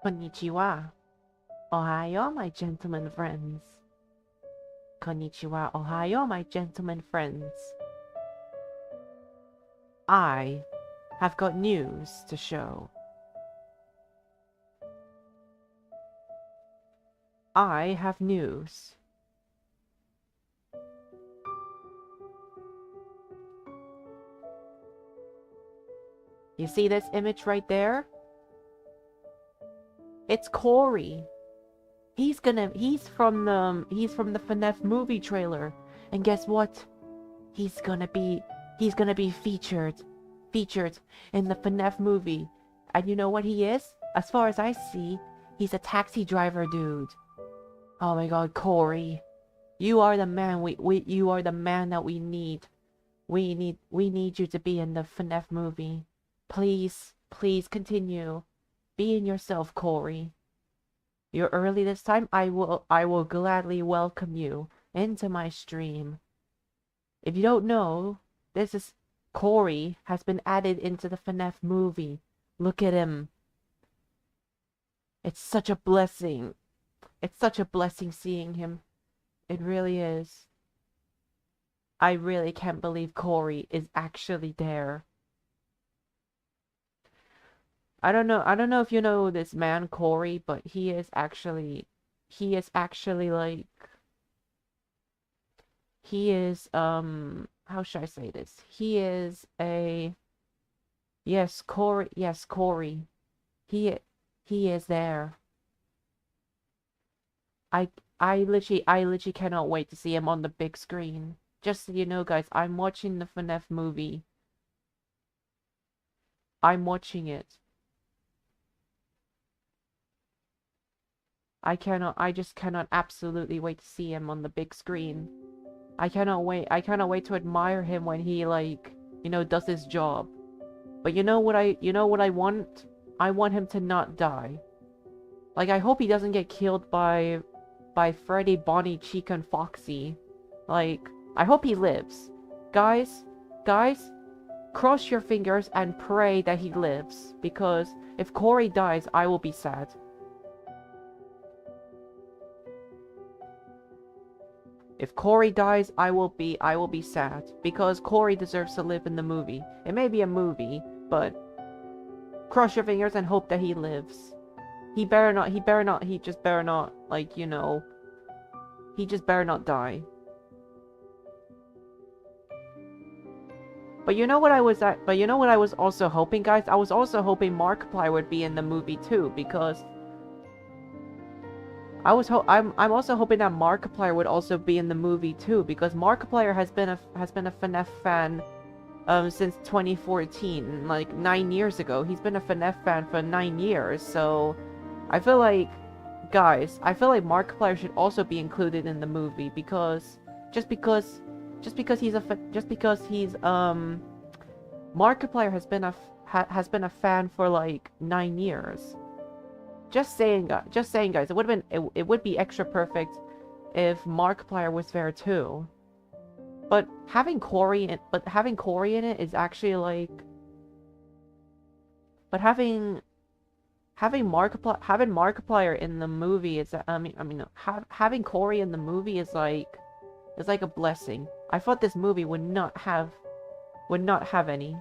Konnichiwa. Ohayo, my gentlemen friends. Konnichiwa, Ohayo, my gentlemen friends. I have got news to show. I have news. You see this image right there? It's Corey. He's from the FNAF movie trailer. And guess what? He's gonna be featured in the FNAF movie. And you know what he is? As far as I see, he's a taxi driver dude. Oh my god, Corey. You are the man you are the man that we need. We need you to be in the FNAF movie. Please continue. Being yourself, Corey. You're early this time. I will gladly welcome you into my stream. If you don't know, Corey has been added into the FNAF movie. Look at him. It's such a blessing. It's such a blessing seeing him. It really is. I really can't believe Corey is actually there. I don't know if you know this man Corey, but he is actually like, he is how should I say this? He is a, yes, Corey. He is there. I literally cannot wait to see him on the big screen. Just so you know, guys, I'm watching the FNAF movie. I'm watching it. I just cannot absolutely wait to see him on the big screen. I cannot wait to admire him when he, like, you know, does his job. But you know what I want? I want him to not die. Like, I hope he doesn't get killed by Freddy, Bonnie, Chica, and Foxy. Like, I hope he lives. Guys, cross your fingers and pray that he lives. Because if Corey dies, I will be sad. If Corey dies, I will be sad, because Corey deserves to live in the movie. It may be a movie, but cross your fingers and hope that he lives. He just better not, like, you know, he just better not die. But you know what I was at? But you know what I was also hoping, guys? I was also hoping Markiplier would be in the movie too, because I'm also hoping that Markiplier would also be in the movie too, because Markiplier has been a FNAF fan since 2014, like 9 years ago. He's been a FNAF fan for 9 years, so I feel like, guys, I feel like Markiplier should also be included in the movie, because just because he's Markiplier has been a fan for like 9 years. Just saying, guys. It would be extra perfect if Markiplier was there too. But having Corey in it is actually like. But having Markiplier in the movie is, having Corey in the movie is like a blessing. I thought this movie would not have any.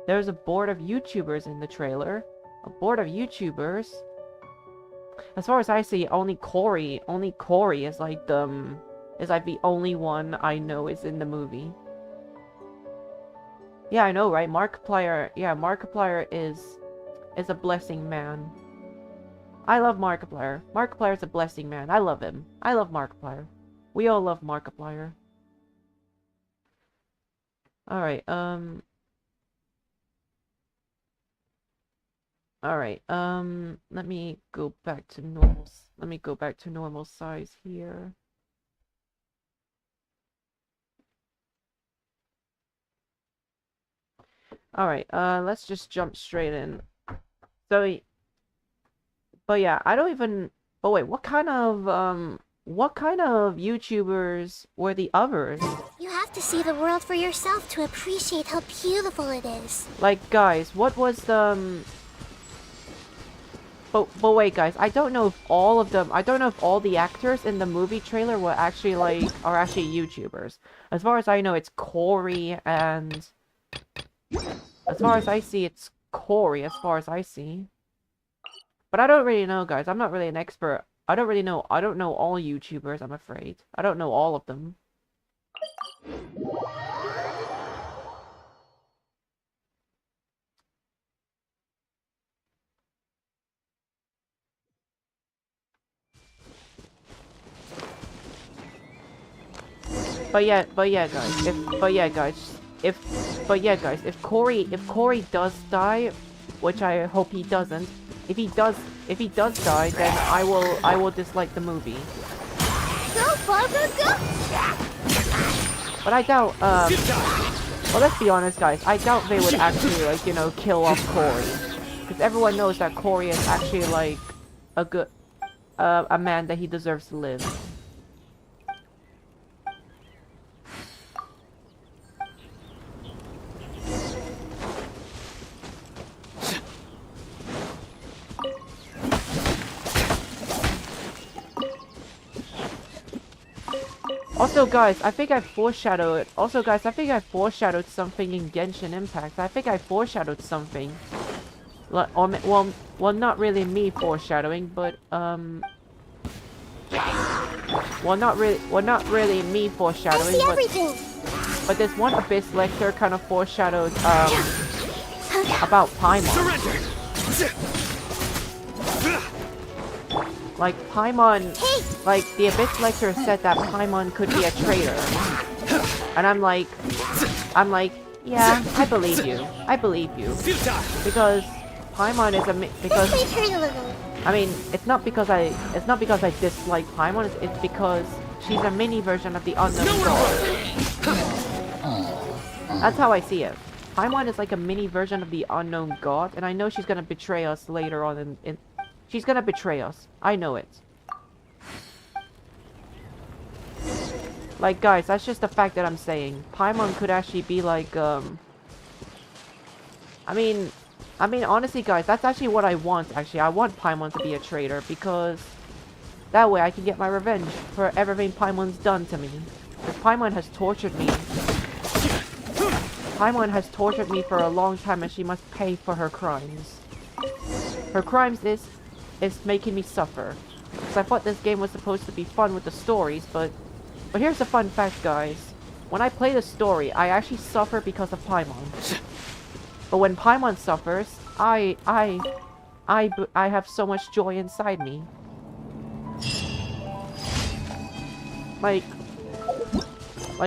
There's a board of YouTubers in the trailer. A board of YouTubers. As far as I see, only Corey is like the only one I know is in the movie. Yeah, I know, right? Markiplier is a blessing man. I love Markiplier. Markiplier is a blessing man. I love him. I love Markiplier. We all love Markiplier. Alright, Alright, let me go back to normal size here. Alright, let's just jump straight in. So, but yeah, I don't even, oh wait, what kind of YouTubers were the others? You have to see the world for yourself to appreciate how beautiful it is. Like, guys, what was the, But wait, guys, I don't know if all the actors in the movie trailer were actually are actually YouTubers. As far as I know, it's Corey, and as far as I see, it's Corey, as far as I see. But I don't really know, guys. I'm not really an expert. I don't know all YouTubers, I'm afraid. I don't know all of them. But yeah, guys, if Corey does die, which I hope he doesn't, if he does die, then I will dislike the movie. Go, Barbara, go! But I doubt, well, let's be honest, guys, I doubt they would actually, like, you know, kill off Corey. Because everyone knows that Corey is actually, like, a man that he deserves to live. Also, guys, I think I foreshadowed something in Genshin Impact. I think I foreshadowed something. Like, well, not really me foreshadowing, but, well, not really me foreshadowing, but this one Abyss lecture kind of foreshadowed, about Paimon. Like, Paimon, like, the Abyss lecture said that Paimon could be a traitor. And I'm like, yeah, I believe you. Because Paimon is I mean, it's not because I dislike Paimon, it's because she's a mini version of the unknown god. That's how I see it. Paimon is like a mini version of the unknown god, and I know she's gonna betray us later on she's gonna betray us. I know it. Like, guys, that's just the fact that I'm saying. Paimon could actually be like, I mean, honestly, guys, that's actually what I want, actually. I want Paimon to be a traitor, because that way I can get my revenge for everything Paimon's done to me. Because Paimon has tortured me. Paimon has tortured me for a long time, and she must pay for her crimes. Her crimes is making me suffer. Because I thought this game was supposed to be fun with the stories, but here's a fun fact, guys. when I play the story, I actually suffer because of Paimon. But when Paimon suffers, I have so much joy inside me. Like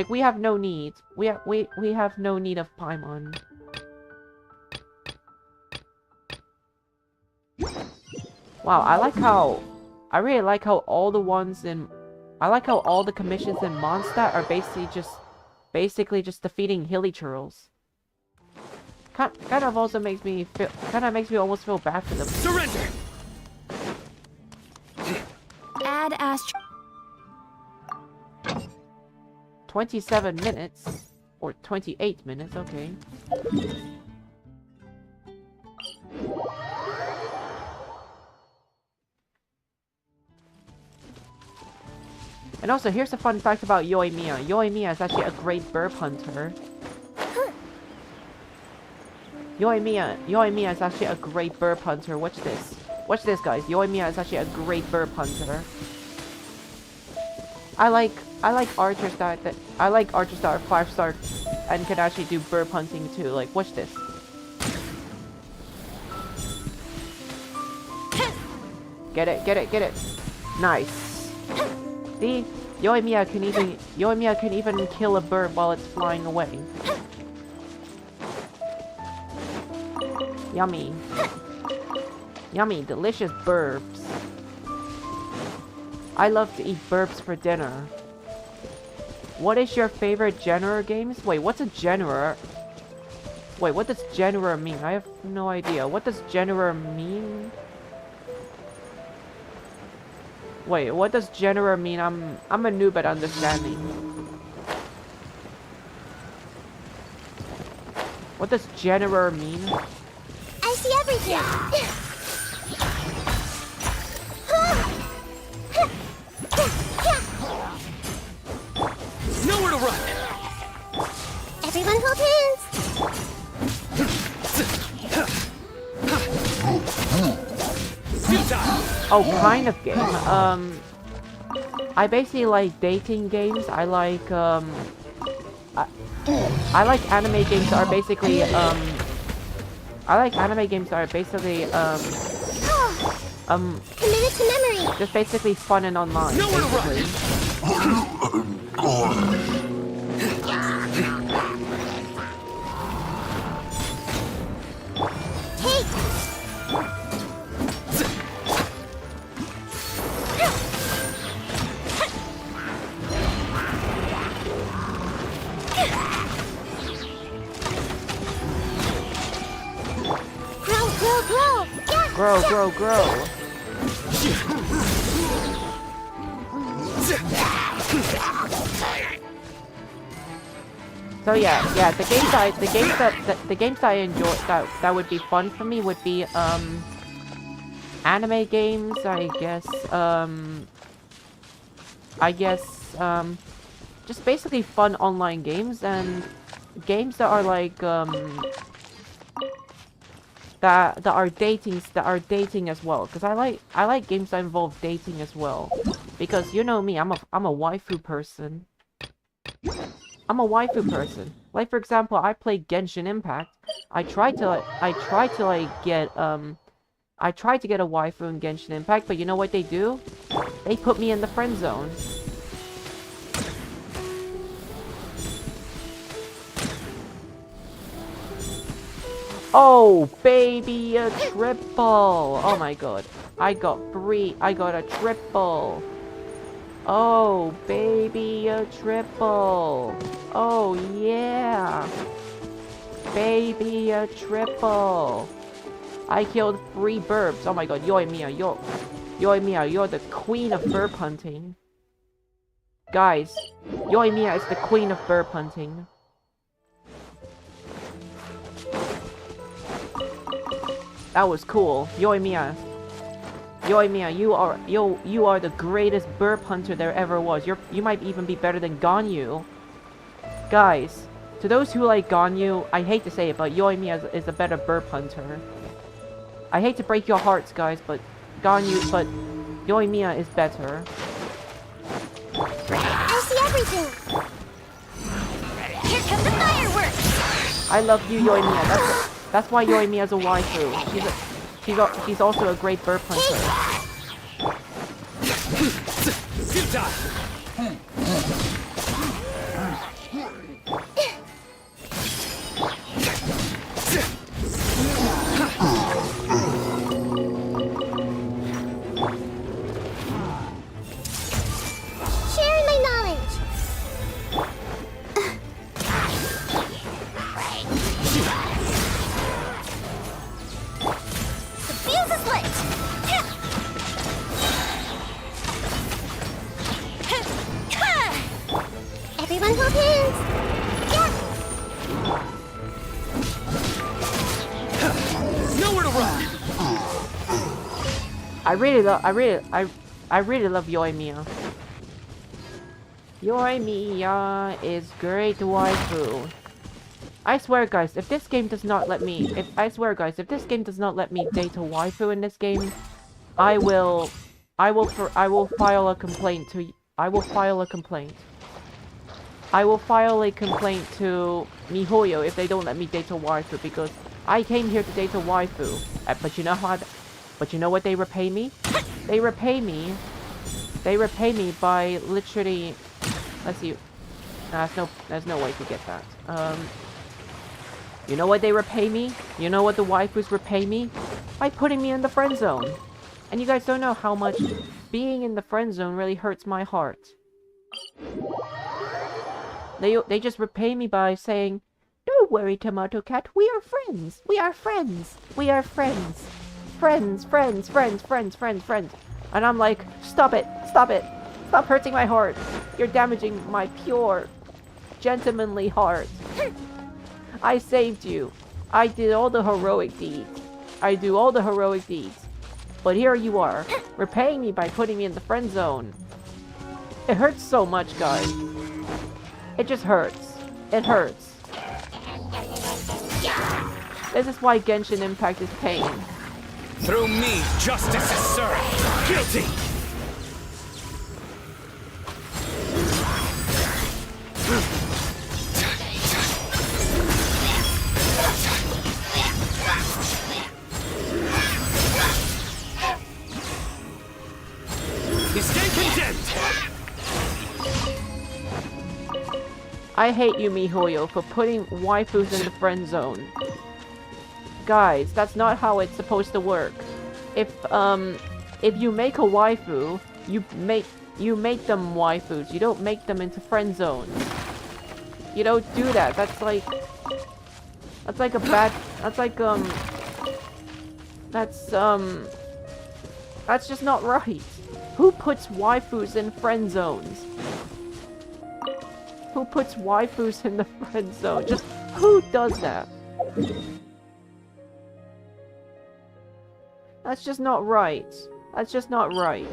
we have no need. We have no need of Paimon. Wow, I really like how all the ones in I like how all the commissions in Mondstadt are basically just defeating hilly churls. Kind of also makes me almost feel bad for them. Surrender. Add Astro. 27 minutes or 28 minutes, okay. And also, here's a fun fact about Yoimiya. Yoimiya is actually a great burp hunter. Yoimiya is actually a great burp hunter. Watch this. Watch this, guys. Yoimiya is actually a great burp hunter. I like archers that are 5-star and can actually do burp hunting too. Like, watch this. Get it. Nice. See? Yoimiya can even kill a bird while it's flying away. Yummy. Yummy, delicious burps. I love to eat burps for dinner. What is your favorite genre games? Wait, what's a genre? Wait, what does genre mean? I have no idea. What does genre mean? Wait, what does genre mean? I'm a noob at understanding. What does genre mean? I see everything. Nowhere to run. Everyone hold hands. Oh, kind of game. I basically like dating games. I like anime games that are basically Committed to memory. just basically fun and online. Nowhere to run. Take. Grow. So yeah, the games that I enjoy that would be fun for me would be anime games, I guess just basically fun online games and games that are like that are dating as well, because I like games that involve dating as well, because you know me, I'm a waifu person. Like, for example, I played Genshin Impact. I tried to get a waifu in Genshin Impact, but you know what they do? They put me in the friend zone. Oh, baby, a triple! Oh my god. I got a triple! Oh, baby, a triple! Oh, yeah! Baby, a triple! I killed 3 burps. Oh my god, Yoimiya, you're the queen of burp hunting. Guys, Yoimiya is the queen of burp hunting. That was cool. Yoimiya, you are the greatest burp hunter there ever was. You might even be better than Ganyu. Guys, to those who like Ganyu, I hate to say it, but Yoimiya is a better burp hunter. I hate to break your hearts, guys, but Yoimiya is better. I see everything. I love you, Yoimiya. That's why Yoimiya's a waifu. She's also a great bird puncher. Sharing my knowledge. The fuse is lit. Everyone hold hands. Nowhere to run. I really love Yoimiya. Yoimiya is great waifu. I swear guys, if this game does not let me date a waifu in this game, I will file a complaint to MiHoYo if they don't let me date a waifu, because I came here to date a waifu. But you know what they repay me? They repay me by literally, let's see. There's no way to get that. You know what they repay me? You know what the waifus repay me? By putting me in the friend zone. And you guys don't know how much being in the friend zone really hurts my heart. They just repay me by saying, "Don't worry, Tomato Cat, we are friends. We are friends. We are friends. Friends. And I'm like, stop it. Stop hurting my heart. You're damaging my pure, gentlemanly heart. I saved you. I did all the heroic deeds. I do all the heroic deeds. But here you are, repaying me by putting me in the friend zone. It hurts so much, guys. It just hurts. It hurts. This is why Genshin Impact is pain. Through me, justice is served. Guilty. You stay condemned. I hate you, MiHoYo, for putting waifus in the friend zone. Guys, that's not how it's supposed to work. If you make a waifu, you make them waifus. You don't make them into friend zones. You don't do that. That's like a bad. That's just not right. Who puts waifus in friend zones? Who puts waifus in the friend zone? Just who does that? That's just not right. That's just not right.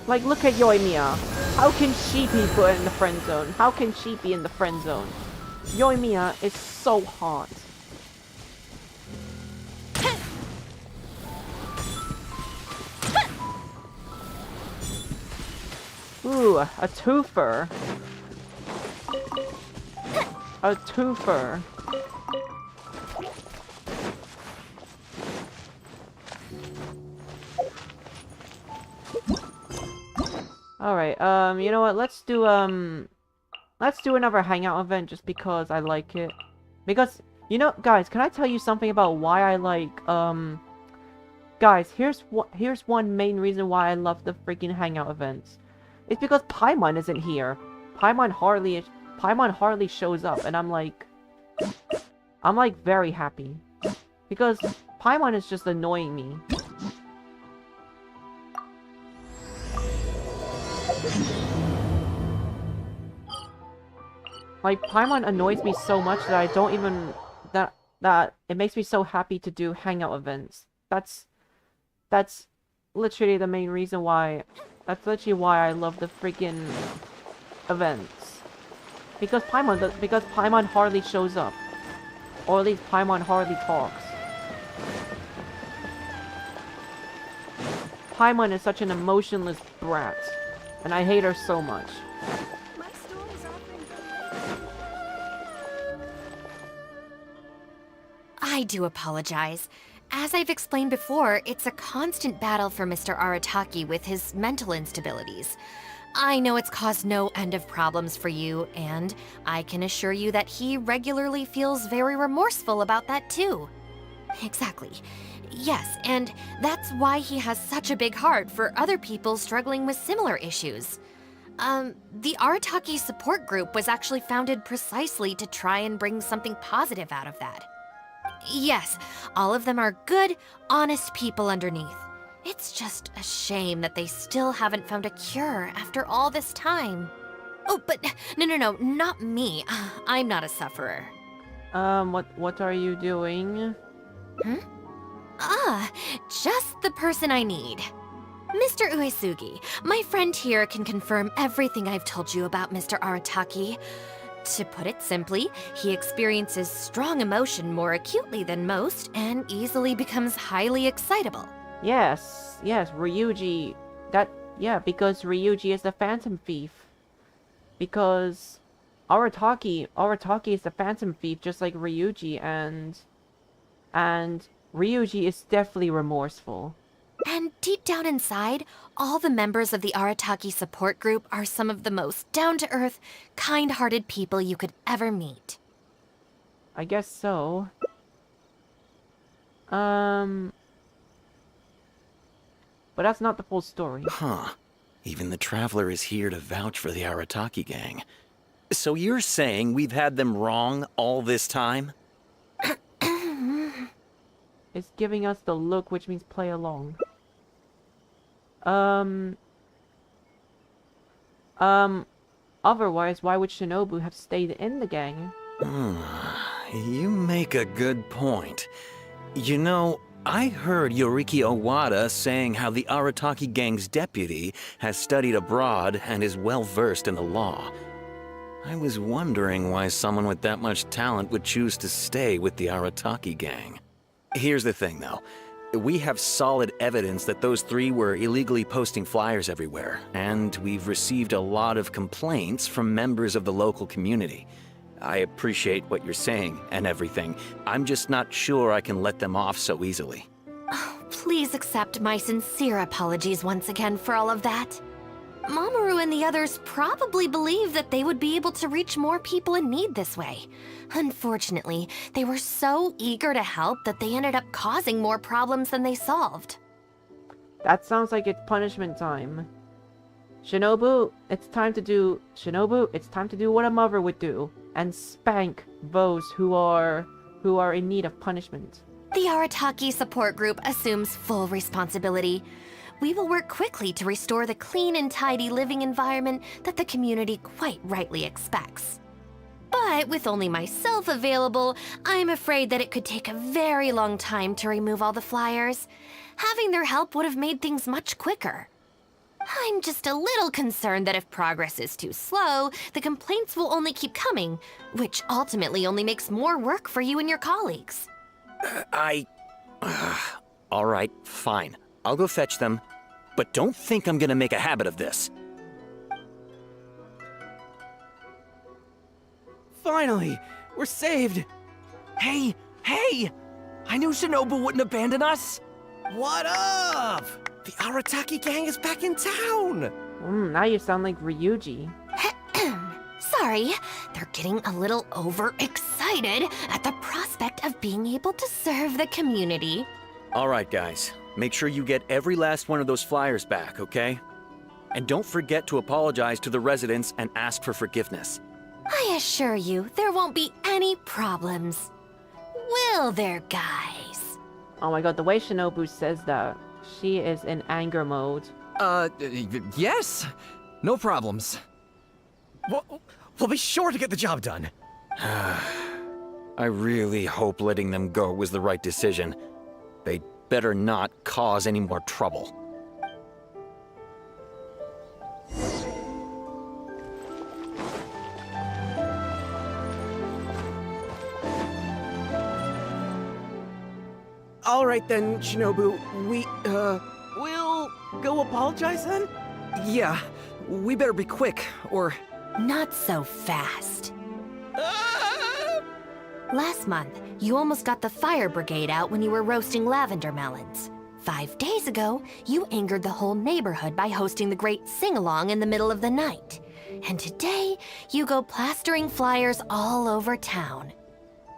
Like, look at Yoimiya. How can she be put in the friend zone? How can she be in the friend zone? Yoimiya is so hot. Ooh, a twofer. A twofer. Alright, you know what, let's do another hangout event just because I like it. Because, you know, guys, can I tell you something about why I like, guys, here's one main reason why I love the freaking hangout events. It's because Paimon isn't here. Paimon hardly shows up, and I'm like very happy. Because Paimon is just annoying me. Like, Paimon annoys me so much that I don't even... That it makes me so happy to do hangout events. That's literally the main reason why... That's literally why I love the freaking events. Because Paimon hardly shows up. Or at least Paimon hardly talks. Paimon is such an emotionless brat. And I hate her so much. I do apologize. As I've explained before, it's a constant battle for Mr. Arataki with his mental instabilities. I know it's caused no end of problems for you, and I can assure you that he regularly feels very remorseful about that too. Exactly. Yes, and that's why he has such a big heart for other people struggling with similar issues. The Arataki support group was actually founded precisely to try and bring something positive out of that. Yes, all of them are good, honest people underneath. It's just a shame that they still haven't found a cure after all this time. Oh, but no, not me. I'm not a sufferer. What are you doing? Just the person I need. Mr. Uesugi, my friend here can confirm everything I've told you about Mr. Arataki. To put it simply, he experiences strong emotion more acutely than most and easily becomes highly excitable. Yes, Ryuji. Because Ryuji is the Phantom Thief. Because Arataki is the Phantom Thief just like Ryuji, and Ryuji is definitely remorseful. And deep down inside, all the members of the Arataki support group are some of the most down-to-earth, kind-hearted people you could ever meet. I guess so. But that's not the full story. Huh. Even the Traveler is here to vouch for the Arataki gang. So you're saying we've had them wrong all this time? It's giving us the look, which means play along. Otherwise, why would Shinobu have stayed in the gang? You make a good point. You know, I heard Yoriki Owada saying how the Arataki gang's deputy has studied abroad and is well-versed in the law. I was wondering why someone with that much talent would choose to stay with the Arataki gang. Here's the thing, though. We have solid evidence that those three were illegally posting flyers everywhere, and we've received a lot of complaints from members of the local community. I appreciate what you're saying and everything. I'm just not sure I can let them off so easily. Oh, please accept my sincere apologies once again for all of that. Mamoru and the others probably believed that they would be able to reach more people in need this way. Unfortunately, they were so eager to help that they ended up causing more problems than they solved. That sounds like it's punishment time. Shinobu, it's time to do what a mother would do and spank those who are in need of punishment. The Arataki support group assumes full responsibility. We will work quickly to restore the clean and tidy living environment that the community quite rightly expects. But with only myself available, I'm afraid that it could take a very long time to remove all the flyers. Having their help would have made things much quicker. I'm just a little concerned that if progress is too slow, the complaints will only keep coming, which ultimately only makes more work for you and your colleagues. All right, fine. I'll go fetch them, but don't think I'm gonna make a habit of this. Finally, we're saved. Hey! I knew Shinobu wouldn't abandon us. What up? The Arataki gang is back in town. Now you sound like Ryuji. Sorry, they're getting a little overexcited at the prospect of being able to serve the community. All right, guys. Make sure you get every last one of those flyers back, okay? And don't forget to apologize to the residents and ask for forgiveness. I assure you, there won't be any problems. Will there, guys? Oh my god, the way Shinobu says that, she is in anger mode. Yes. No problems. We'll be sure to get the job done. I really hope letting them go was the right decision. They better not cause any more trouble. All right then, Shinobu. We'll go apologize then? Yeah, we better be quick, or... Not so fast. Last month, you almost got the fire brigade out when you were roasting lavender melons. 5 days ago, you angered the whole neighborhood by hosting the great sing-along in the middle of the night. And today, you go plastering flyers all over town.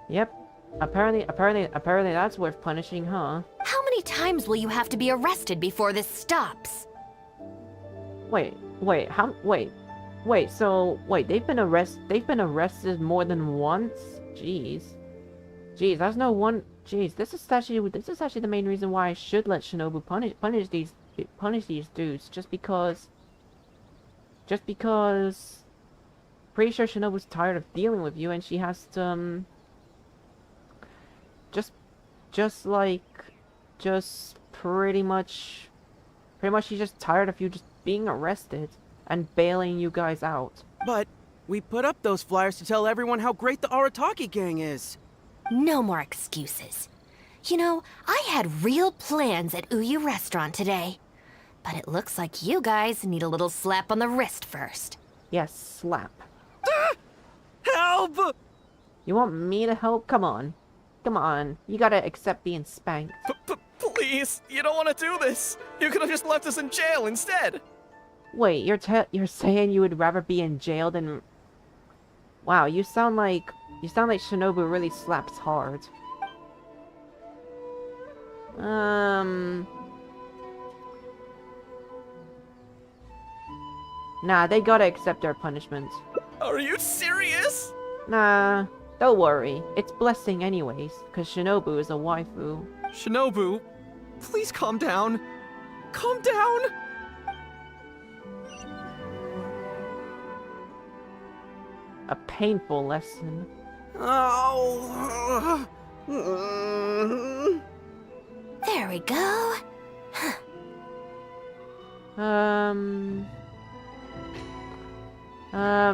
Yep. Apparently that's worth punishing, huh? How many times will you have to be arrested before this stops? Wait, they've been arrested more than once? Jeez, that's no one. Jeez, this is actually the main reason why I should let Shinobu punish these dudes. Just because. Pretty sure Shinobu's tired of dealing with you, and she has to. Pretty much she's just tired of you just being arrested and bailing you guys out. But we put up those flyers to tell everyone how great the Arataki gang is. No more excuses. You know, I had real plans at Uyu Restaurant today. But it looks like you guys need a little slap on the wrist first. Yes, slap. Help! You want me to help? Come on. You gotta accept being spanked. Please, you don't want to do this. You could have just left us in jail instead. Wait, you're saying you would rather be in jail than... Wow, you sound like Shinobu really slaps hard. Nah, they gotta accept their punishment. Are you serious? Nah, don't worry. It's blessing anyways, cause Shinobu is a waifu. Shinobu, please calm down. Calm down! A painful lesson. Oh. There we go.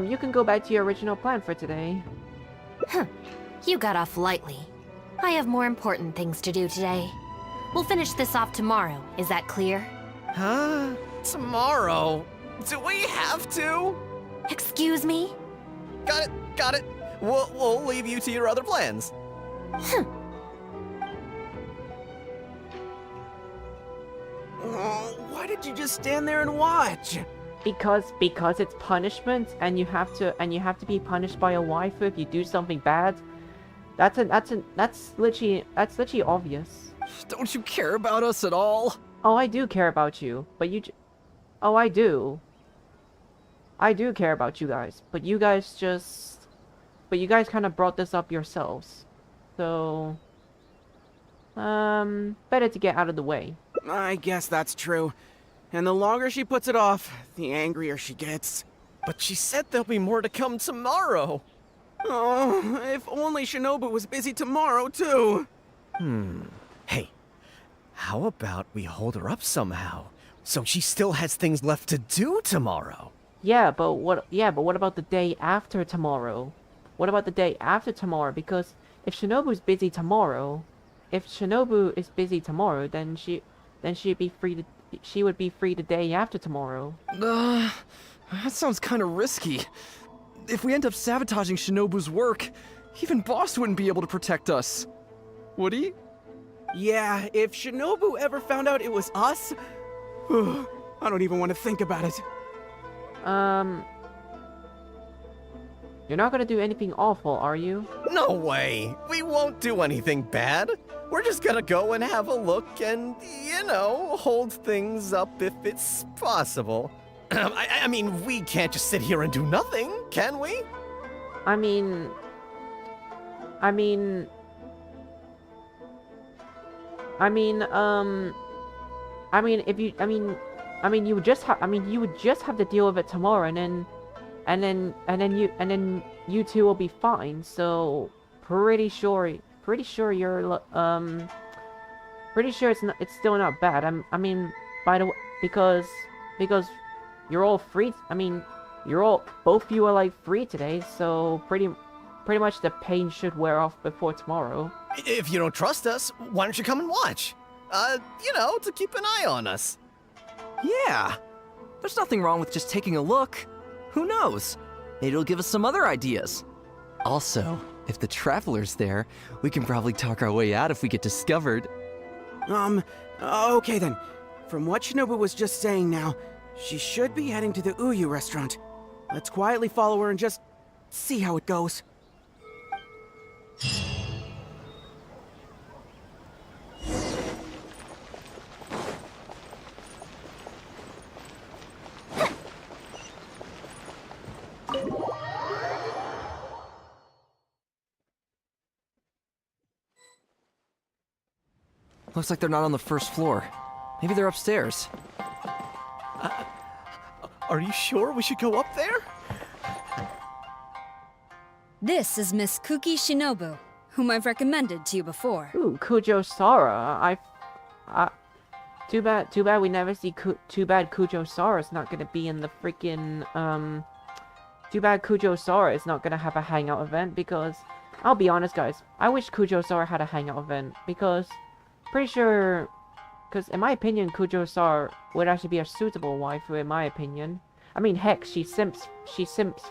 You can go back to your original plan for today. You got off lightly. I have more important things to do today. We'll finish this off tomorrow, is that clear? Huh? Tomorrow? Do we have to? Excuse me? Got it. We'll leave you to your other plans. Why did you just stand there and watch? Because it's punishment, and you have to be punished by a waifu if you do something bad. That's literally obvious. Don't you care about us at all? Oh, I do care about you, but oh, I do. I do care about you guys, but you guys kind of brought this up yourselves. So, better to get out of the way. I guess that's true. And the longer she puts it off, the angrier she gets. But she said there'll be more to come tomorrow. Oh, if only Shinobu was busy tomorrow, too. Hey, how about we hold her up somehow, so she still has things left to do tomorrow? Yeah, but what about the day after tomorrow? What about the day after tomorrow? Because if Shinobu is busy tomorrow, then she would be free the day after tomorrow. That sounds kind of risky. If we end up sabotaging Shinobu's work, even Boss wouldn't be able to protect us. Would he? Yeah, if Shinobu ever found out it was us, I don't even want to think about it. You're not gonna do anything awful, are you? No way! We won't do anything bad. We're just gonna go and have a look and, hold things up if it's possible. I mean, we can't just sit here and do nothing, can we? I mean, you would just have to deal with it tomorrow, and then you two will be fine. So pretty sure it's still not bad. I mean, by the way, because you're all free. I mean, both of you are like free today, so pretty much the pain should wear off before tomorrow. If you don't trust us, why don't you come and watch? To keep an eye on us. Yeah. There's nothing wrong with just taking a look. Who knows? Maybe it'll give us some other ideas. Also, If the Traveler's there, we can probably talk our way out if we get discovered. Okay then. From what Shinobu was just saying now, she should be heading to the Uyu restaurant. Let's quietly follow her and just see how it goes. Looks like they're not on the first floor. Maybe they're upstairs. Are you sure we should go up there? This is Miss Kuki Shinobu, whom I've recommended to you before. Ooh, Kujo Sara. Too bad we never see too bad Kujo Sara's not gonna be in the freaking, too bad Kujo Sara is not gonna have a hangout event, because, I'll be honest guys, I wish Kujo Sara had a hangout event, because, pretty sure, because in my opinion, Kujo Sara would actually be a suitable waifu in my opinion. I mean, heck, she simps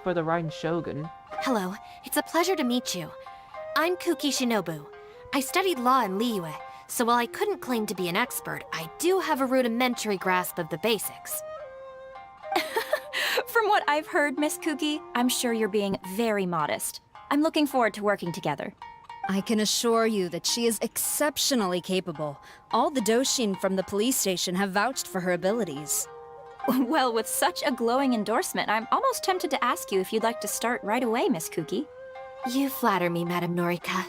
for the Raiden Shogun. Hello, it's a pleasure to meet you. I'm Kuki Shinobu. I studied law in Liyue, so while I couldn't claim to be an expert, I do have a rudimentary grasp of the basics. From what I've heard, Miss Kuki, I'm sure you're being very modest. I'm looking forward to working together. I can assure you that she is exceptionally capable. All the Doshin from the police station have vouched for her abilities. Well, with such a glowing endorsement, I'm almost tempted to ask you if you'd like to start right away, Miss Kuki. You flatter me, Madame Norika.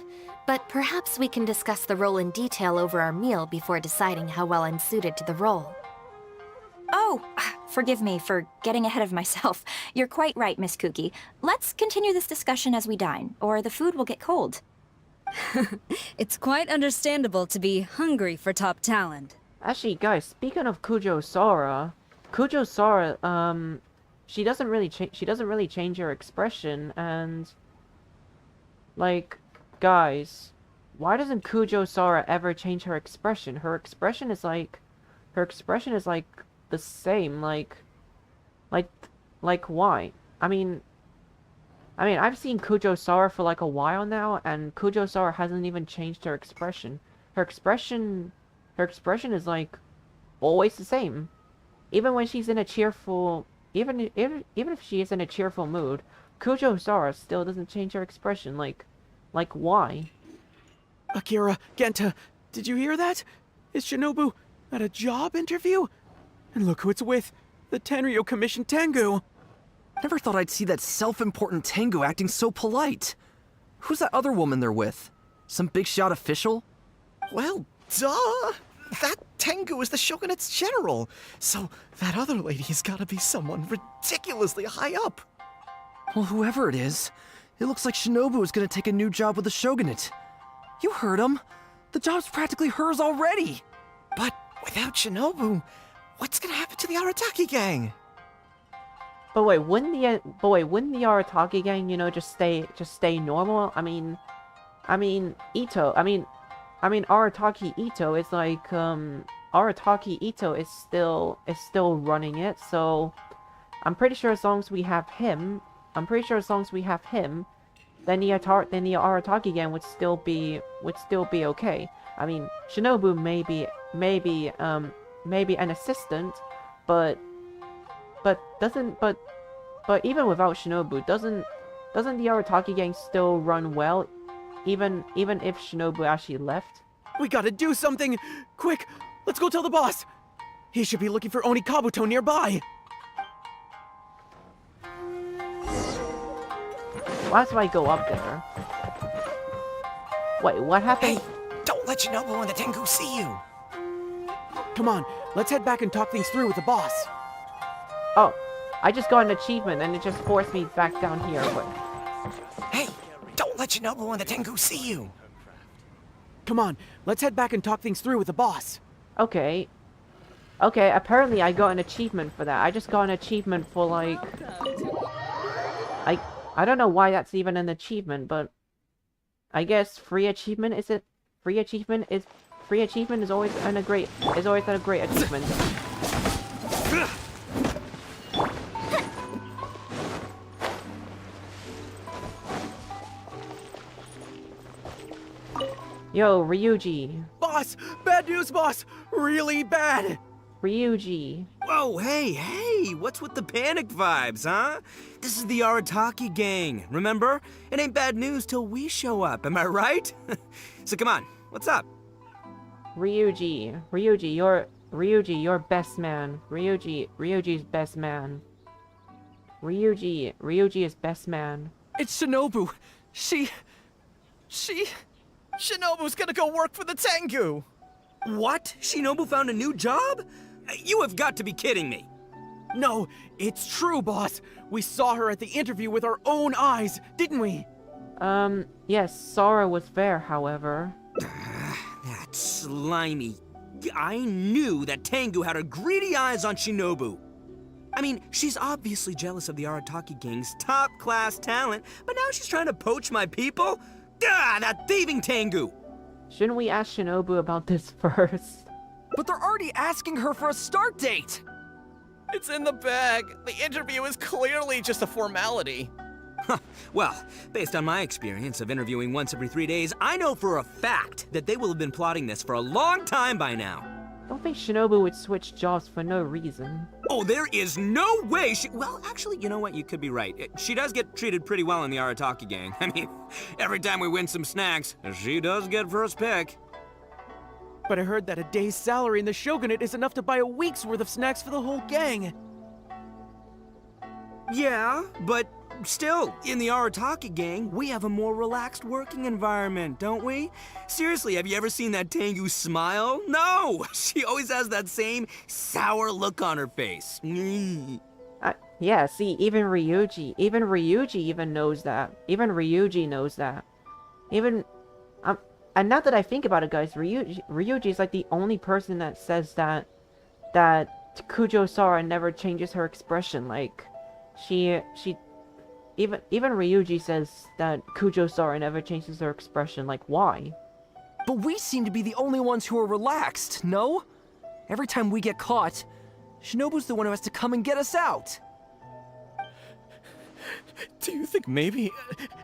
But perhaps we can discuss the role in detail over our meal before deciding how well I'm suited to the role. Oh, forgive me for getting ahead of myself. You're quite right, Miss Kuki. Let's continue this discussion as we dine, or the food will get cold. It's quite understandable to be hungry for top talent. Actually, guys, speaking of Kujo Sara, she doesn't really change her expression, and like, guys, why doesn't Kujo Sara ever change her expression? Her expression is like the same, like why? I mean, I've seen Kujo Sara for like a while now, and Kujo Sara hasn't even changed her expression. Her expression is like always the same. Even when she's in a cheerful, even if she is in a cheerful mood, Kujo Sara still doesn't change her expression. Like why? Akira, Genta, did you hear that? Is Shinobu at a job interview? And look who it's with, the Tenryo Commission Tengu. Never thought I'd see that self-important Tengu acting so polite. Who's that other woman they're with? Some big shot official? Well, duh! That Tengu is the Shogunate's general, so that other lady has gotta be someone ridiculously high up. Well, whoever it is, it looks like Shinobu is gonna take a new job with the Shogunate. You heard him. The job's practically hers already. But without Shinobu, what's gonna happen to the Arataki gang? But wait, wouldn't the Arataki gang, you know, just stay normal? I mean, Arataki Ito is like, Arataki Ito is still running it, so I'm pretty sure as long as we have him, then the Arataki gang would still be okay. I mean, Shinobu maybe an assistant, but even without Shinobu, doesn't the Arataki gang still run well, even if Shinobu actually left? We gotta do something! Quick, let's go tell the boss! He should be looking for Oni Kabuto nearby! Why do I go up there? Wait, what happened? Hey, don't let Shinobu and the Tengu see you! Come on, let's head back and talk things through with the boss. Oh, I just got an achievement and it just forced me back down here, but... Hey, don't let Shinobu and the Tengu see you! Come on, let's head back and talk things through with the boss. Okay. Okay, apparently I got an achievement for that. I just got an achievement for, like... I don't know why that's even an achievement, but... I guess free achievement is always a great achievement. Yo, Ryuji. Boss! Bad news, boss! Really bad! Ryuji. Whoa, hey, what's with the panic vibes, huh? This is the Arataki gang, remember? It ain't bad news till we show up, am I right? So come on, what's up? Ryuji, you're best man. Ryuji's best man. Ryuji is best man. It's Shinobu. She... Shinobu's gonna go work for the Tengu! What? Shinobu found a new job? You have got to be kidding me. No, it's true, boss. We saw her at the interview with our own eyes, didn't we? Yes, Sora was there, however. That slimy... I knew that Tengu had her greedy eyes on Shinobu. I mean, she's obviously jealous of the Arataki gang's top-class talent, but now she's trying to poach my people? Ah, that thieving Tengu! Shouldn't we ask Shinobu about this first? But they're already asking her for a start date! It's in the bag. The interview is clearly just a formality. Well, based on my experience of interviewing once every 3 days, I know for a fact that they will have been plotting this for a long time by now. Don't think Shinobu would switch jobs for no reason. Oh, there is no way she... Well, actually, you know what? You could be right. She does get treated pretty well in the Arataki gang. I mean, every time we win some snacks, she does get first pick. But I heard that a day's salary in the Shogunate is enough to buy a week's worth of snacks for the whole gang. Yeah, but still, in the Arataki gang, we have a more relaxed working environment, don't we? Seriously, have you ever seen that Tengu smile? No! She always has that same sour look on her face. Yeah, see, even Ryuji even knows that. Even Ryuji knows that. And now that I think about it, guys, Ryuji is like the only person that says that Kujo Sara never changes her expression. Like, even Ryuji says that Kujo Sara never changes her expression. Like, why? But we seem to be the only ones who are relaxed, no? Every time we get caught, Shinobu's the one who has to come and get us out. Do you think maybe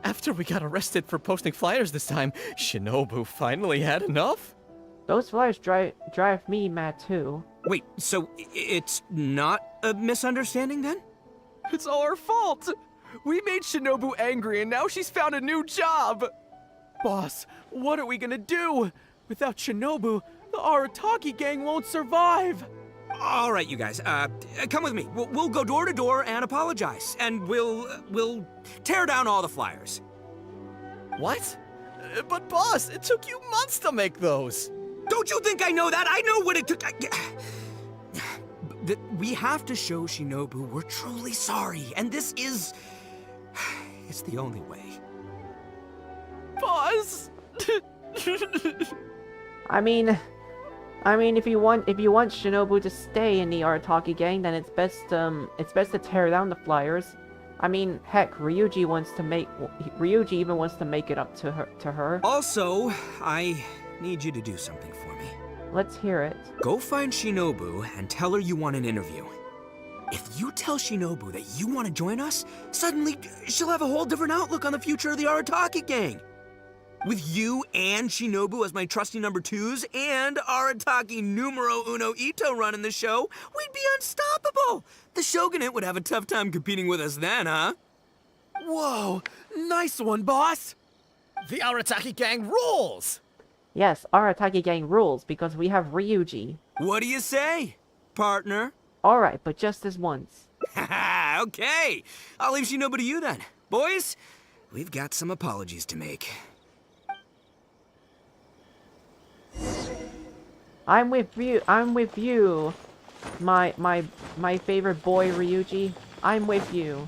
after we got arrested for posting flyers this time, Shinobu finally had enough? Those flyers drive me mad too. Wait, so it's not a misunderstanding then? It's all our fault! We made Shinobu angry and now she's found a new job! Boss, what are we gonna do? Without Shinobu, the Arataki gang won't survive! All right, you guys, come with me. We'll go door to door and apologize, and we'll tear down all the flyers. What? But boss, it took you months to make those! Don't you think I know that? I know what it took. We have to show Shinobu we're truly sorry, and this is... it's the only way. Boss! I mean, if you want Shinobu to stay in the Arataki gang, then it's best to tear down the flyers. I mean, heck, Ryuji even wants to make it up to her. Also, I need you to do something for me. Let's hear it. Go find Shinobu and tell her you want an interview. If you tell Shinobu that you want to join us, suddenly she'll have a whole different outlook on the future of the Arataki gang. With you and Shinobu as my trusty number twos and Arataki numero uno Ito running the show, we'd be unstoppable. The Shogunate would have a tough time competing with us then, huh? Whoa, nice one, boss! The Arataki gang rules! Yes, Arataki gang rules because we have Ryuji. What do you say, partner? Alright, but just this once. Haha, okay. I'll leave Shinobu to you then. Boys, we've got some apologies to make. I'm with you, my favorite boy Ryuji. I'm with you.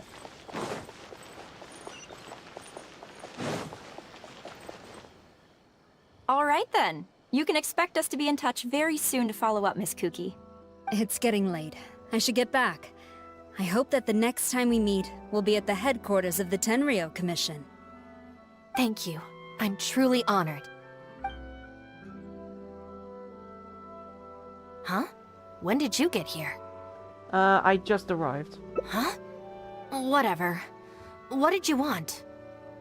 All right then. You can expect us to be in touch very soon to follow up, Miss Kuki. It's getting late. I should get back. I hope that the next time we meet, we'll be at the headquarters of the Tenryou Commission. Thank you. I'm truly honored. Huh? When did you get here? I just arrived. Huh? Whatever. What did you want?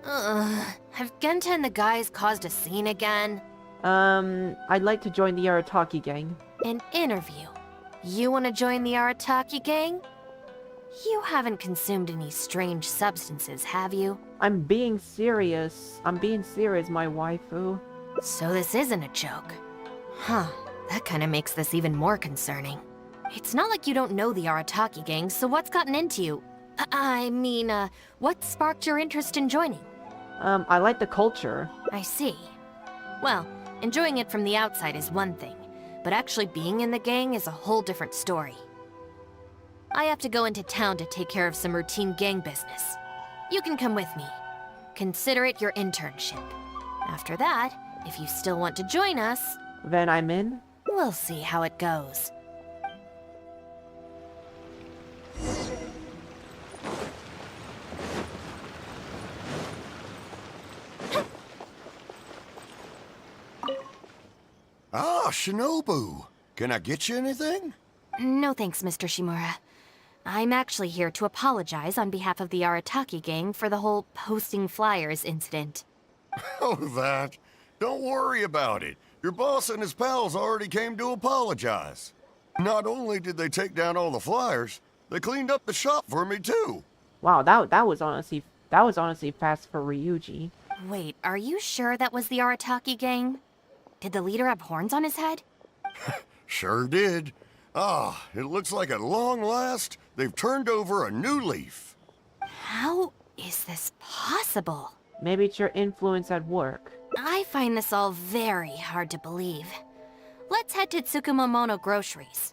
Have Genta and the guys caused a scene again? I'd like to join the Arataki gang. An interview. You want to join the Arataki gang? You haven't consumed any strange substances, have you? I'm being serious. I'm being serious, my waifu. So this isn't a joke. Huh, that kind of makes this even more concerning. It's not like you don't know the Arataki gang, so what's gotten into you? What sparked your interest in joining? I like the culture. I see. Well, enjoying it from the outside is one thing, but actually being in the gang is a whole different story. I have to go into town to take care of some routine gang business. You can come with me. Consider it your internship. After that, if you still want to join us, Then I'm in. we'll see how it goes. Ah, Shinobu. Can I get you anything? No thanks, Mr. Shimura. I'm actually here to apologize on behalf of the Arataki gang for the whole posting flyers incident. Oh, that. Don't worry about it. Your boss and his pals already came to apologize. Not only did they take down all the flyers, they cleaned up the shop for me too. Wow, that was honestly fast for Ryuji. Wait, are you sure that was the Arataki gang? Did the leader have horns on his head? Sure did. Ah, it looks like at long last, they've turned over a new leaf. How is this possible? Maybe it's your influence at work. I find this all very hard to believe. Let's head to Tsukumomono Groceries.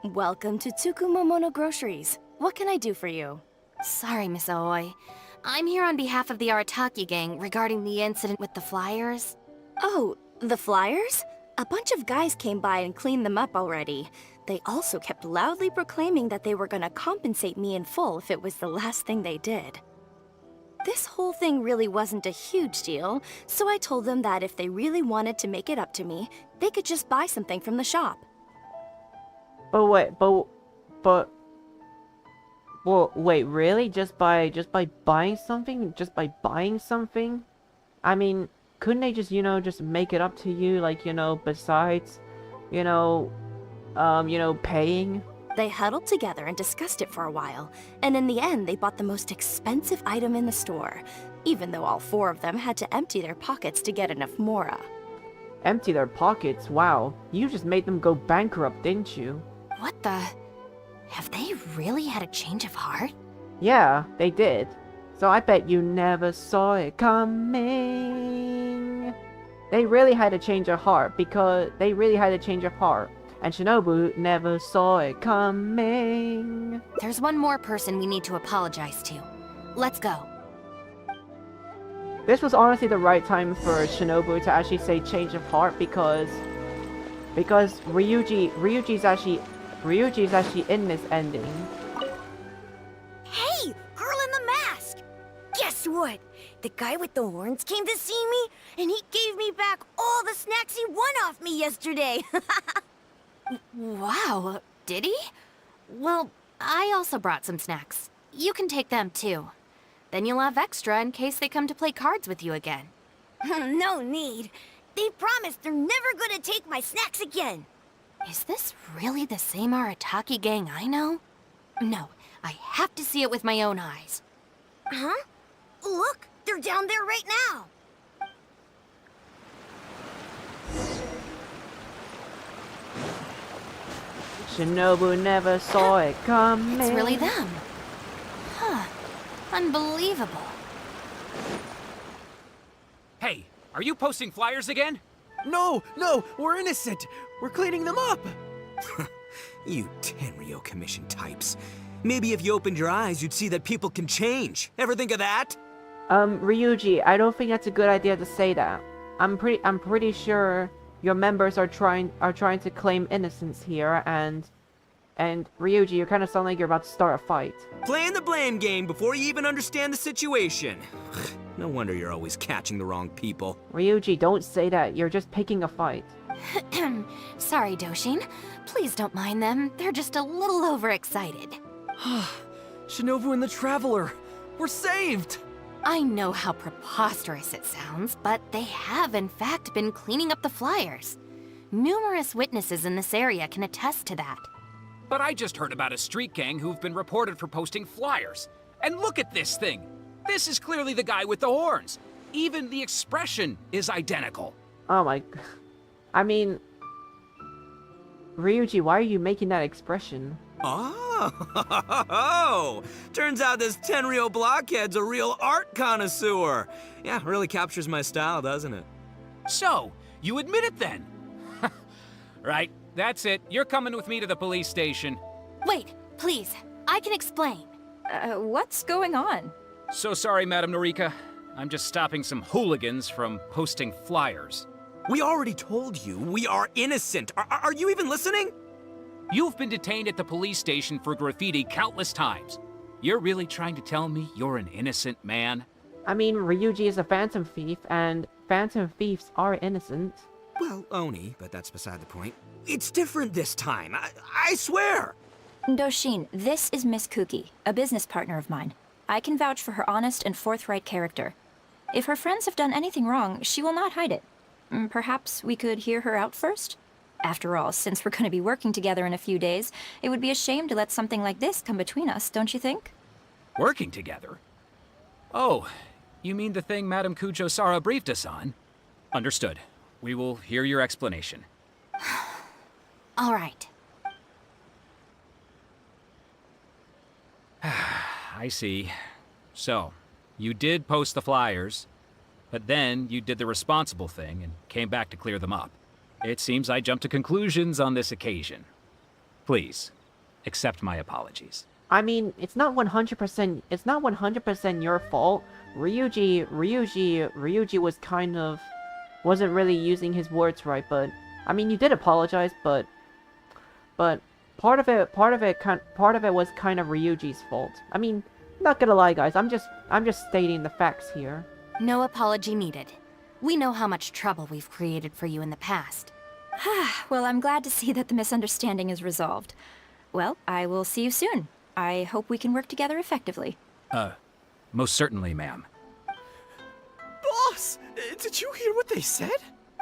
Welcome to Tsukumomono Groceries. What can I do for you? Sorry, Miss Aoi. I'm here on behalf of the Arataki gang regarding the incident with the flyers. Oh, the flyers? A bunch of guys came by and cleaned them up already. They also kept loudly proclaiming that they were gonna compensate me in full if it was the last thing they did. This whole thing really wasn't a huge deal, so I told them that if they really wanted to make it up to me, they could just buy something from the shop. But wait, really? Just by buying something? Just by buying something? I mean, couldn't they just, just make it up to you, like, besides, paying? They huddled together and discussed it for a while, and in the end they bought the most expensive item in the store, even though all four of them had to empty their pockets to get enough mora. Empty their pockets? Wow. You just made them go bankrupt, didn't you? What the? Have they really had a change of heart? Yeah, they did. So I bet you never saw it coming. They really had a change of heart and Shinobu never saw it coming. There's one more person we need to apologize to. Let's go. This was honestly the right time for Shinobu to actually say change of heart because Ryuji's actually in this ending. Hey, girl in the mask! Guess what? The guy with the horns came to see me, and he gave me back all the snacks he won off me yesterday. Wow, did he? Well, I also brought some snacks. You can take them too. Then you'll have extra in case they come to play cards with you again. No need. They promised they're never gonna take my snacks again. Is this really the same Arataki gang I know? No, I have to see it with my own eyes. Huh? Look, they're down there right now. Shinobu never saw it coming. It's really them. Huh. Unbelievable. Hey, are you posting flyers again? No, we're innocent. We're cleaning them up. You Tenryo Commission types. Maybe if you opened your eyes, you'd see that people can change. Ever think of that? Ryuji, I don't think that's a good idea to say that. I'm pretty sure your members are trying to claim innocence here, and Ryuji, you kind of sound like you're about to start a fight. Playing the blame game before you even understand the situation. No wonder you're always catching the wrong people. Ryuji, don't say that. You're just picking a fight. Sorry, Doshin. Please don't mind them. They're just a little overexcited. Shinobu and the Traveler! We're saved! I know how preposterous it sounds, but they have in fact been cleaning up the flyers. Numerous witnesses in this area can attest to that. But I just heard about a street gang who've been reported for posting flyers. And look at this thing! This is clearly the guy with the horns. Even the expression is identical. Oh my... I mean... Ryuji, why are you making that expression? Oh, turns out this Tenryo blockhead's a real art connoisseur. Yeah, really captures my style, doesn't it? So, you admit it then? Right, that's it. You're coming with me to the police station. Wait, please. I can explain. What's going on? So sorry, Madam Norika. I'm just stopping some hooligans from posting flyers. We already told you we are innocent. Are you even listening? You've been detained at the police station for graffiti countless times. You're really trying to tell me you're an innocent man? I mean, Ryuji is a phantom thief, and phantom thieves are innocent. Well, Oni, but that's beside the point. It's different this time, I swear! Doshin, this is Miss Kuki, a business partner of mine. I can vouch for her honest and forthright character. If her friends have done anything wrong, she will not hide it. Perhaps we could hear her out first? After all, since we're going to be working together in a few days, it would be a shame to let something like this come between us, don't you think? Working together? Oh, you mean the thing Madame Kujo-Sara briefed us on? Understood. We will hear your explanation. All right. I see. So, you did post the flyers, but then you did the responsible thing and came back to clear them up. It seems I jumped to conclusions on this occasion. Please, accept my apologies. I mean, it's not 100% your fault. Ryuji was kind of... wasn't really using his words right, but... I mean, you did apologize, but part of it was kind of Ryuji's fault. I mean, not gonna lie, guys, I'm just stating the facts here. No apology needed. We know how much trouble we've created for you in the past. Well, I'm glad to see that the misunderstanding is resolved. Well, I will see you soon. I hope we can work together effectively. Most certainly, ma'am. Boss! Did you hear what they said?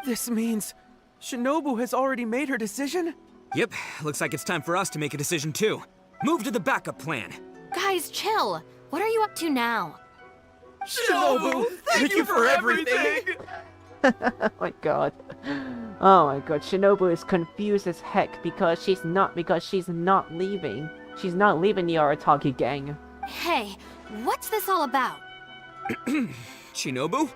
This means Shinobu has already made her decision? Yep, looks like it's time for us to make a decision too. Move to the backup plan. Guys, chill. What are you up to now? Shinobu, thank you for everything! Oh my god. Oh my god, Shinobu is confused as heck because she's not leaving. She's not leaving the Arataki gang. Hey, what's this all about? Shinobu,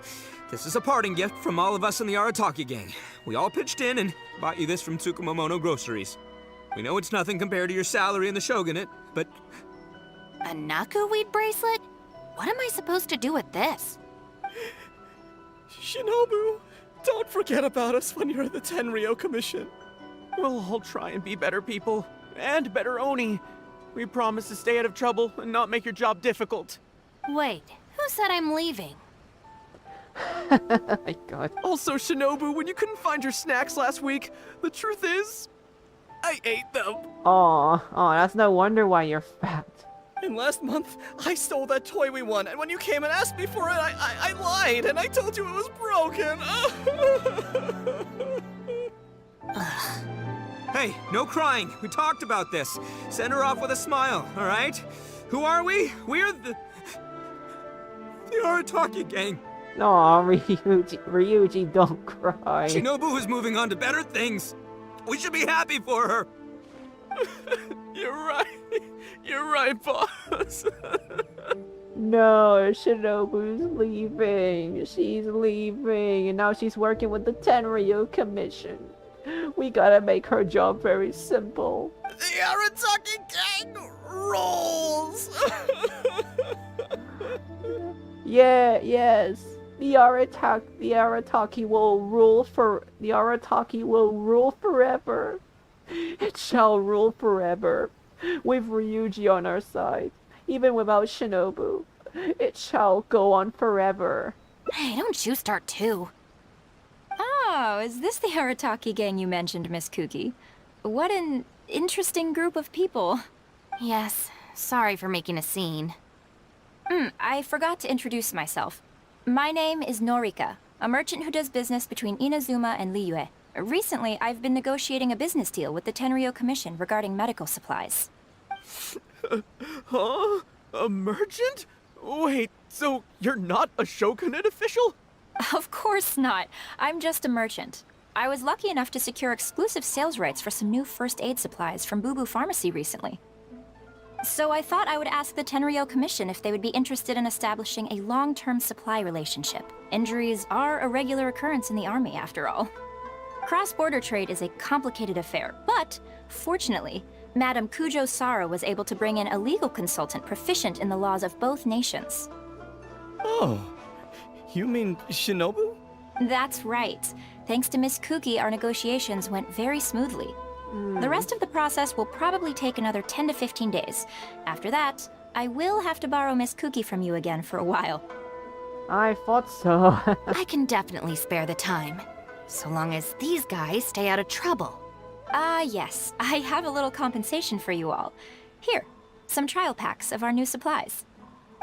this is a parting gift from all of us in the Arataki gang. We all pitched in and bought you this from Tsukumomono Groceries. We know it's nothing compared to your salary in the Shogunate, but... A Naku weed bracelet? What am I supposed to do with this? Shinobu, don't forget about us when you're at the Tenryo Commission. We'll all try and be better people, and better Oni. We promise to stay out of trouble and not make your job difficult. Wait, who said I'm leaving? Oh my god. Also, Shinobu, when you couldn't find your snacks last week, the truth is, I ate them. Aw, that's no wonder why you're fat. And last month, I stole that toy we won, and when you came and asked me for it, I lied, and I told you it was broken. Hey, no crying. We talked about this. Send her off with a smile, all right? Who are we? We're the Arataki gang. Aw, Ryuji, don't cry. Shinobu is moving on to better things. We should be happy for her. You're right. You're right, boss. No, Shinobu's leaving. She's leaving, and now she's working with the Tenryo Commission. We gotta make her job very simple. The Arataki gang rolls. Yes. The Arataki will rule forever. It shall rule forever. With Ryuji on our side, even without Shinobu, it shall go on forever. Hey, don't you start too. Oh, is this the Arataki gang you mentioned, Miss Kuki? What an interesting group of people. Yes, Sorry for making a scene. I forgot to introduce myself. My name is Norika, a merchant who does business between Inazuma and Liyue. Recently, I've been negotiating a business deal with the Tenryou Commission regarding medical supplies. Huh? A merchant? Wait, so you're not a shogunate official? Of course not. I'm just a merchant. I was lucky enough to secure exclusive sales rights for some new first aid supplies from Boo Boo Pharmacy recently. So I thought I would ask the Tenryou Commission if they would be interested in establishing a long-term supply relationship. Injuries are a regular occurrence in the army, after all. Cross-border trade is a complicated affair, but fortunately, Madame Kujo Sara was able to bring in a legal consultant proficient in the laws of both nations. Oh, you mean Shinobu? That's right. Thanks to Miss Kuki, our negotiations went very smoothly. The rest of the process will probably take another 10 to 15 days. After that, I will have to borrow Miss Kuki from you again for a while. I thought so. I can definitely spare the time, so long as these guys stay out of trouble. Yes. I have a little compensation for you all. Here, some trial packs of our new supplies.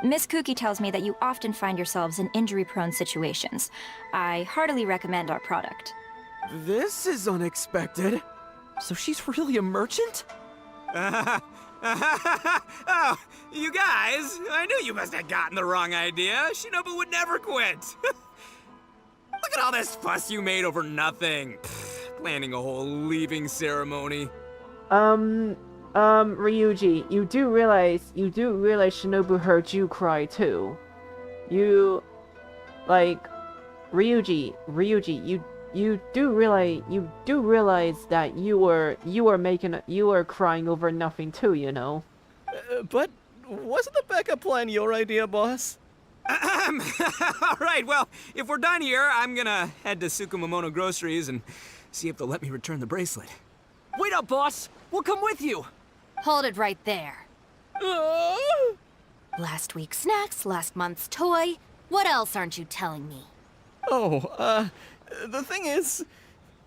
Miss Kuki tells me that you often find yourselves in injury-prone situations. I heartily recommend our product. This is unexpected. So she's really a merchant? Oh, you guys! I knew you must have gotten the wrong idea. Shinobu would never quit. Look at all this fuss you made over nothing. Planning a whole leaving ceremony. Ryuji, you do realize Shinobu heard you cry too. Ryuji, you do realize that you were crying over nothing too, you know. But wasn't the backup plan your idea, boss? Alright, well, if we're done here, I'm gonna head to Tsukumomono Groceries and see if they'll let me return the bracelet. Wait up, boss! We'll come with you! Hold it right there. Last week's snacks, last month's toy. What else aren't you telling me? Oh, the thing is,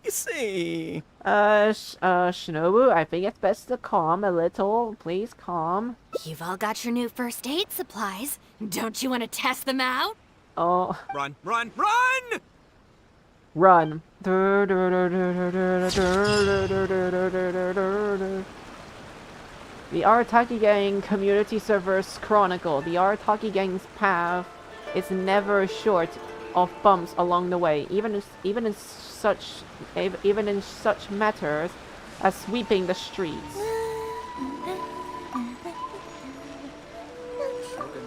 you see... Shinobu, I think it's best to calm a little. Please calm. You've all got your new first aid supplies. Don't you want to test them out? Oh. Run, run, run! Run. The Arataki Gang Community Servers Chronicle. The Arataki Gang's path is never short of bumps along the way, even in such matters as sweeping the streets.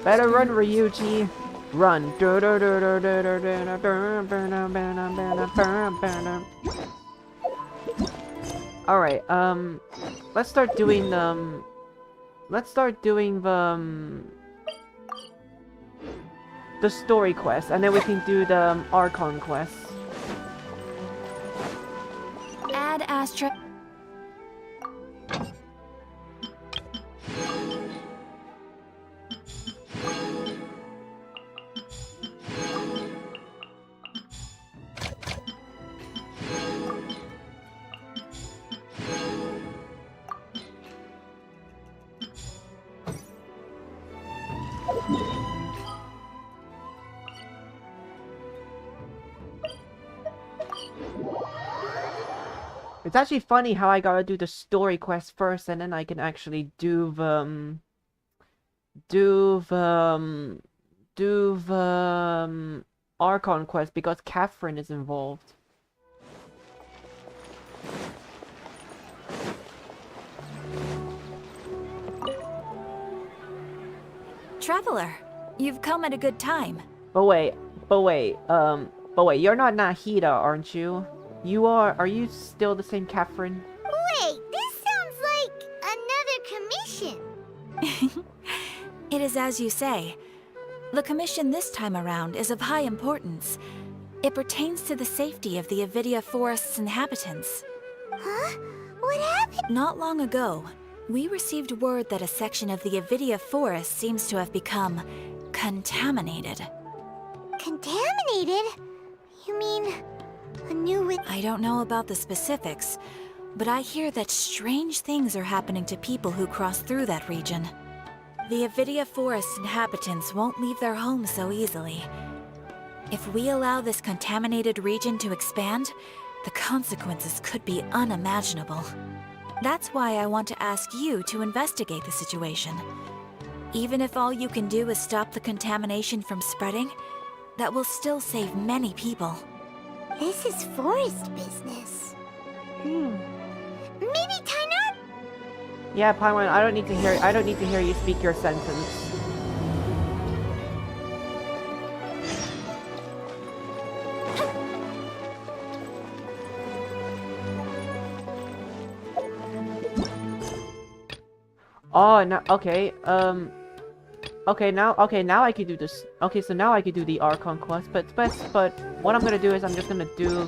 Better run, Ryuji. Run. Alright, let's start doing the... the story quest, and then we can do the Archon quest. Ad Astra... It's actually funny how I gotta do the story quest first, and then I can actually do the Archon quest, because Catherine is involved. Traveler, you've come at a good time. But wait, you're not Nahida, aren't you? Are you still the same Catherine? Wait, this sounds like another commission. It is as you say. The commission this time around is of high importance. It pertains to the safety of the Avidia Forest's inhabitants. Huh? What happened? Not long ago, we received word that a section of the Avidia Forest seems to have become contaminated. Contaminated? You mean a new... I don't know about the specifics, but I hear that strange things are happening to people who cross through that region. The Avidia Forest inhabitants won't leave their homes so easily. If we allow this contaminated region to expand, the consequences could be unimaginable. That's why I want to ask you to investigate the situation. Even if all you can do is stop the contamination from spreading, that will still save many people. This is forest business. Maybe Tainar? Yeah, Paimon, I don't need to hear you speak your sentence. Oh, no, okay, now I can do this. Okay, so now I can do the Archon quest, but what I'm gonna do is I'm just gonna do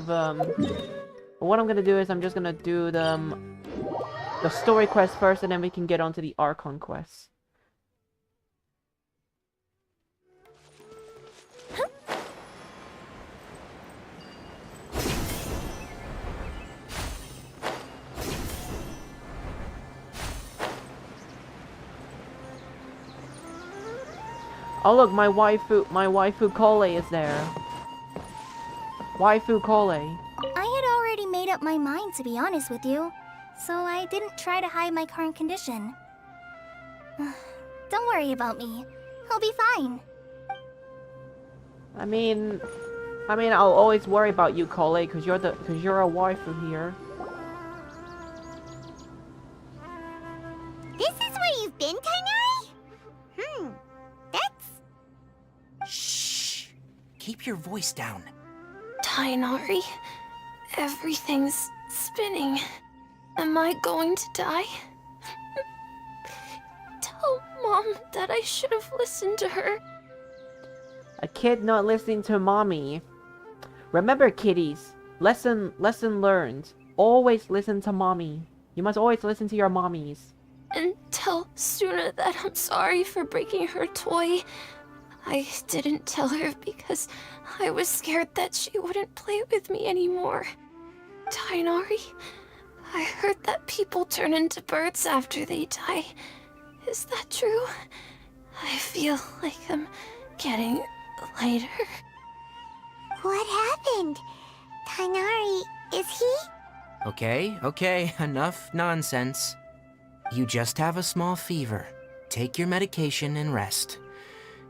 the story quest first, and then we can get onto the Archon quest. Oh look, my waifu Kole is there. Waifu Kole. I had already made up my mind, to be honest with you, so I didn't try to hide my current condition. Don't worry about me. I'll be fine. I mean, I'll always worry about you, Kole, because you're a waifu here. This is where you've been, Tainari? That's... Shh! Keep your voice down. Tainari, everything's spinning. Am I going to die? Tell Mom that I should have listened to her. A kid not listening to mommy. Remember, kiddies, lesson learned. Always listen to mommy. You must always listen to your mommies. And tell Suna that I'm sorry for breaking her toy. I didn't tell her because I was scared that she wouldn't play with me anymore. Tainari, I heard that people turn into birds after they die. Is that true? I feel like I'm getting lighter. What happened? Tainari, is he? Okay, enough nonsense. You just have a small fever. Take your medication and rest.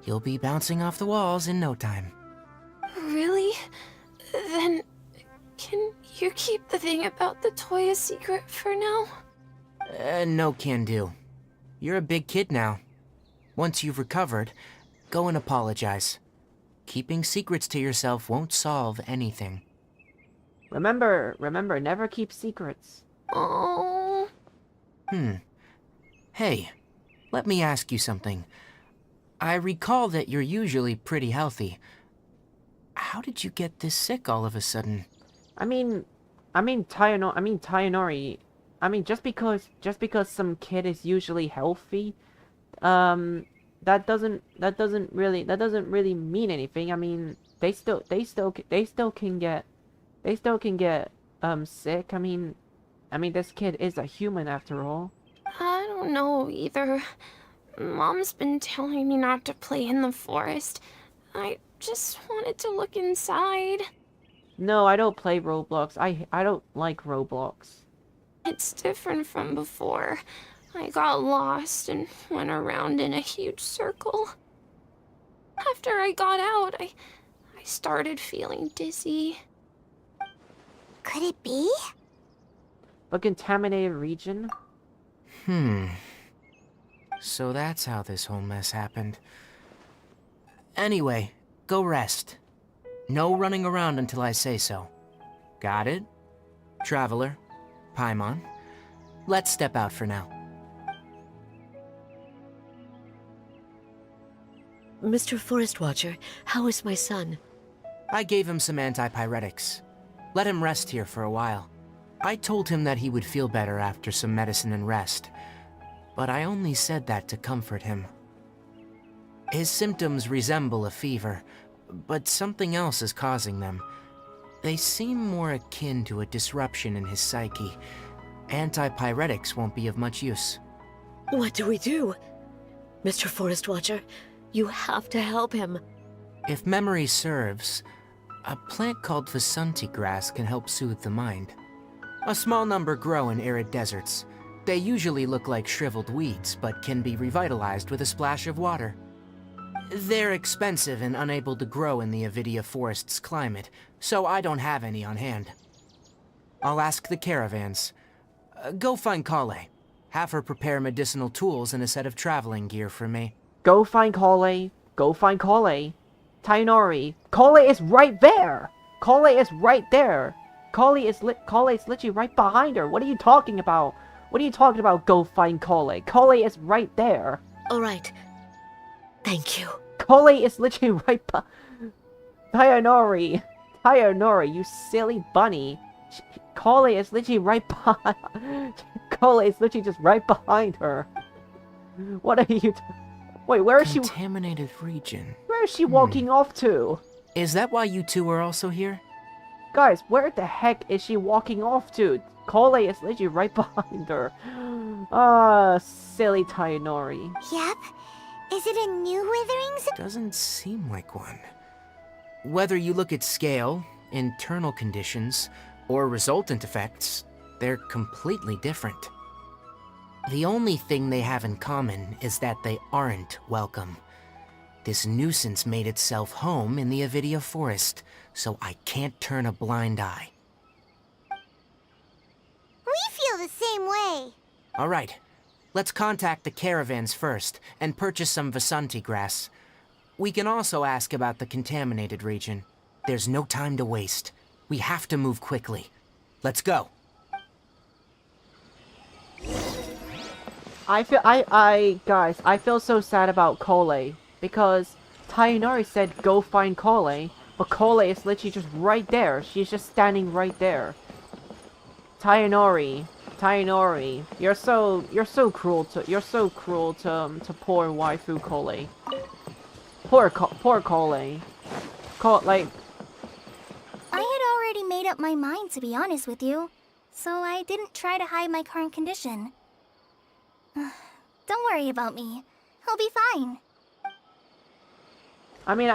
You'll be bouncing off the walls in no time. Really? Then, can you keep the thing about the toy a secret for now? No can do. You're a big kid now. Once you've recovered, go and apologize. Keeping secrets to yourself won't solve anything. Remember, never keep secrets. Oh. Hey, let me ask you something. I recall that you're usually pretty healthy. How did you get this sick all of a sudden? Tainori, just because some kid is usually healthy, that doesn't really mean anything. I mean, they still can get sick. I mean, this kid is a human after all. I don't know either. Mom's been telling me not to play in the forest. I just wanted to look inside. No, I don't play Roblox. I don't like Roblox. It's different from before. I got lost and went around in a huge circle. After I got out, I started feeling dizzy. Could it be? A contaminated region? So that's how this whole mess happened. Anyway, go rest. No running around until I say so. Got it? Traveler, Paimon, let's step out for now. Mr. Forest Watcher, how is my son? I gave him some antipyretics. Let him rest here for a while. I told him that he would feel better after some medicine and rest, but I only said that to comfort him. His symptoms resemble a fever, but something else is causing them. They seem more akin to a disruption in his psyche. Antipyretics won't be of much use. What do we do? Mr. Forest Watcher, you have to help him. If memory serves, a plant called Vasanti grass can help soothe the mind. A small number grow in arid deserts. They usually look like shriveled weeds, but can be revitalized with a splash of water. They're expensive and unable to grow in the Avidia Forest's climate, so I don't have any on hand. I'll ask the caravans. Go find Kale. Have her prepare medicinal tools and a set of traveling gear for me. Go find Kale. Go find Kale. Tainori. Kale is right there! Kale is right there! Kale is literally right behind her. What are you talking about? What are you talking about, go find Kale? Kale is right there. All right. Thank you. Kale is literally right behind... Tainori, you silly bunny. Kale is literally right behind... Kale is literally just right behind her. What are you... Wait, where is she... Contaminated region. Where is she walking off to? Is that why you two are also here? Guys, where the heck is she walking off to? Kale is literally right behind her. Silly Tainori. Yep. Is it a new Witherings? Doesn't seem like one. Whether you look at scale, internal conditions, or resultant effects, they're completely different. The only thing they have in common is that they aren't welcome. This nuisance made itself home in the Avidia Forest, so I can't turn a blind eye. We feel the same way. All right, let's contact the caravans first and purchase some Vasanti grass. We can also ask about the contaminated region. There's no time to waste. We have to move quickly. Let's go. Guys, I feel so sad about Kale, because Tainori said go find Kale, but Kale is literally just right there. She's just standing right there. Tainori, you're so cruel to poor waifu Kale. Poor Kale. Like, I had already made up my mind, to be honest with you, so I didn't try to hide my current condition. Don't worry about me. He'll be fine. I mean,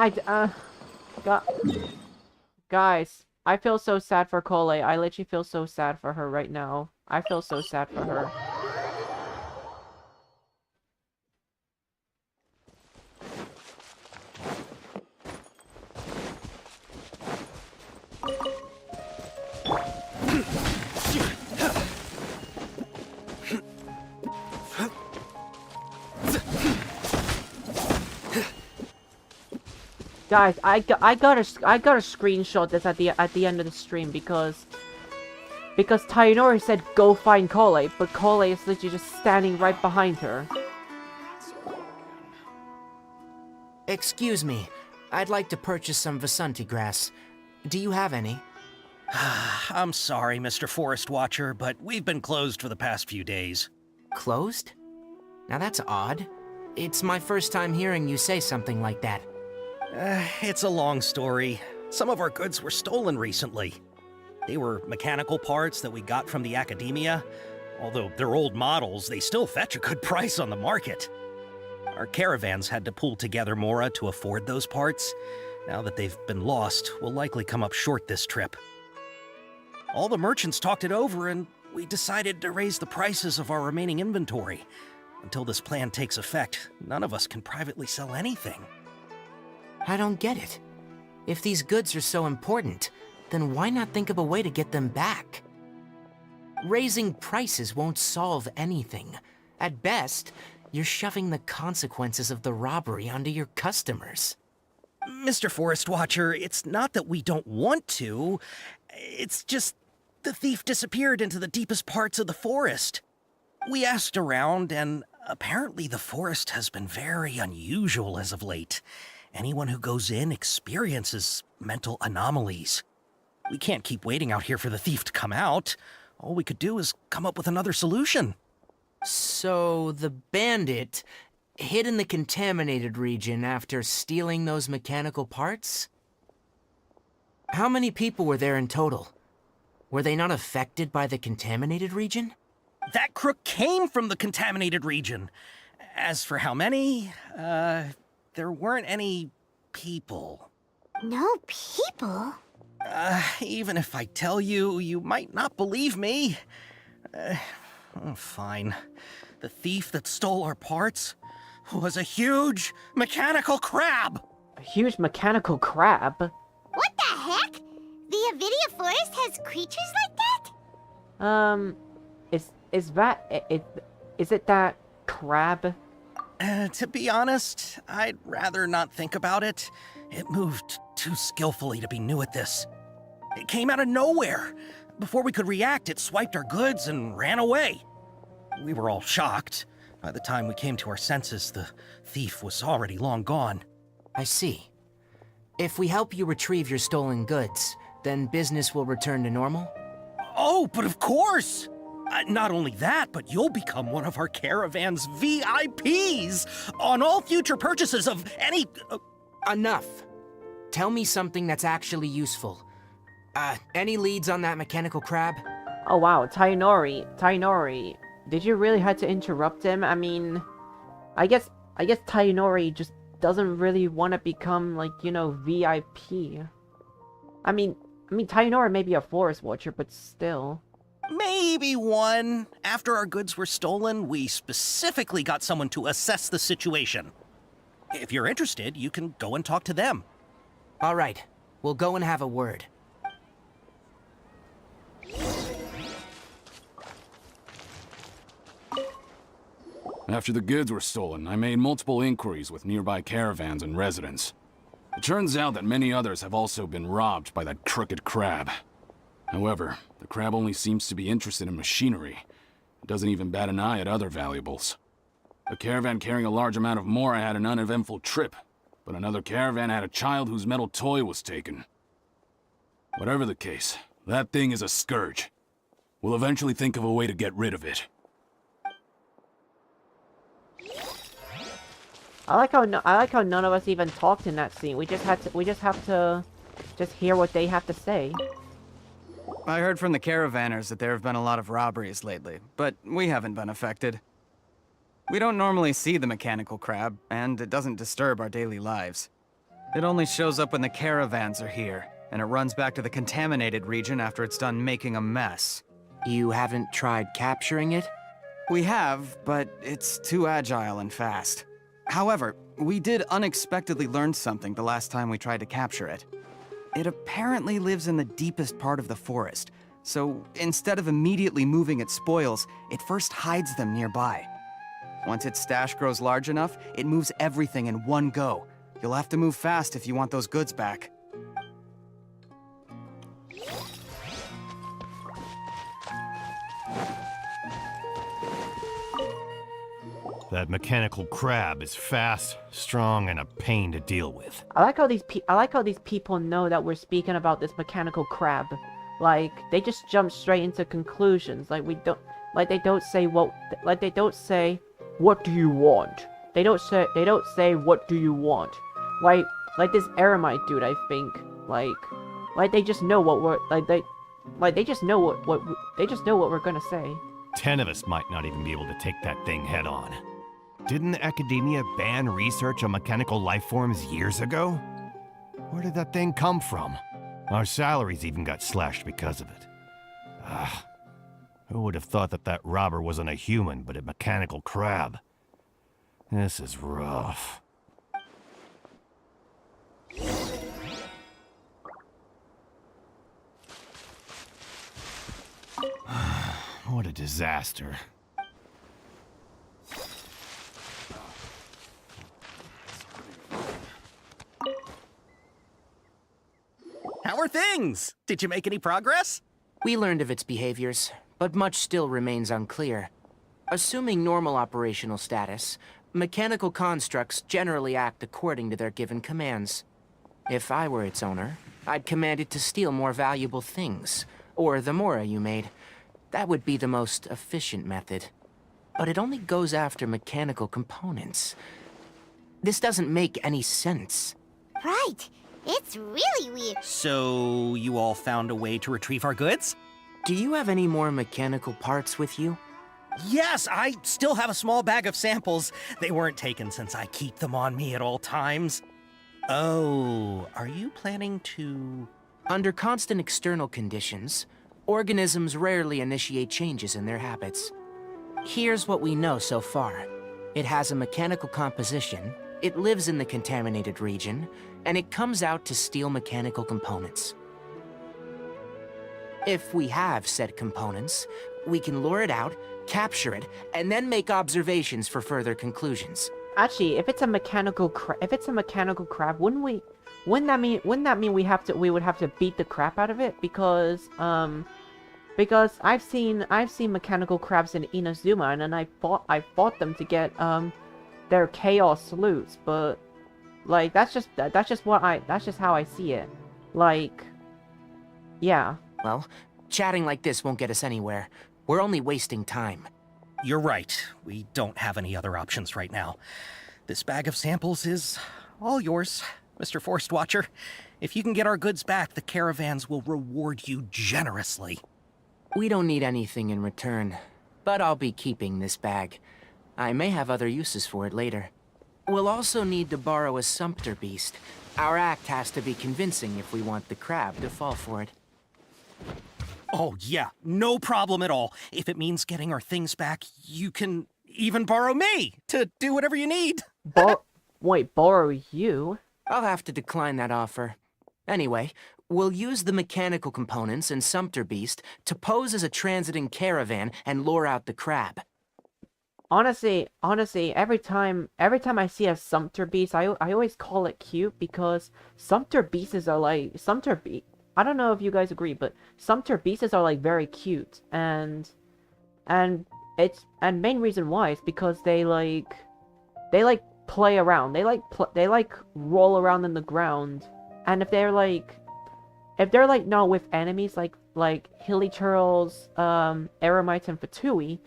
guys, I feel so sad for Kale. I literally feel so sad for her right now. I feel so sad for her. Guys, I gotta screenshot this at the end of the stream because Tainori said go find Kale, but Kale is literally just standing right behind her. Excuse me, I'd like to purchase some Vasanti grass. Do you have any? I'm sorry, Mr. Forest Watcher, but we've been closed for the past few days. Closed? Now that's odd. It's my first time hearing you say something like that. It's a long story. Some of our goods were stolen recently. They were mechanical parts that we got from the academia. Although they're old models, they still fetch a good price on the market. Our caravans had to pool together Mora to afford those parts. Now that they've been lost, we'll likely come up short this trip. All the merchants talked it over, and we decided to raise the prices of our remaining inventory. Until this plan takes effect, none of us can privately sell anything. I don't get it. If these goods are so important, then why not think of a way to get them back? Raising prices won't solve anything. At best, you're shoving the consequences of the robbery onto your customers. Mr. Forest Watcher, it's not that we don't want to. It's just the thief disappeared into the deepest parts of the forest. We asked around, and apparently the forest has been very unusual as of late. Anyone who goes in experiences mental anomalies. We can't keep waiting out here for the thief to come out. All we could do is come up with another solution. So the bandit hid in the contaminated region after stealing those mechanical parts? How many people were there in total? Were they not affected by the contaminated region? That crook came from the contaminated region. As for how many, there weren't any people. No people? Even if I tell you, you might not believe me. Fine. The thief that stole our parts was a huge mechanical crab! A huge mechanical crab? What the heck? The Avidia Forest has creatures like that? Is it that crab? To be honest, I'd rather not think about it. It moved too skillfully to be new at this. It came out of nowhere. Before we could react, it swiped our goods and ran away. We were all shocked. By the time we came to our senses, the thief was already long gone. I see. If we help you retrieve your stolen goods, then business will return to normal? Oh, but of course! Not only that, but you'll become one of our caravan's VIPs on all future purchases of any... Enough. Tell me something that's actually useful. Any leads on that mechanical crab? Oh wow, Tainori, did you really have to interrupt him? I mean, I guess Tainori just doesn't really want to become, like, you know, VIP. I mean, Tainori may be a forest watcher, but still. Maybe one. After our goods were stolen, we specifically got someone to assess the situation. If you're interested, you can go and talk to them. All right, we'll go and have a word. After the goods were stolen, I made multiple inquiries with nearby caravans and residents. It turns out that many others have also been robbed by that crooked crab. However, the crab only seems to be interested in machinery. It doesn't even bat an eye at other valuables. A caravan carrying a large amount of Mora had an uneventful trip, but another caravan had a child whose metal toy was taken. Whatever the case, that thing is a scourge. We'll eventually think of a way to get rid of it. I like how none of us even talked in that scene. We just have to hear what they have to say. I heard from the caravanners that there have been a lot of robberies lately, but we haven't been affected. We don't normally see the mechanical crab, and it doesn't disturb our daily lives. It only shows up when the caravans are here, and it runs back to the contaminated region after it's done making a mess. You haven't tried capturing it? We have, but it's too agile and fast. However, we did unexpectedly learn something the last time we tried to capture it. It apparently lives in the deepest part of the forest, so instead of immediately moving its spoils, it first hides them nearby. Once its stash grows large enough, it moves everything in one go. You'll have to move fast if you want those goods back. That mechanical crab is fast, strong, and a pain to deal with. I like how these people know that we're speaking about this mechanical crab. Like, they just jump straight into conclusions. Like, they don't say what do you want? They don't say what do you want? Like this Eremite dude, I think. Like they just know what they just know what we're gonna say. 10 of us might not even be able to take that thing head on. Didn't the academia ban research on mechanical life forms years ago? Where did that thing come from? Our salaries even got slashed because of it. Who would have thought that that robber wasn't a human, but a mechanical crab? This is rough. What a disaster. How are things? Did you make any progress? We learned of its behaviors, but much still remains unclear. Assuming normal operational status, mechanical constructs generally act according to their given commands. If I were its owner, I'd command it to steal more valuable things, or the Mora you made. That would be the most efficient method. But it only goes after mechanical components. This doesn't make any sense. Right. It's really weird. So, you all found a way to retrieve our goods? Do you have any more mechanical parts with you? Yes, I still have a small bag of samples. They weren't taken since I keep them on me at all times. Oh, are you planning to... Under constant external conditions, organisms rarely initiate changes in their habits. Here's what we know so far. It has a mechanical composition, it lives in the contaminated region, and it comes out to steal mechanical components. If we have said components, we can lure it out, capture it, and then make observations for further conclusions. Actually, if it's a mechanical crab, wouldn't that mean we would have to beat the crap out of it? Because I've seen mechanical crabs in Inazuma, and then I fought them to get their chaos loots, but like that's just how I see it. Like, yeah. Well, chatting like this won't get us anywhere. We're only wasting time. You're right. We don't have any other options right now. This bag of samples is all yours, Mr. Forest Watcher. If you can get our goods back, the caravans will reward you generously. We don't need anything in return, but I'll be keeping this bag. I may have other uses for it later. We'll also need to borrow a sumpter beast. Our act has to be convincing if we want the crab to fall for it. Oh, yeah, no problem at all. If it means getting our things back, you can even borrow me to do whatever you need. Wait, borrow you? I'll have to decline that offer. Anyway, we'll use the mechanical components and Sumpter Beast to pose as a transiting caravan and lure out the crab. Honestly, every time I see a Sumpter Beast, I always call it cute because Sumpter Beasts are like I don't know if you guys agree, but Sumpter Beasts are like very cute, and main reason why is because they play around, they roll around in the ground, and if they're not with enemies like hilly turtles, eremites, and fatui,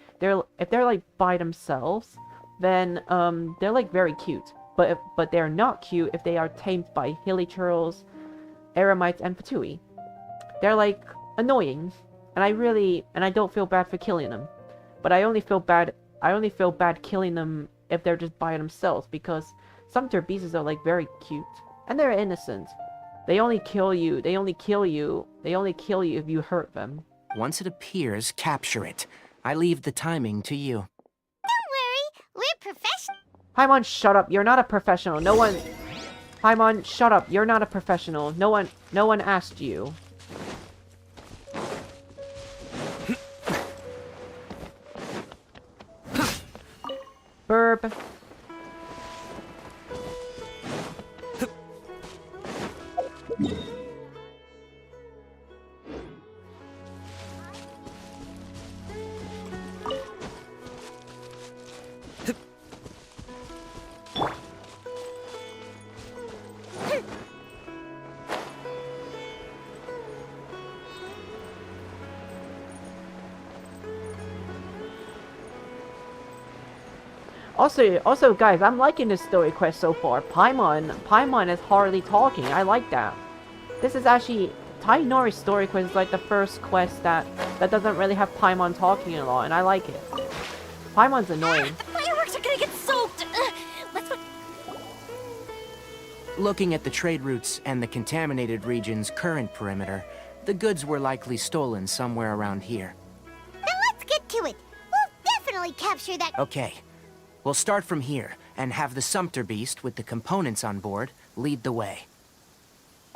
if they're like by themselves, then they're like very cute. But they're not cute if they are tamed by hilly turtles, eremites, and fatui. They're like annoying, and I don't feel bad for killing them. But I only feel bad killing them if they're just by themselves, because Sumpter Beasts are like very cute and they're innocent. They only kill you if you hurt them. Once it appears, capture it. I leave the timing to you. Don't worry, we're professional. Paimon, shut up. You're not a professional. Paimon, shut up. You're not a professional. No one asked you. Burb. Also, guys, I'm liking this story quest so far. Paimon is hardly talking. I like that. This is actually Tainori's story quest is like the first quest that doesn't really have Paimon talking a lot, and I like it. Paimon's annoying. The fireworks are gonna get soaked. Looking at the trade routes and the contaminated region's current perimeter, the goods were likely stolen somewhere around here. Then let's get to it. We'll definitely capture that. Okay. We'll start from here, and have the Sumpter Beast with the components on board lead the way.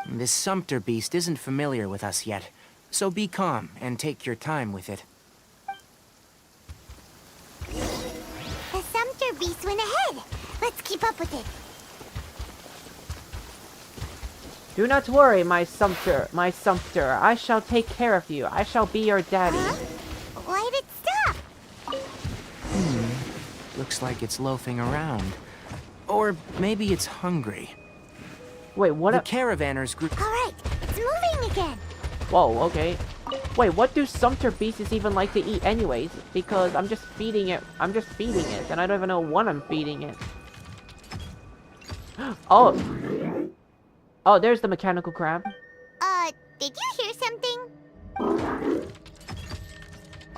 This Sumpter Beast isn't familiar with us yet, so be calm and take your time with it. The Sumpter Beast went ahead. Let's keep up with it. Do not worry, my Sumpter. I shall take care of you. I shall be your daddy. Huh? Why'd it stop? Looks like it's loafing around. Or maybe it's hungry. Wait, what? The caravanners group. All right, it's moving again. Whoa, okay. Wait, what do Sumpter Beasts even like to eat anyways? Because I'm just feeding it, and I don't even know what I'm feeding it. Oh, there's the mechanical crab. Did you hear something?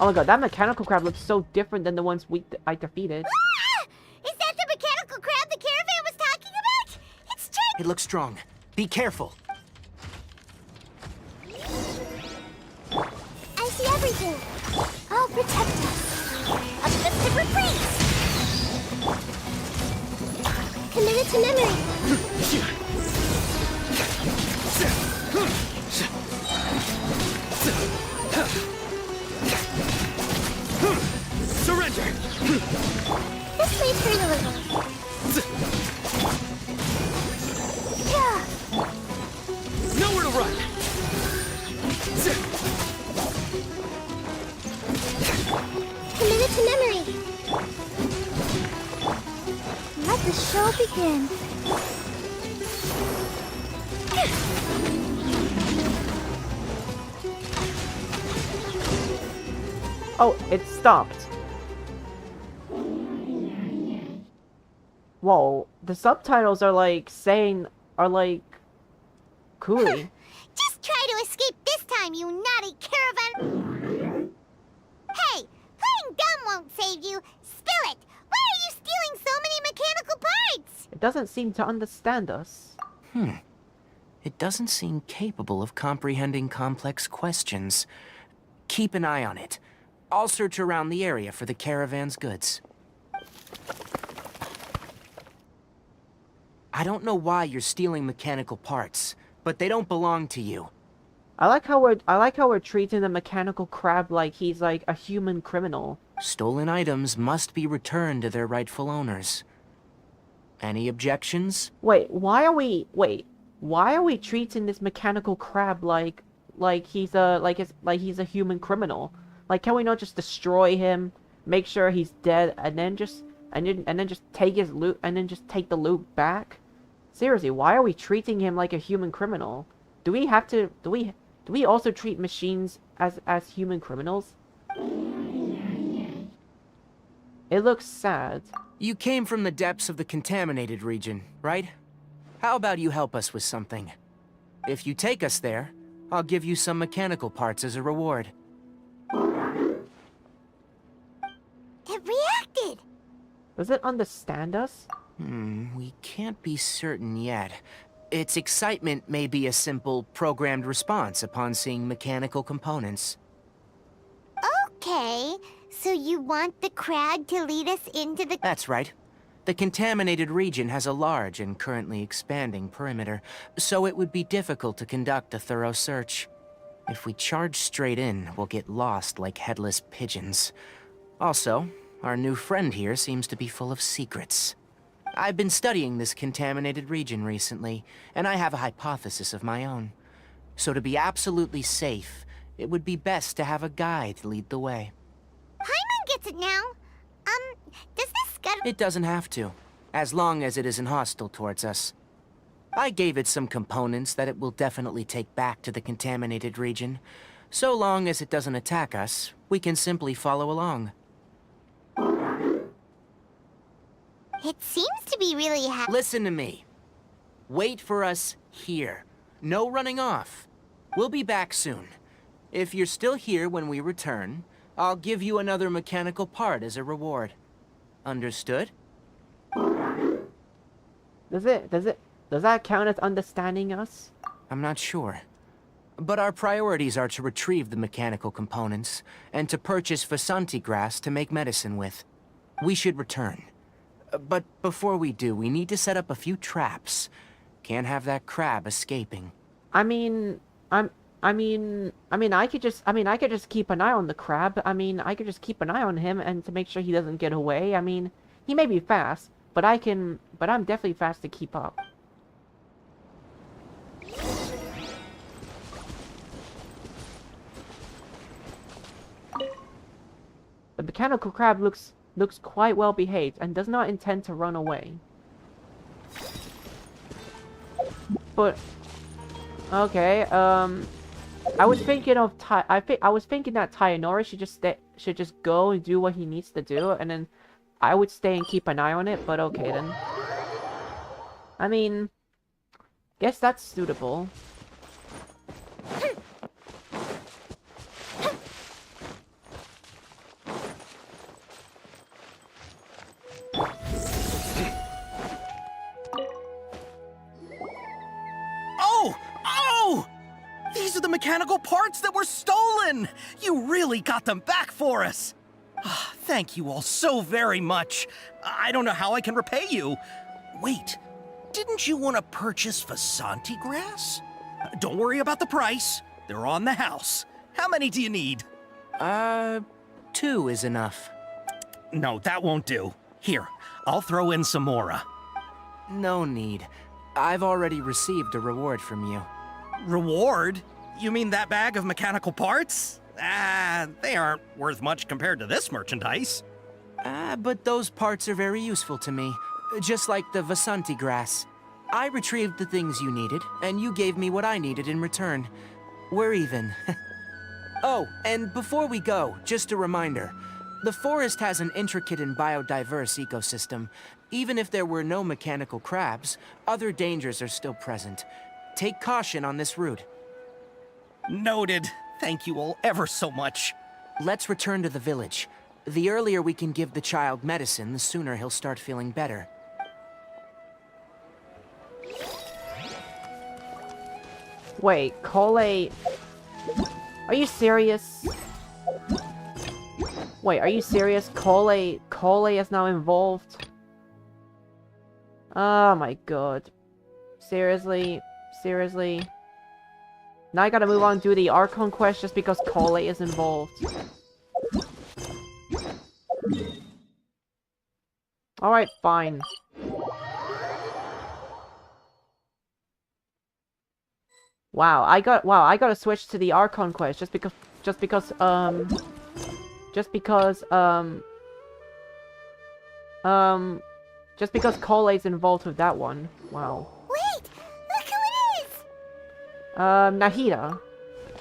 Oh my god, that mechanical crab looks so different than the ones I defeated. Ah! Is that the mechanical crab the caravan was talking about? It's It looks strong. Be careful. I see everything. I'll protect us. A festive reprise. Committed to memory. Surrender! This may hurt a little. Yeah. Nowhere to run! Committed to memory. Let the show begin. Oh, it stopped. Whoa, the subtitles are like coolie. Just try to escape this time, you naughty caravan! Hey, playing dumb won't save you. Spill it! Why are you stealing so many mechanical parts? It doesn't seem to understand us. It doesn't seem capable of comprehending complex questions. Keep an eye on it. I'll search around the area for the caravan's goods. I don't know why you're stealing mechanical parts, but they don't belong to you. I like how we're treating the mechanical crab like he's like a human criminal. Stolen items must be returned to their rightful owners. Any objections? Why are we treating this mechanical crab like he's a human criminal? Like, can we not just destroy him, make sure he's dead, and then just take his loot and then just take the loot back? Seriously, why are we treating him like a human criminal? Do we also treat machines as human criminals? It looks sad. You came from the depths of the contaminated region, right? How about you help us with something? If you take us there, I'll give you some mechanical parts as a reward. It reacted! Does it understand us? We can't be certain yet. Its excitement may be a simple, programmed response upon seeing mechanical components. Okay, so you want the crab to lead us into the... That's right. The contaminated region has a large and currently expanding perimeter, so it would be difficult to conduct a thorough search. If we charge straight in, we'll get lost like headless pigeons. Also, our new friend here seems to be full of secrets. I've been studying this contaminated region recently, and I have a hypothesis of my own. So to be absolutely safe, it would be best to have a guide lead the way. Paimon gets it now. Does this gut... It doesn't have to, as long as it isn't hostile towards us. I gave it some components that it will definitely take back to the contaminated region. So long as it doesn't attack us, we can simply follow along. It seems to be really Listen to me. Wait for us here. No running off. We'll be back soon. If you're still here when we return, I'll give you another mechanical part as a reward. Understood? Does that count as understanding us? I'm not sure. But our priorities are to retrieve the mechanical components, and to purchase Vasanti grass to make medicine with. We should return. But before we do, we need to set up a few traps. Can't have that crab escaping. I could just keep an eye on the crab. I could just keep an eye on him and to make sure he doesn't get away. He may be fast, but I'm definitely fast to keep up. The mechanical crab looks quite well behaved and does not intend to run away. But okay, I was thinking of I was thinking that Tayanori should just go and do what he needs to do, and then I would stay and keep an eye on it. But okay then. Guess that's suitable. mechanical parts that were stolen! You really got them back for us! Thank you all so very much. I don't know how I can repay you. Wait, didn't you want to purchase Vasanti grass? Don't worry about the price. They're on the house. How many do you need? 2 is enough. No, that won't do. Here, I'll throw in some more. No need. I've already received a reward from you. Reward? You mean that bag of mechanical parts? They aren't worth much compared to this merchandise. But those parts are very useful to me. Just like the Vasanti grass. I retrieved the things you needed, and you gave me what I needed in return. We're even. Oh, and before we go, just a reminder. The forest has an intricate and biodiverse ecosystem. Even if there were no mechanical crabs, other dangers are still present. Take caution on this route. Noted. Thank you all ever so much. Let's return to the village. The earlier we can give the child medicine, the sooner he'll start feeling better. Wait, Cole... Are you serious? Wait, are you serious? Cole is now involved? Oh my god. Seriously? Seriously? Now I gotta move on and do the Archon quest just because Cole is involved. Alright, fine. Wow, I gotta switch to the Archon quest just because Cole's involved with that one. Wow. Wait! Look who it is! Nahida.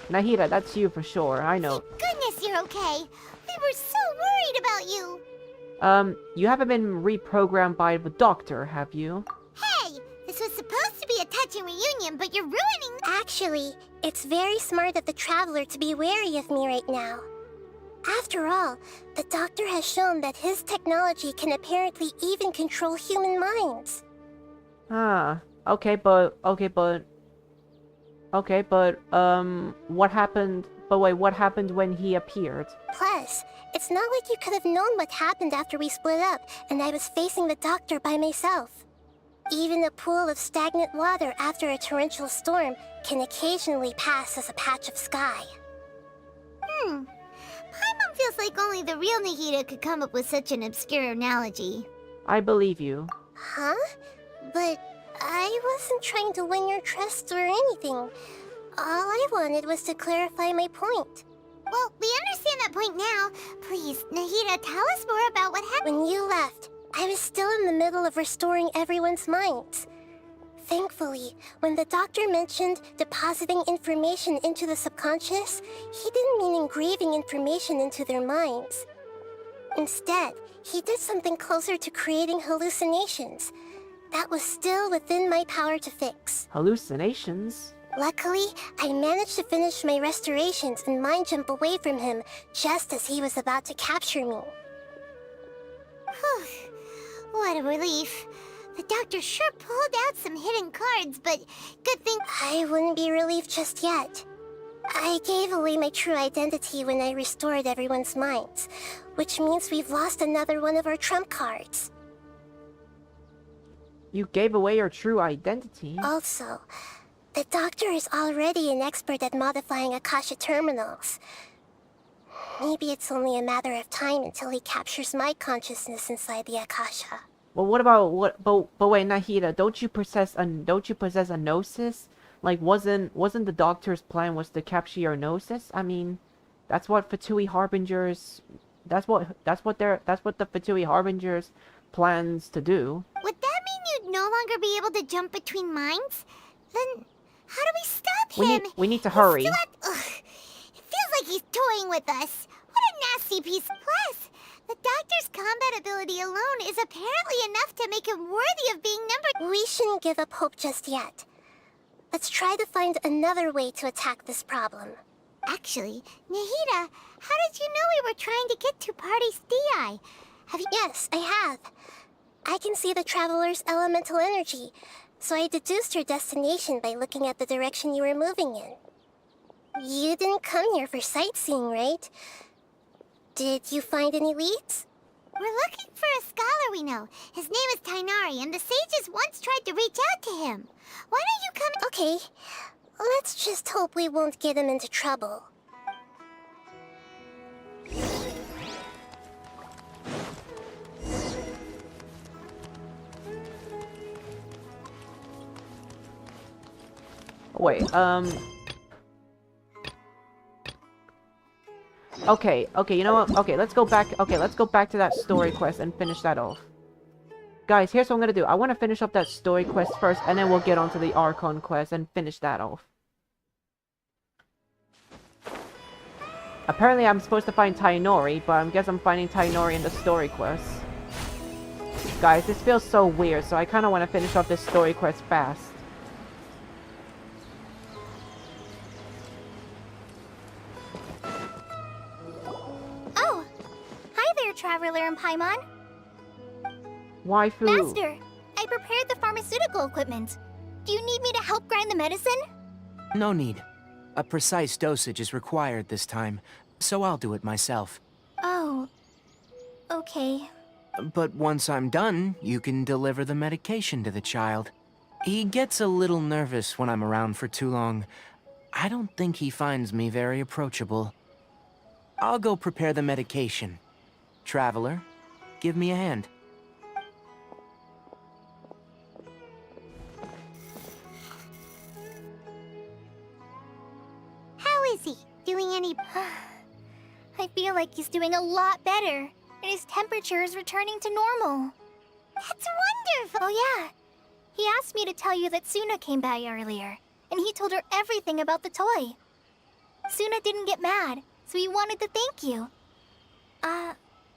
Nahida, that's you for sure, I know. Thank goodness you're okay! We were so worried about you! You haven't been reprogrammed by the doctor, have you? Hey! This was supposed to be a touching reunion, but you're ruining... Actually, it's very smart of the Traveler to be wary of me right now. After all, the Doctor has shown that his technology can apparently even control human minds. Ah, okay, but, what happened, what happened when he appeared? Plus, it's not like you could have known what happened after we split up and I was facing the Doctor by myself. Even a pool of stagnant water after a torrential storm can occasionally pass as a patch of sky. Paimon feels like only the real Nahida could come up with such an obscure analogy. I believe you. Huh? But I wasn't trying to win your trust or anything. All I wanted was to clarify my point. Well, we understand that point now. Please, Nahida, tell us more about what happened. When you left, I was still in the middle of restoring everyone's minds. Thankfully, when the Doctor mentioned depositing information into the subconscious, he didn't mean engraving information into their minds. Instead, he did something closer to creating hallucinations. That was still within my power to fix. Hallucinations? Luckily, I managed to finish my restorations and mind jump away from him just as he was about to capture me. What a relief. The Doctor sure pulled out some hidden cards, but good thing... I wouldn't be relieved just yet. I gave away my true identity when I restored everyone's minds, which means we've lost another one of our trump cards. You gave away your true identity? Also, the Doctor is already an expert at modifying Akasha terminals. Maybe it's only a matter of time until he captures my consciousness inside the Akasha. Well, what about but wait, Nahida, don't you possess a gnosis? Like, wasn't the Doctor's plan was to capture your gnosis? I mean, that's what Fatui Harbingers, that's what the Fatui Harbingers plans to do. Would that mean you'd no longer be able to jump between minds? Then how do we stop him? We need to hurry. It feels like he's toying with us. What a nasty piece. Plus, the Doctor's combat ability alone is apparently enough to make him worthy of being numbered. We shouldn't give up hope just yet. Let's try to find another way to attack this problem. Actually, Nahida, how did you know we were trying to get to Party's DI? Have you? Yes, I have. I can see the Traveler's elemental energy, so I deduced your destination by looking at the direction you were moving in. You didn't come here for sightseeing, right? Did you find any leads? We're looking for a scholar we know. His name is Tainari, and the sages once tried to reach out to him. Why don't you come— Okay, let's just hope we won't get him into trouble. Wait, Okay, you know what? Okay, let's go back to that story quest and finish that off. Guys, here's what I'm gonna do. I want to finish up that story quest first, and then we'll get onto the Archon quest and finish that off. Apparently, I'm supposed to find Tainori, but I guess I'm finding Tainori in the story quest. Guys, this feels so weird, so I kind of want to finish off this story quest fast. Oh! Hi there, Traveler and Paimon. Waifu. Master, I prepared the pharmaceutical equipment. Do you need me to help grind the medicine? No need. A precise dosage is required this time, so I'll do it myself. Oh. Okay. But once I'm done, you can deliver the medication to the child. He gets a little nervous when I'm around for too long. I don't think he finds me very approachable. I'll go prepare the medication. Traveler, give me a hand. How is he? Doing any— I feel like he's doing a lot better, and his temperature is returning to normal. That's wonderful! Oh yeah, he asked me to tell you that Suna came by earlier, and he told her everything about the toy. Suna didn't get mad, so he wanted to thank you.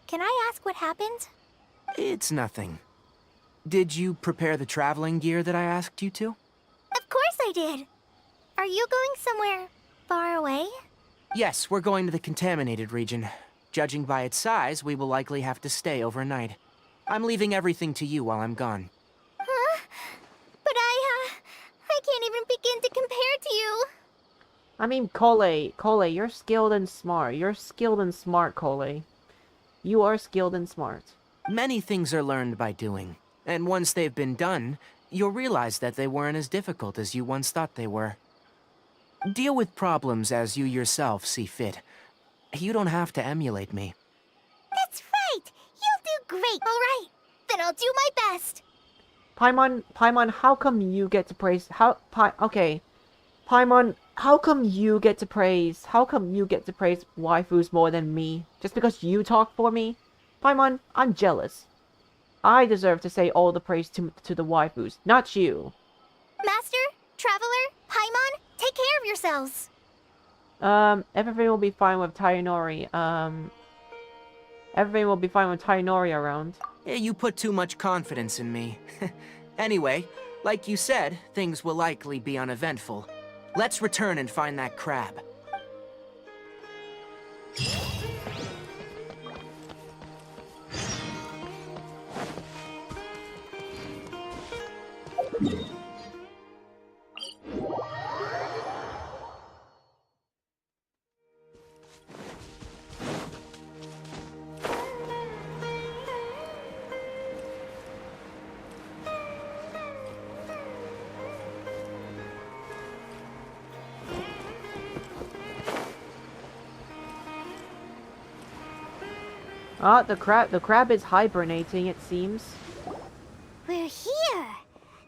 Can I ask what happened? It's nothing. Did you prepare the traveling gear that I asked you to? Of course I did! Are you going somewhere far away? Yes, we're going to the contaminated region. Judging by its size, we will likely have to stay overnight. I'm leaving everything to you while I'm gone. Huh? But I can't even begin to compare to you. I mean, Cole, you're skilled and smart. You're skilled and smart, Cole. You are skilled and smart. Many things are learned by doing, and once they've been done, you'll realize that they weren't as difficult as you once thought they were. Deal with problems as you yourself see fit. You don't have to emulate me. That's right! You'll do great! Alright, then I'll do my best! Paimon, how come you get to praise— okay. Paimon, how come you get to praise waifus more than me? Just because you talk for me? Paimon, I'm jealous. I deserve to say all the praise to the waifus, not you. Master, Traveler, Paimon, take care of yourselves! Everything will be fine with Tainori, everything will be fine with Tainori around. You put too much confidence in me. Anyway, like you said, things will likely be uneventful. Let's return and find that crab. Ah, the crab is hibernating, it seems. We're here!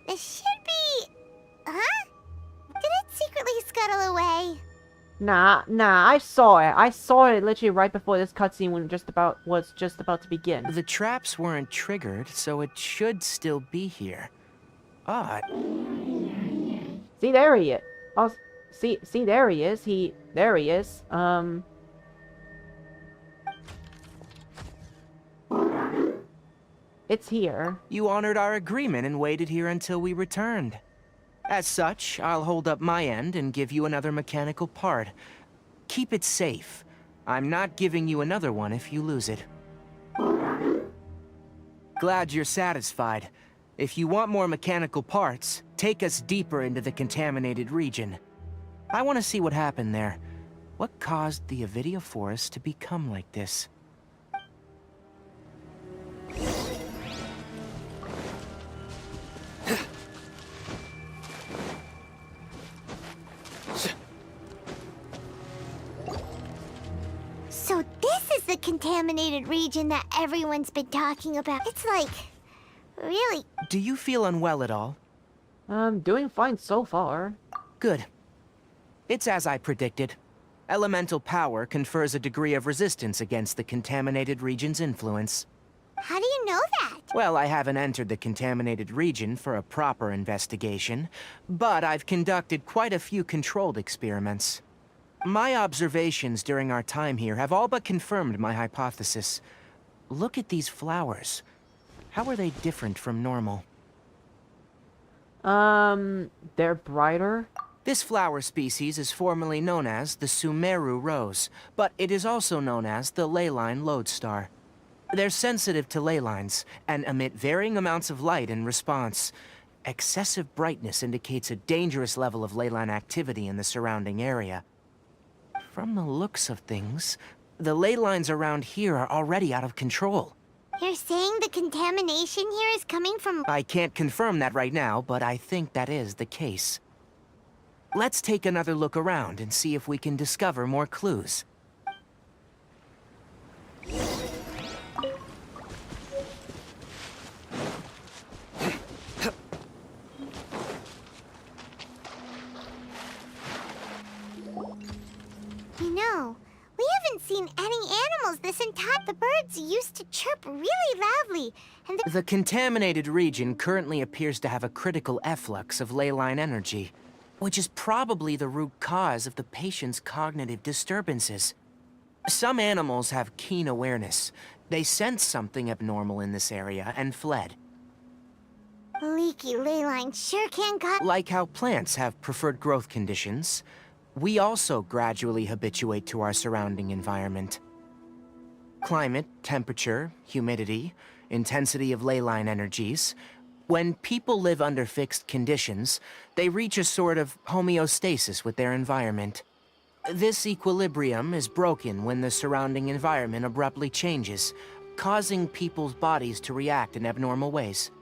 This should be— Huh? Did it secretly scuttle away? Nah, I saw it. I saw it literally right before this cutscene was just about to begin. The traps weren't triggered, so it should still be here. Odd. See, there he is. Oh, see, there he is. There he is. It's here. You honored our agreement and waited here until we returned. As such, I'll hold up my end and give you another mechanical part. Keep it safe. I'm not giving you another one if you lose it. Glad you're satisfied. If you want more mechanical parts, take us deeper into the contaminated region. I want to see what happened there. What caused the Avidia forest to become like this? So this is the contaminated region that everyone's been talking about. It's like, really... Do you feel unwell at all? I'm doing fine so far. Good. It's as I predicted. Elemental power confers a degree of resistance against the contaminated region's influence. How do you know that? Well, I haven't entered the contaminated region for a proper investigation, but I've conducted quite a few controlled experiments. My observations during our time here have all but confirmed my hypothesis. Look at these flowers. How are they different from normal? They're brighter? This flower species is formerly known as the Sumeru rose, but it is also known as the leyline lodestar. They're sensitive to ley lines and emit varying amounts of light in response. Excessive brightness indicates a dangerous level of leyline activity in the surrounding area. From the looks of things, the ley lines around here are already out of control. You're saying the contamination here is coming from... I can't confirm that right now, but I think that is the case. Let's take another look around and see if we can discover more clues. You know, we haven't seen any animals this entire... The birds used to chirp really loudly, and The contaminated region currently appears to have a critical efflux of leyline energy, which is probably the root cause of the patient's cognitive disturbances. Some animals have keen awareness. They sensed something abnormal in this area and fled. leaky ley line sure can cut... Like how plants have preferred growth conditions, we also gradually habituate to our surrounding environment. Climate, temperature, humidity, intensity of leyline energies. When people live under fixed conditions, they reach a sort of homeostasis with their environment. This equilibrium is broken when the surrounding environment abruptly changes, causing people's bodies to react in abnormal ways.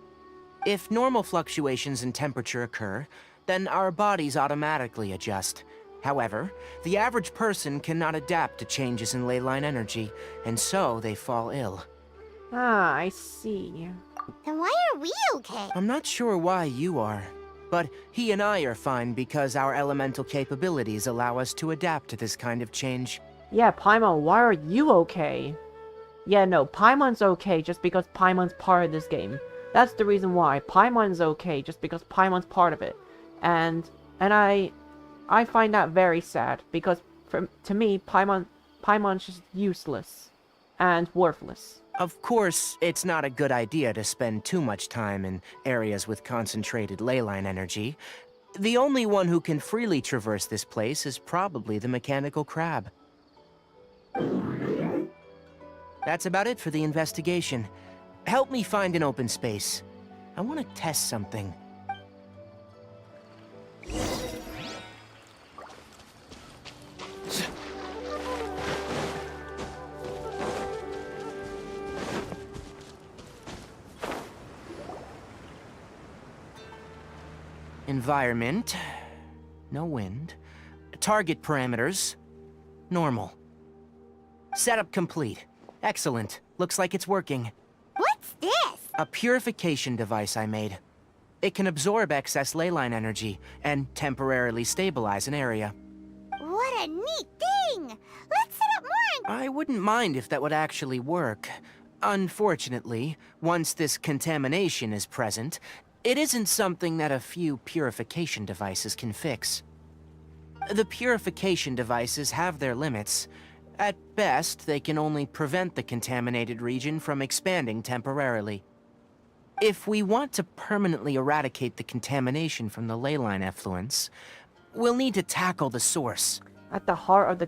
If normal fluctuations in temperature occur, then our bodies automatically adjust. However, the average person cannot adapt to changes in leyline energy, and so they fall ill. Ah, I see. Then why are we okay? I'm not sure why you are, but he and I are fine because our elemental capabilities allow us to adapt to this kind of change. Yeah, Paimon, why are you okay? Yeah, no, Paimon's okay just because Paimon's part of this game. That's the reason why. Paimon's okay just because Paimon's part of it. And I find that very sad because to me, Paimon's just useless and worthless. Of course, it's not a good idea to spend too much time in areas with concentrated leyline energy. The only one who can freely traverse this place is probably the mechanical crab. That's about it for the investigation. Help me find an open space. I want to test something. Environment. No wind. Target parameters. Normal. Setup complete. Excellent. Looks like it's working. What's this? A purification device I made. It can absorb excess leyline energy and temporarily stabilize an area. What a neat thing! Let's set up more... I wouldn't mind if that would actually work. Unfortunately, once this contamination is present, it isn't something that a few purification devices can fix. The purification devices have their limits. At best, they can only prevent the contaminated region from expanding temporarily. If we want to permanently eradicate the contamination from the leyline effluence, we'll need to tackle the source. At the heart of the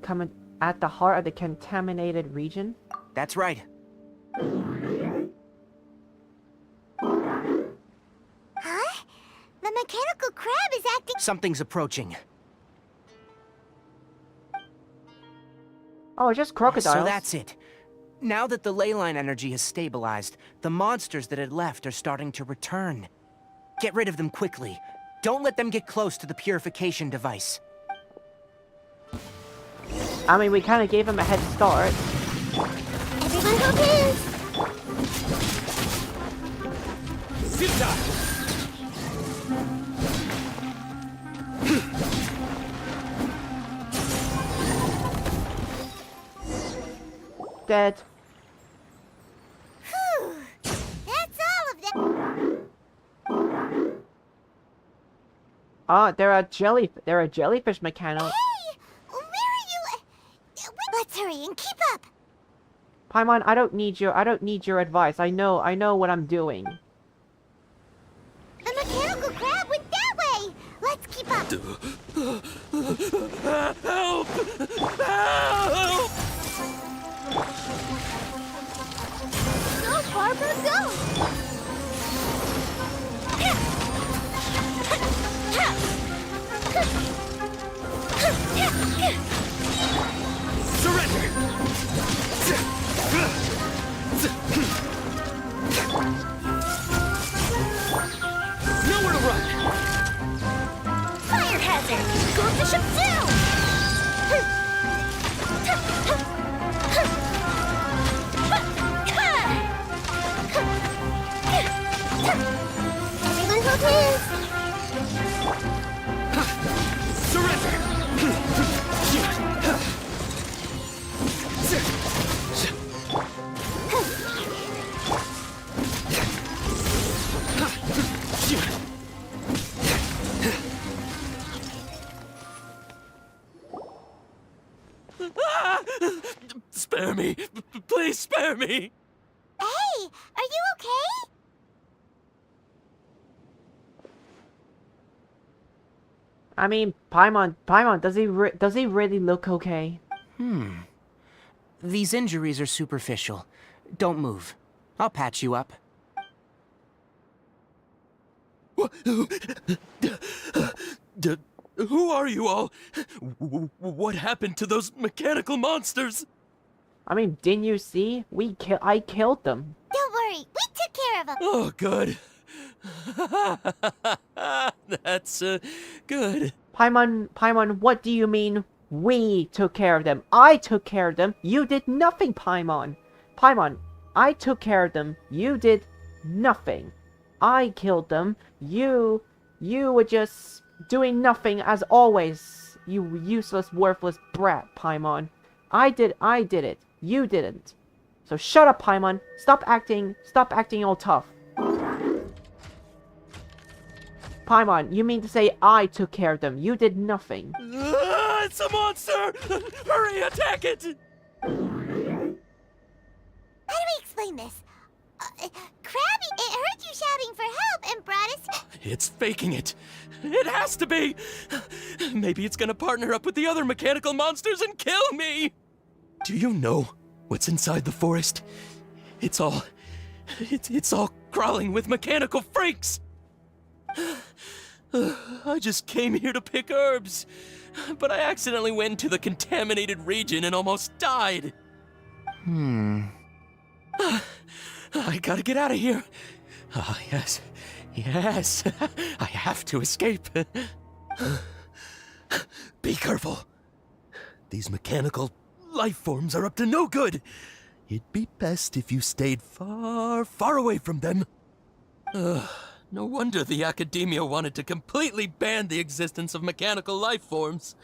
contaminated region? That's right. Huh? The mechanical crab is acting... Something's approaching. Oh, just crocodiles. So that's it. Now that the ley line energy has stabilized, the monsters that had left are starting to return. Get rid of them quickly. Don't let them get close to the purification device. I mean, we kind of gave him a head start. Everyone focus! Dead. Whew. That's all of them. Ah, they're a jellyfish mechanic. Hey! Where are you? Let's hurry and keep up! Paimon, I don't need your advice. I know what I'm doing. The mechanical crab went that way! Let's keep up! Help! Help! Go, Barbara, go! Surrender! Nowhere to run! Fire hazard! Go Bishop down! Everyone focus! Surrender! Spare me! Please spare me! Hey! Are you okay? I mean, Paimon, does he really look okay? These injuries are superficial. Don't move. I'll patch you up. Who are you all? What happened to those mechanical monsters? I mean, didn't you see? I killed them. Don't worry, we took care of them. Oh, good. That's, good. Paimon, what do you mean we took care of them? I took care of them. You did nothing, Paimon. Paimon, I took care of them. You did nothing. I killed them. You were just doing nothing as always. You useless, worthless brat, Paimon. I did it. You didn't. So shut up, Paimon. Stop acting all tough. Paimon, you mean to say I took care of them? You did nothing. It's a monster! Hurry, attack it! How do we explain this? Krabby, it heard you shouting for help and brought us... It's faking it. It has to be. Maybe it's gonna partner up with the other mechanical monsters and kill me. Do you know what's inside the forest? It's all crawling with mechanical freaks. I just came here to pick herbs, but I accidentally went into the contaminated region and almost died. I gotta get out of here. Ah, yes. I have to escape. Be careful. These mechanical life forms are up to no good. It'd be best if you stayed far, far away from them. No wonder the Academia wanted to completely ban the existence of mechanical life forms.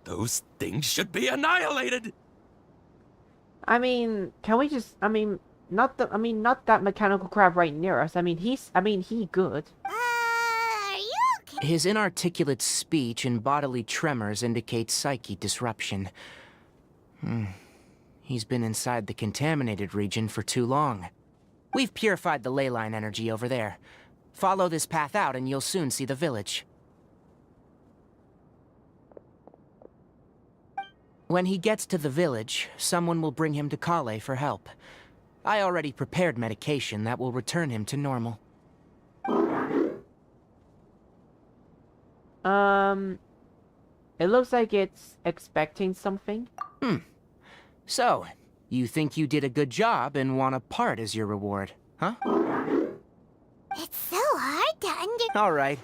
Those things should be annihilated. I mean, can we just... not that mechanical crab right near us. He good. Are you okay? His inarticulate speech and bodily tremors indicate psyche disruption. He's been inside the contaminated region for too long. We've purified the ley line energy over there. Follow this path out and you'll soon see the village. When he gets to the village, someone will bring him to Kale for help. I already prepared medication that will return him to normal. It looks like it's expecting something. So, you think you did a good job and want a part as your reward, huh? It's so hard to Alright.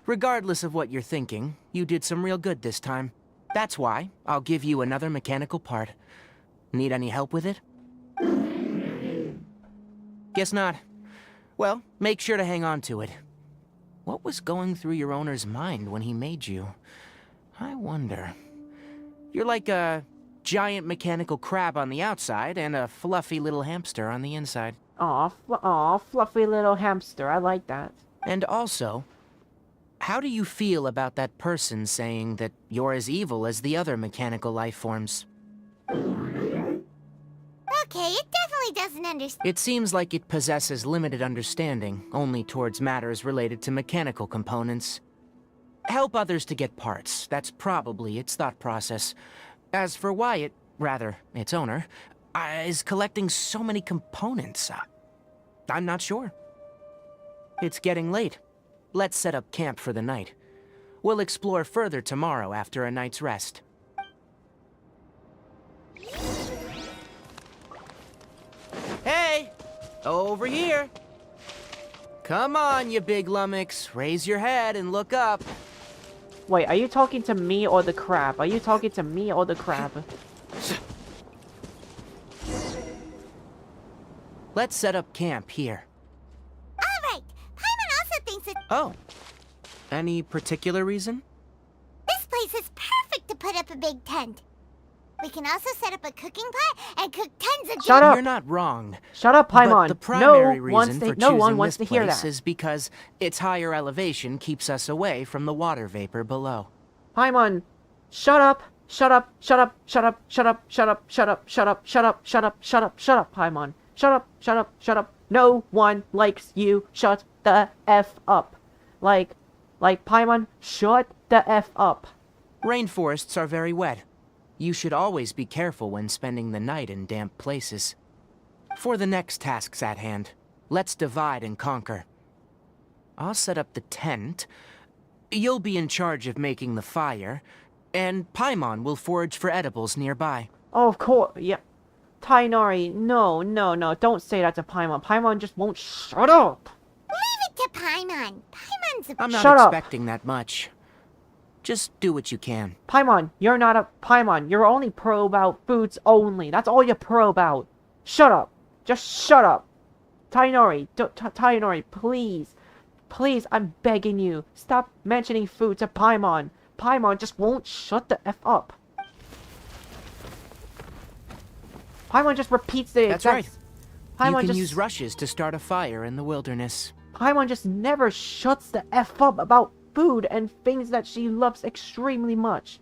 Regardless of what you're thinking, you did some real good this time. That's why I'll give you another mechanical part. Need any help with it? Guess not. Well, make sure to hang on to it. What was going through your owner's mind when he made you? I wonder. You're like a giant mechanical crab on the outside and a fluffy little hamster on the inside. Aw, fluffy little hamster. I like that. And also, how do you feel about that person saying that you're as evil as the other mechanical life forms? Okay, it definitely doesn't understand. It seems like it possesses limited understanding, only towards matters related to mechanical components. Help others to get parts, that's probably its thought process. As for why it, rather, its owner, is collecting so many components, I'm not sure. It's getting late. Let's set up camp for the night. We'll explore further tomorrow after a night's rest. Hey! Over here! Come on, you big lummox. Raise your head and look up. Wait, are you talking to me or the crab? Are you talking to me or the crab? Let's set up camp here. Alright, Paimon also thinks it. Oh. Any particular reason? This place is perfect to put up a big tent. We can also set up a cooking pot and cook tons of. Shut up! You're not wrong. Shut up, Paimon. But the primary no reason for no one choosing wants this to hear place that. is because its higher elevation keeps us away from the water vapor below. Paimon, shut up! Shut up! Shut up! Shut up! Shut up! Shut up! Shut up! Shut up! Shut up! Shut up! Shut up! Shut up, Paimon. Shut up! Shut up! Shut up! No one likes you. Shut the F up. Like Paimon, shut the F up. Rainforests are very wet. You should always be careful when spending the night in damp places. For the next tasks at hand, let's divide and conquer. I'll set up the tent. You'll be in charge of making the fire, and Paimon will forage for edibles nearby. Oh, of course, yeah. Tainari, no, don't say that to Paimon. Paimon just won't shut up. Leave it to Paimon. Paimon's a. I'm not Shut up. expecting that much. Just do what you can. Paimon, you're not a Paimon. You're only pro about foods only. That's all you're pro about. Shut up. Just shut up. Tainori, Tainori, please. Please, I'm begging you. Stop mentioning food to Paimon. Paimon just won't shut the F up. Paimon just repeats the That's exact... right. Paimon You can just... use rushes to start a fire in the wilderness. Paimon just never shuts the F up about food and things that she loves extremely much.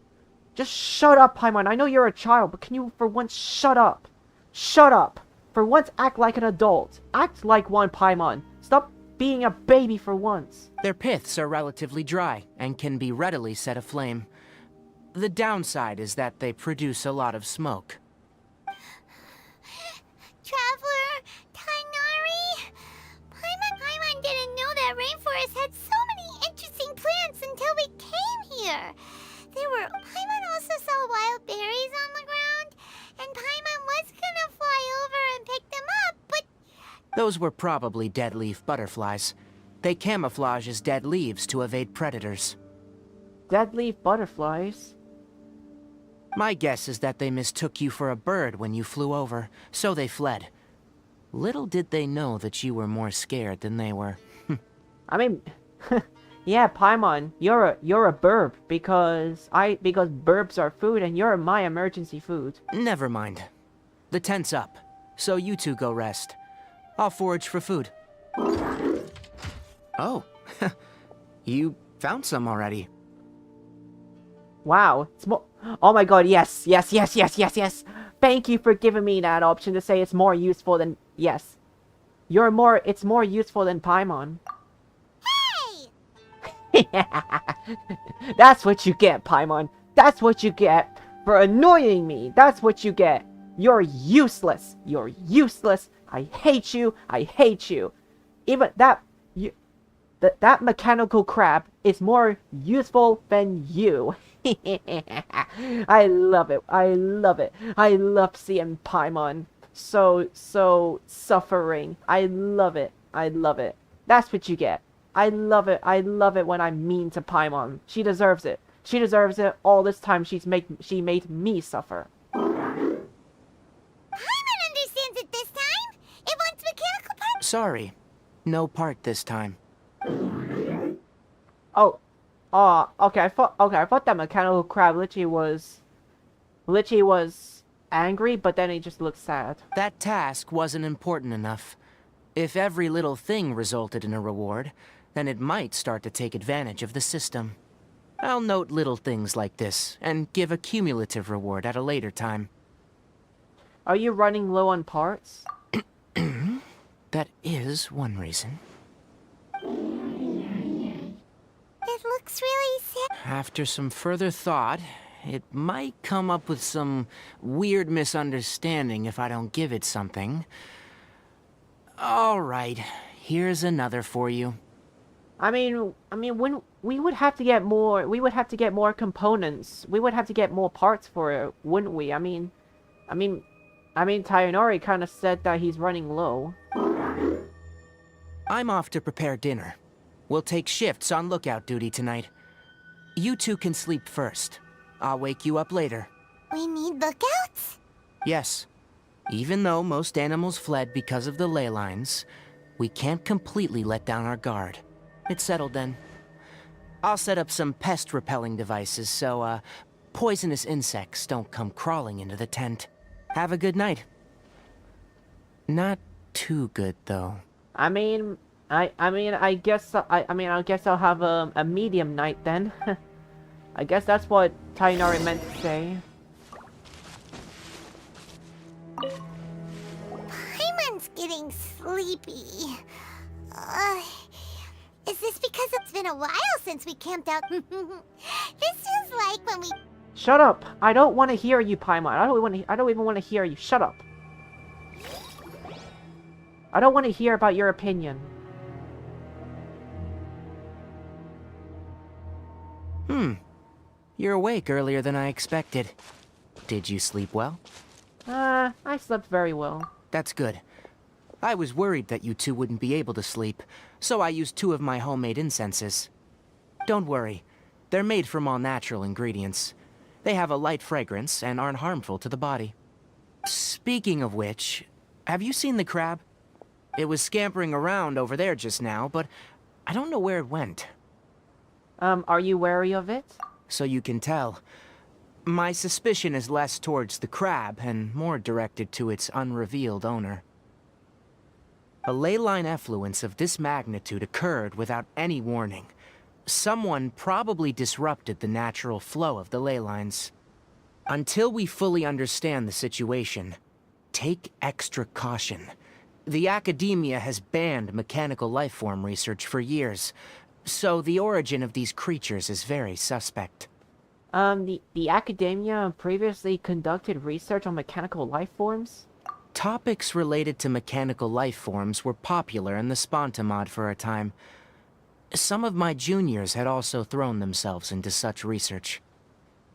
Just shut up, Paimon. I know you're a child, but can you for once shut up? Shut up. For once, act like an adult. Act like one, Paimon. Stop being a baby for once. Their piths are relatively dry and can be readily set aflame. The downside is that they produce a lot of smoke. Traveler, Tainari. Paimon didn't know that rainforest had so many interesting plants until we came here. Paimon also saw wild berries on the ground, and Paimon was gonna fly over and pick them up, but... Those were probably dead leaf butterflies. They camouflage as dead leaves to evade predators. Dead leaf butterflies? My guess is that they mistook you for a bird when you flew over, so they fled. Little did they know that you were more scared than they were. I mean... Yeah, Paimon, you're a burb because burbs are food and you're my emergency food. Never mind. The tent's up, so you two go rest. I'll forage for food. Oh, you found some already. Wow, it's more... Oh my god, yes. Thank you for giving me that option to say it's more useful than... Yes. It's more useful than Paimon. That's what you get, Paimon. That's what you get for annoying me. That's what you get. You're useless. You're useless. I hate you. I hate you. Even that mechanical crab is more useful than you. I love it. I love it. I love seeing Paimon so suffering. I love it. I love it. That's what you get. I love it. I love it when I'm mean to Paimon. She deserves it. She deserves it. All this time she made me suffer. Paimon understands it this time. It wants mechanical parts. Sorry, no part this time. Oh, okay. I thought that mechanical crab literally was angry, but then he just looked sad. That task wasn't important enough. If every little thing resulted in a reward, then it might start to take advantage of the system. I'll note little things like this, and give a cumulative reward at a later time. Are you running low on parts? That is one reason. It looks really sad. After some further thought, it might come up with some weird misunderstanding if I don't give it something. All right, here's another for you. I mean, when we would have to get more components. We would have to get more parts for it, wouldn't we? I mean, Tayanori kind of said that he's running low. I'm off to prepare dinner. We'll take shifts on lookout duty tonight. You two can sleep first. I'll wake you up later. We need lookouts? Yes. Even though most animals fled because of the ley lines, we can't completely let down our guard. It's settled then. I'll set up some pest-repelling devices so, poisonous insects don't come crawling into the tent. Have a good night. Not too good, though. I guess I'll have a medium night then. I guess that's what Tainari meant to say. Paimon's getting sleepy. Is this because it's been a while since we camped out? This is like when we... Shut up! I don't want to hear you, Paimon. I don't even want to hear you. Shut up. I don't want to hear about your opinion. You're awake earlier than I expected. Did you sleep well? I slept very well. That's good. I was worried that you two wouldn't be able to sleep, so I used 2 of my homemade incenses. Don't worry, they're made from all natural ingredients. They have a light fragrance and aren't harmful to the body. Speaking of which, have you seen the crab? It was scampering around over there just now, but I don't know where it went. Are you wary of it? So you can tell. My suspicion is less towards the crab and more directed to its unrevealed owner. A ley line effluence of this magnitude occurred without any warning. Someone probably disrupted the natural flow of the ley lines. Until we fully understand the situation, take extra caution. The academia has banned mechanical lifeform research for years, so the origin of these creatures is very suspect. The academia previously conducted research on mechanical lifeforms? Topics related to mechanical lifeforms were popular in the Sponta mod for a time. Some of my juniors had also thrown themselves into such research.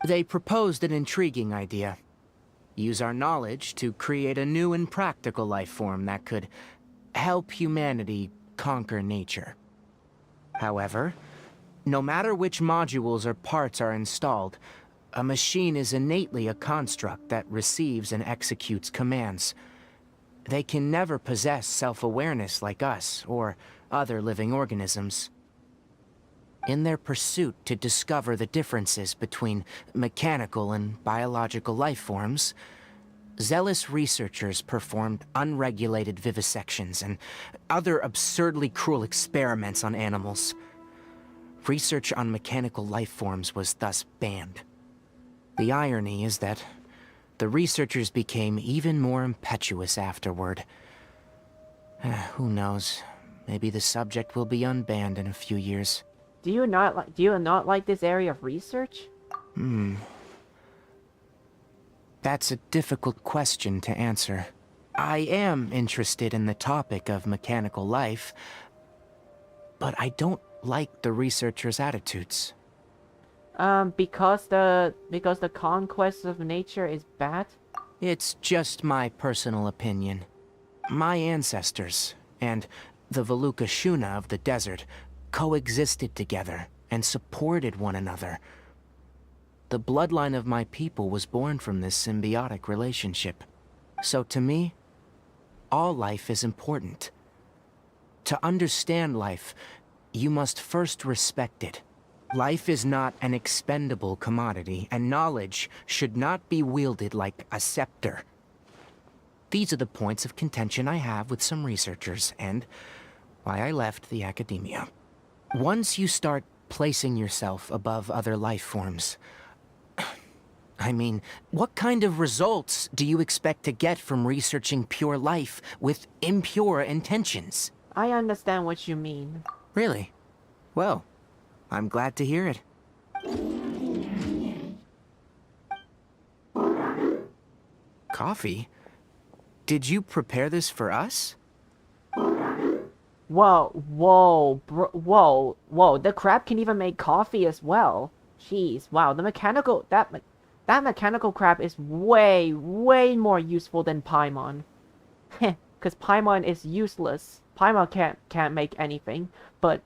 They proposed an intriguing idea. Use our knowledge to create a new and practical lifeform that could help humanity conquer nature. However, no matter which modules or parts are installed, a machine is innately a construct that receives and executes commands. They can never possess self-awareness like us or other living organisms. In their pursuit to discover the differences between mechanical and biological life forms, zealous researchers performed unregulated vivisections and other absurdly cruel experiments on animals. Research on mechanical life forms was thus banned. The irony is that the researchers became even more impetuous afterward. Who knows? Maybe the subject will be unbanned in a few years. Do you not like this area of research? That's a difficult question to answer. I am interested in the topic of mechanical life, but I don't like the researchers' attitudes. Because the conquest of nature is bad? It's just my personal opinion. My ancestors and the Veluka Shuna of the desert coexisted together and supported one another. The bloodline of my people was born from this symbiotic relationship. So to me, all life is important. To understand life, you must first respect it. Life is not an expendable commodity, and knowledge should not be wielded like a scepter. These are the points of contention I have with some researchers, and why I left the academia. Once you start placing yourself above other life forms, I mean, what kind of results do you expect to get from researching pure life with impure intentions? I understand what you mean. Really? Well, I'm glad to hear it. Coffee? Did you prepare this for us? Whoa, the crab can even make coffee as well. Jeez, wow, that mechanical crab is way more useful than Paimon. Heh, because Paimon is useless. Paimon can't make anything, but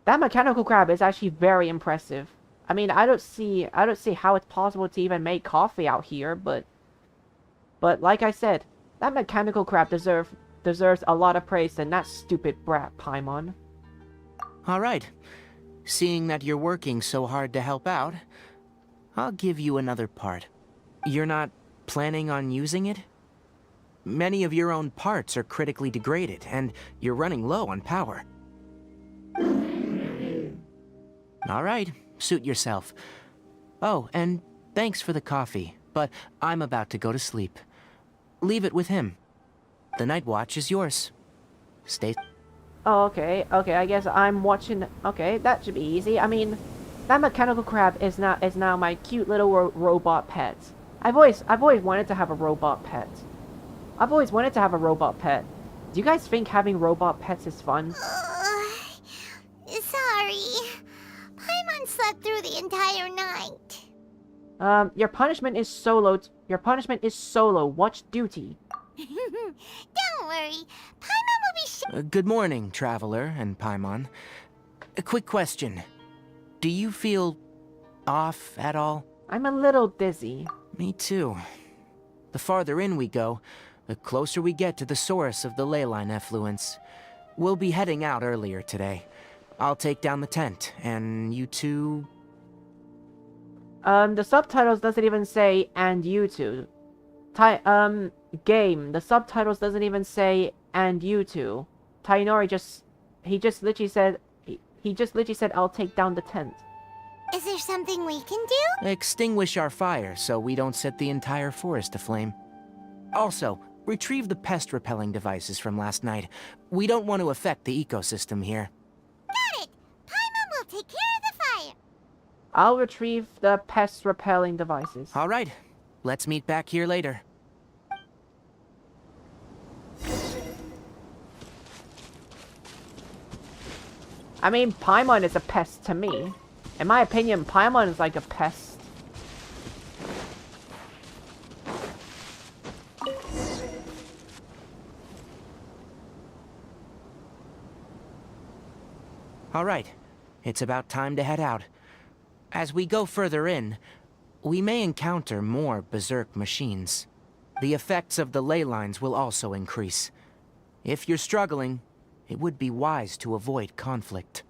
that mechanical crab is actually very impressive. I mean, I don't see how it's possible to even make coffee out here, but like I said, that mechanical crab deserves a lot of praise than that stupid brat Paimon. All right. Seeing that you're working so hard to help out, I'll give you another part. You're not planning on using it? Many of your own parts are critically degraded, and you're running low on power. All right, suit yourself. Oh, and thanks for the coffee, but I'm about to go to sleep. Leave it with him. The night watch is yours. Stay... Oh, okay, I guess I'm watching... Okay, that should be easy. I mean, that mechanical crab is now my cute little robot pet. I've always wanted to have a robot pet. I've always wanted to have a robot pet. Do you guys think having robot pets is fun? Sorry. Paimon slept through the entire night. Your punishment is solo. Watch duty. Don't worry. Paimon will be good morning, Traveler and Paimon. A quick question. Do you feel off at all? I'm a little dizzy. Me too. The farther in we go, the closer we get to the source of the leyline effluence. We'll be heading out earlier today. I'll take down the tent, and you two... The subtitles doesn't even say, and you two. Game, the subtitles doesn't even say, and you two. Tainori he just literally said, I'll take down the tent. Is there something we can do? Extinguish our fire so we don't set the entire forest aflame. Also, retrieve the pest-repelling devices from last night. We don't want to affect the ecosystem here. Got it! Paimon will take care of the fire. I'll retrieve the pest-repelling devices. All right. Let's meet back here later. I mean, Paimon is a pest to me. In my opinion, Paimon is like a pest. All right. It's about time to head out. As we go further in, we may encounter more berserk machines. The effects of the ley lines will also increase. If you're struggling, it would be wise to avoid conflict.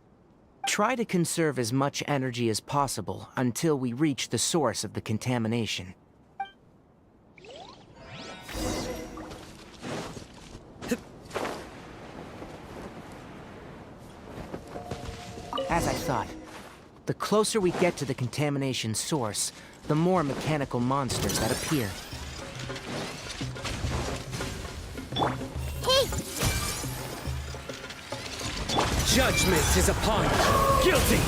Try to conserve as much energy as possible until we reach the source of the contamination. As I thought, the closer we get to the contamination source, the more mechanical monsters that appear. Hey! Judgment is upon you. Guilty!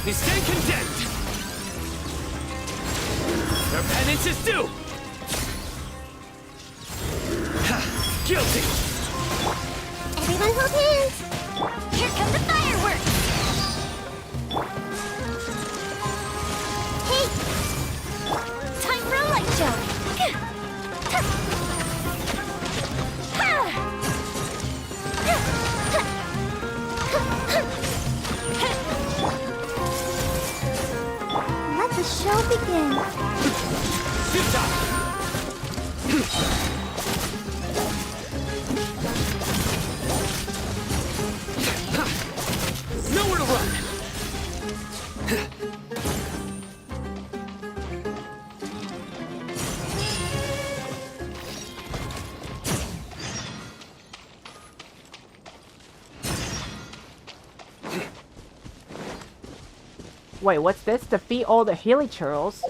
You stay condemned! Their penance is due! Guilty! Everyone hold hands! Here come the fireworks! Hey! Time for a light show! Let the show begin! Nowhere to run! Wait, what's this? Defeat all the hilichurls?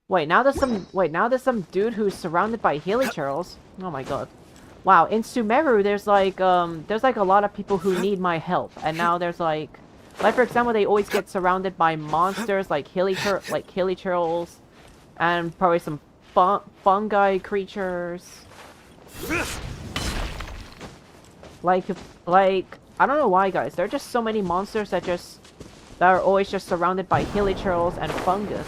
Wait, now there's some dude who's surrounded by hilichurls. Oh my god. Wow, in Sumeru there's like a lot of people who need my help, and now there's like for example, they always get surrounded by monsters like hilichurls and probably some fungi creatures. Like I don't know why, guys. There are just so many monsters that are always just surrounded by hilichurls and fungus.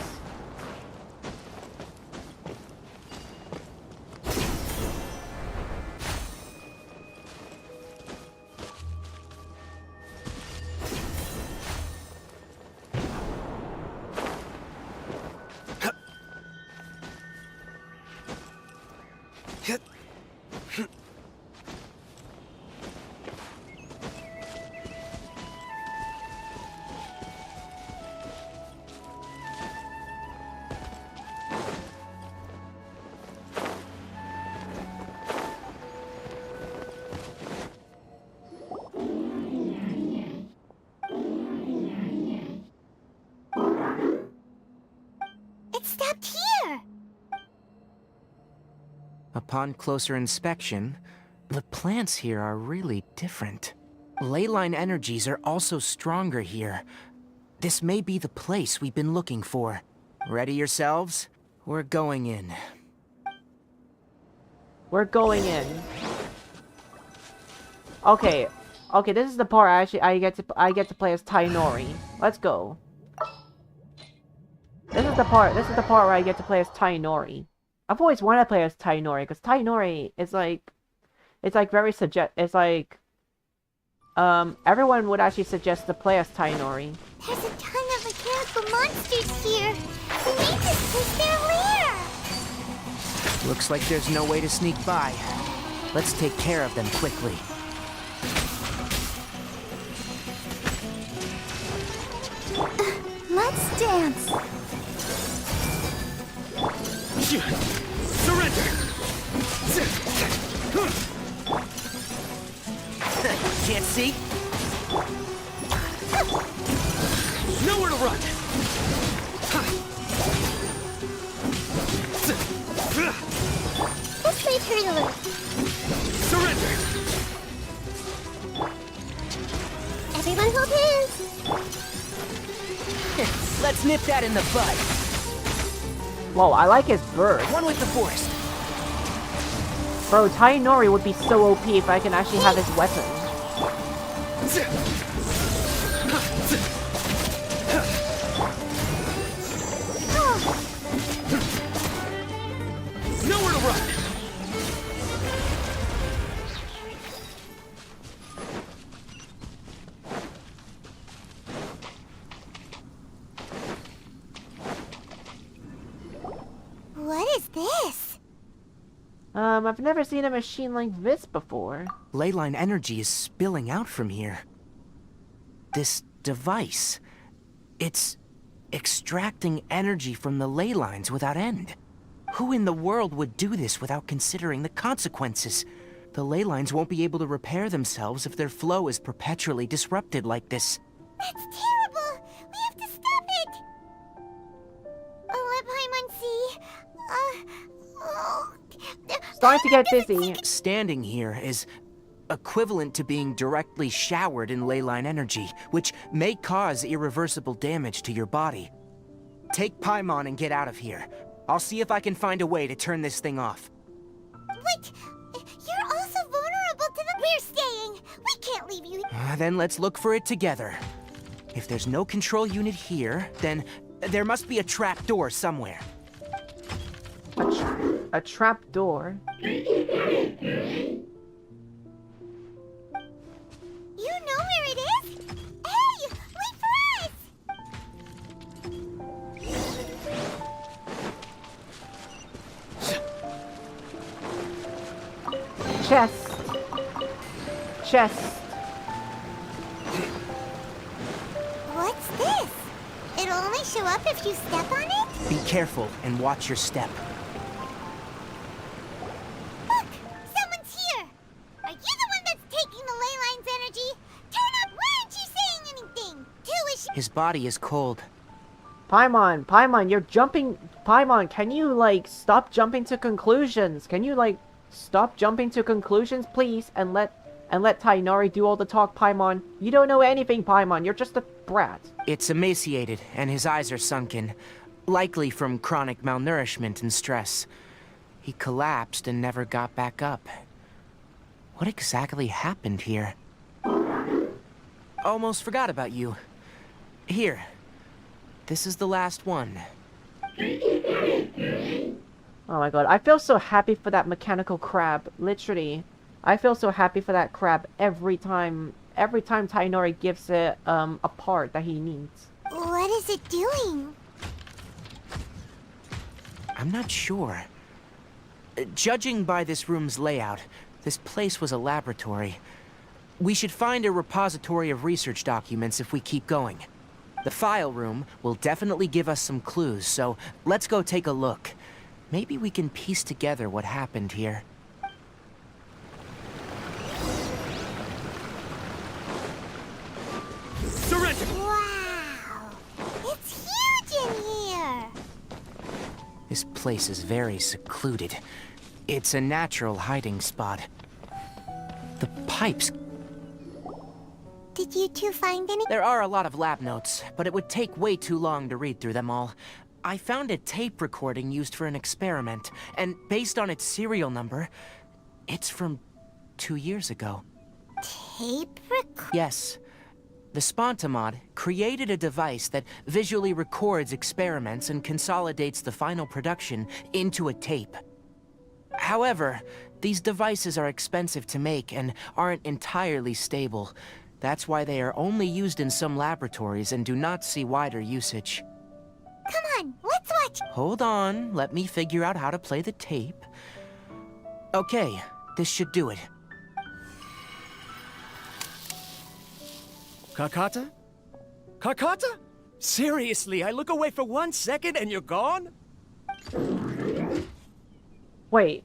It stopped here! Upon closer inspection, the plants here are really different. Leyline energies are also stronger here. This may be the place we've been looking for. Ready yourselves? We're going in. We're going in. Okay. Okay, this is the part I get to play as Tainori. Let's go. This is the part where I get to play as Tainori. I've always wanted to play as Tainori because Tainori is like everyone would actually suggest to play as Tainori. There's a ton of mechanical monsters here! We need to take their lair! Looks like there's no way to sneak by. Let's take care of them quickly. Let's dance! Surrender! Can't see? Nowhere to run! This may hurt a little. Surrender! Everyone hold hands! Let's nip that in the bud. Whoa, I like his bird. One with the forest. Bro, Tainori would be so OP if I can actually have his weapon. Nowhere to run! What is this? I've never seen a machine like this before. Leyline energy is spilling out from here. This device, it's extracting energy from the ley lines without end. Who in the world would do this without considering the consequences? The ley lines won't be able to repair themselves if their flow is perpetually disrupted like this. That's terrible! We have to stop it! Oh, Paimon, Starting to get dizzy. Standing here is equivalent to being directly showered in leyline energy, which may cause irreversible damage to your body. Take Paimon and get out of here. I'll see if I can find a way to turn this thing off. Wait! You're also vulnerable to the— We're staying! We can't leave you— Then let's look for it together. If there's no control unit here, then there must be a trap door somewhere. A trap door? You know where it is? Hey! Wait for us! Chest. Chest. What's this? It'll only show up if you step on it? Be careful and watch your step. Look! Someone's here! Are you the one that's taking the ley line's energy? Turn up! Why aren't you saying anything? His body is cold. Paimon, you're jumping. Paimon, can you, like, stop jumping to conclusions? Can you, like, stop jumping to conclusions, please? And let Tainari do all the talk, Paimon. You don't know anything, Paimon. You're just a brat. It's emaciated, and his eyes are sunken. Likely from chronic malnourishment and stress. He collapsed and never got back up. What exactly happened here? Almost forgot about you. Here. This is the last one. Oh my god, I feel so happy for that mechanical crab. Literally. I feel so happy for that crab every time Tainori gives it a part that he needs. What is it doing? I'm not sure. Judging by this room's layout, this place was a laboratory. We should find a repository of research documents if we keep going. The file room will definitely give us some clues, so let's go take a look. Maybe we can piece together what happened here. Surrender! Wow! It's huge in here! This place is very secluded. It's a natural hiding spot. The pipes... Did you two find any? There are a lot of lab notes, but it would take way too long to read through them all. I found a tape recording used for an experiment, and based on its serial number, it's from 2 years ago. Tape record? Yes. The Spontamod created a device that visually records experiments and consolidates the final production into a tape. However, these devices are expensive to make and aren't entirely stable. That's why they are only used in some laboratories and do not see wider usage. Come on, let's watch! Hold on, let me figure out how to play the tape. Okay, this should do it. Kakata? Kakata? Seriously, I look away for 1 second and you're gone? Wait,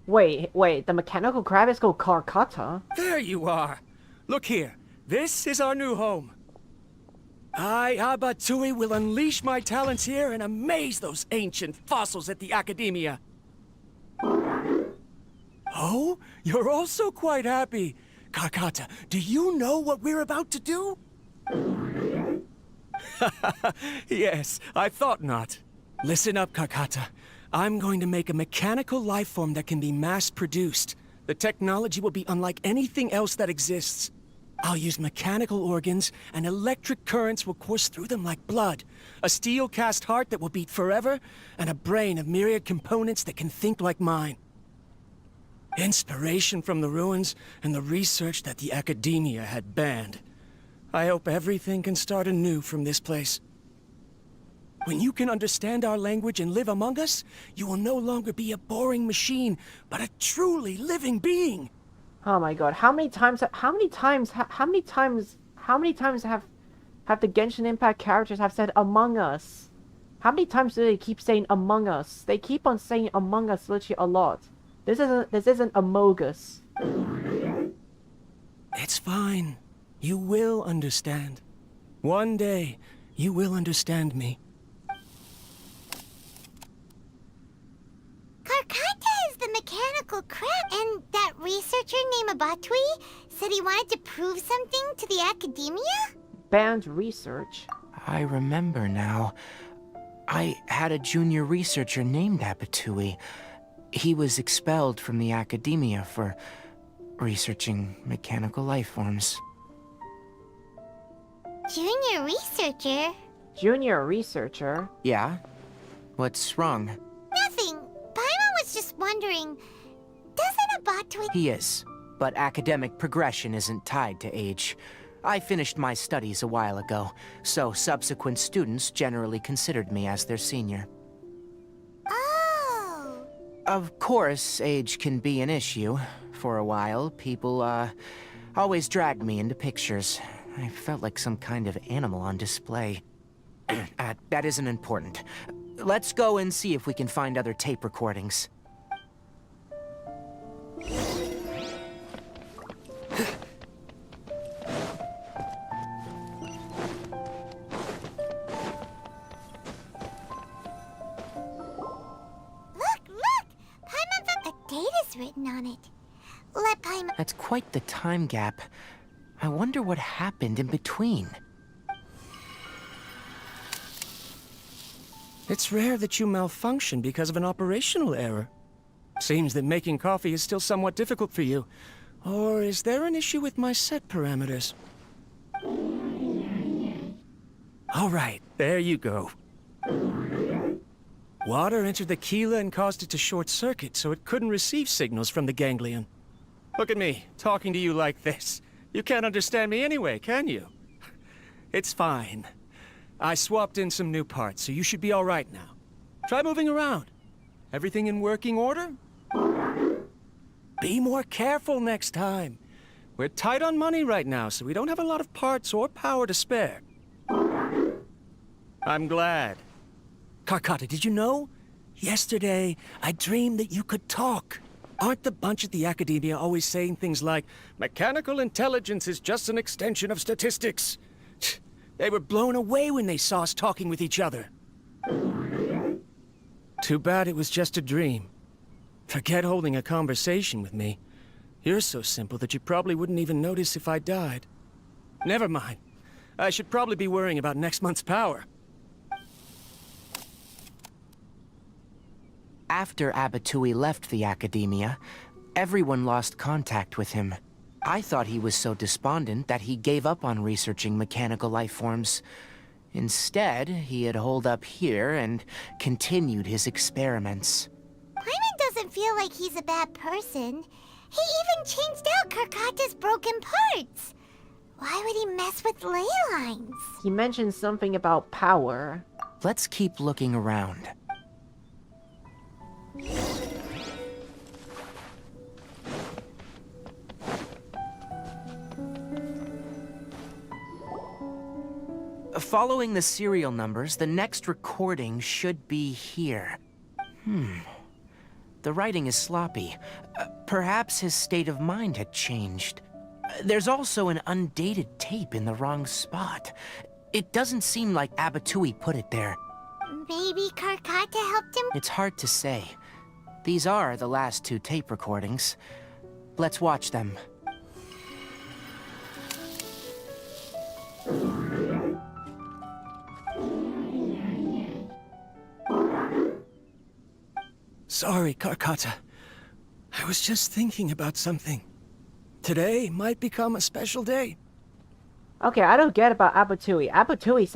the mechanical crab is called Karkata? There you are! Look here, this is our new home. I, Abatsui, will unleash my talents here and amaze those ancient fossils at the Academia. Oh, you're also quite happy. Karkata, do you know what we're about to do? Yes, I thought not. Listen up, Karkata. I'm going to make a mechanical life form that can be mass-produced. The technology will be unlike anything else that exists. I'll use mechanical organs, and electric currents will course through them like blood. A steel-cast heart that will beat forever, and a brain of myriad components that can think like mine. Inspiration from the ruins and the research that the Academia had banned. I hope everything can start anew from this place. When you can understand our language and live among us, you will no longer be a boring machine, but a truly living being. Oh my god, how many times have the Genshin Impact characters have said Among Us? How many times do they keep saying Among Us? They keep on saying Among Us literally a lot. This isn't Among Us. It's fine. You will understand. One day, you will understand me. Karkata is the mechanical crab, and that researcher named Abatui said he wanted to prove something to the Academia? Banned research? I remember now. I had a junior researcher named Abatui. He was expelled from the academia for researching mechanical life forms. Junior researcher? Junior researcher? Yeah? What's wrong? Nothing. Paimon was just wondering, doesn't Abatui... He is, but academic progression isn't tied to age. I finished my studies a while ago, so subsequent students generally considered me as their senior. Oh! Of course, age can be an issue. For a while, people, always dragged me into pictures. I felt like some kind of animal on display. That isn't important. Let's go and see if we can find other tape recordings. Written on it. Let Paimon... That's quite the time gap. I wonder what happened in between. It's rare that you malfunction because of an operational error. Seems that making coffee is still somewhat difficult for you. Or is there an issue with my set parameters? All right, there you go. Water entered the chela and caused it to short-circuit, so it couldn't receive signals from the ganglion. Look at me, talking to you like this. You can't understand me anyway, can you? It's fine. I swapped in some new parts, so you should be all right now. Try moving around. Everything in working order? Be more careful next time. We're tight on money right now, so we don't have a lot of parts or power to spare. I'm glad. Karkata, did you know? Yesterday, I dreamed that you could talk. Aren't the bunch at the Academia always saying things like, mechanical intelligence is just an extension of statistics? They were blown away when they saw us talking with each other. Too bad it was just a dream. Forget holding a conversation with me. You're so simple that you probably wouldn't even notice if I died. Never mind. I should probably be worrying about next month's power. After Abatui left the Academia, everyone lost contact with him. I thought he was so despondent that he gave up on researching mechanical life forms. Instead, he had holed up here and continued his experiments. Paimon doesn't feel like he's a bad person. He even changed out Karkata's broken parts. Why would he mess with ley lines? He mentioned something about power. Let's keep looking around. Following the serial numbers, the next recording should be here. The writing is sloppy. Perhaps his state of mind had changed. There's also an undated tape in the wrong spot. It doesn't seem like Abatui put it there. Maybe Karkata helped him? It's hard to say. These are the last two tape recordings. Let's watch them. Sorry, Karkata. I was just thinking about something. Today might become a special day. Okay, I don't get about Abatui. Abatui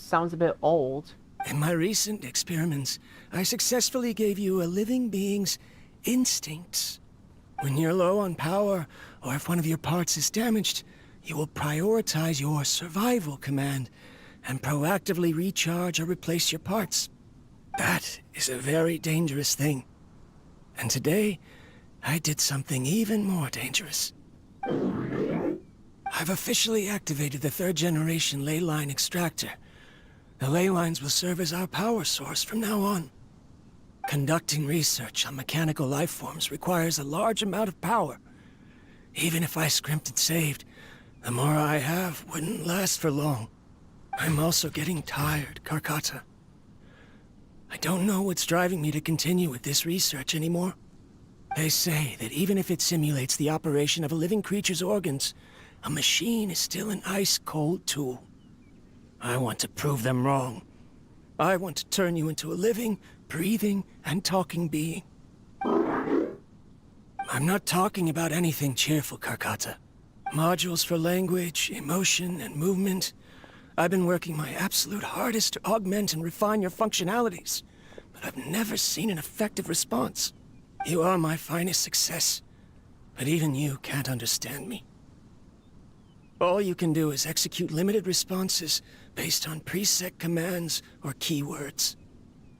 sounds a bit old. In my recent experiments, I successfully gave you a living being's instincts. When you're low on power, or if one of your parts is damaged, you will prioritize your survival command and proactively recharge or replace your parts. That is a very dangerous thing. And today, I did something even more dangerous. I've officially activated the third-generation ley line extractor. The ley lines will serve as our power source from now on. Conducting research on mechanical life forms requires a large amount of power. Even if I scrimped and saved, the more I have wouldn't last for long. I'm also getting tired, Karkata. I don't know what's driving me to continue with this research anymore. They say that even if it simulates the operation of a living creature's organs, a machine is still an ice-cold tool. I want to prove them wrong, I want to turn you into a living, breathing, and talking being. I'm not talking about anything cheerful, Karkata. Modules for language, emotion, and movement. I've been working my absolute hardest to augment and refine your functionalities, but I've never seen an effective response. You are my finest success, but even you can't understand me. All you can do is execute limited responses based on preset commands or keywords.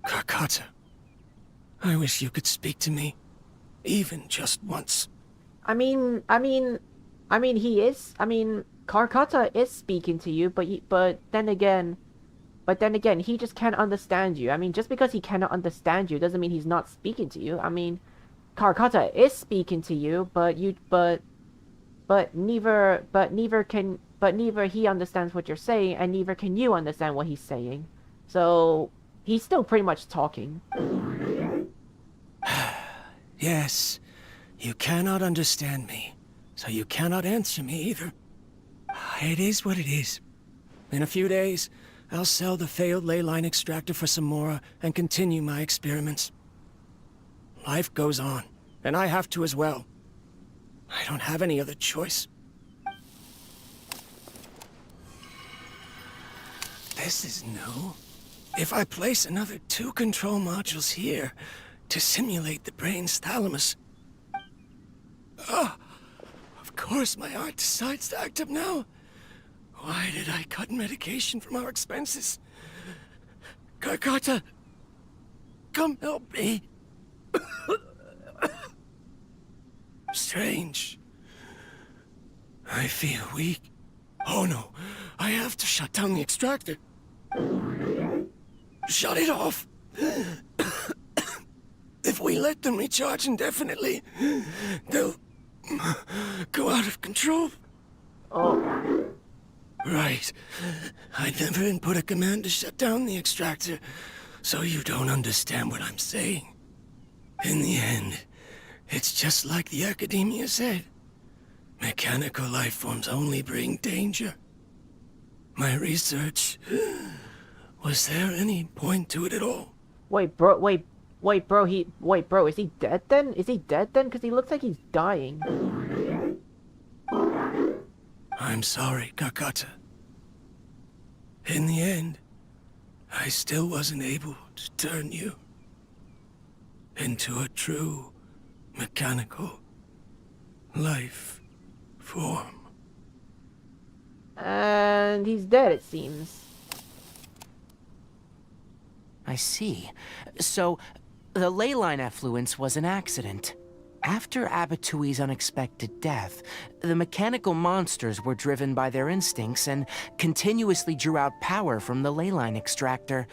Karkata, I wish you could speak to me, even just once. Karkata is speaking to you, but then again, he just can't understand you. I mean, just because he cannot understand you doesn't mean he's not speaking to you. I mean, Karkata is speaking to you, but neither he understands what you're saying, and neither can you understand what he's saying. So he's still pretty much talking. Yes, you cannot understand me, so you cannot answer me either. It is what it is. In a few days, I'll sell the failed ley line extractor for some more and continue my experiments. Life goes on, and I have to as well. I don't have any other choice. This is new. If I place another 2 control modules here to simulate the brain's thalamus... Of course my heart decides to act up now. Why did I cut medication from our expenses? Karkata, come help me. Strange. I feel weak. Oh no, I have to shut down the extractor. Shut it off. If we let them recharge indefinitely, they'll go out of control. Oh. Right. I never input a command to shut down the extractor, so you don't understand what I'm saying. In the end, it's just like the academia said. Mechanical life forms only bring danger. My research... Was there any point to it at all? Wait, bro, is he dead then? Is he dead then? Because he looks like he's dying. I'm sorry, Karkata. In the end, I still wasn't able to turn you into a true mechanical life form. And he's dead, it seems. I see. So, the ley line effluence was an accident. After Abatui's unexpected death, the mechanical monsters were driven by their instincts and continuously drew out power from the ley line extractor.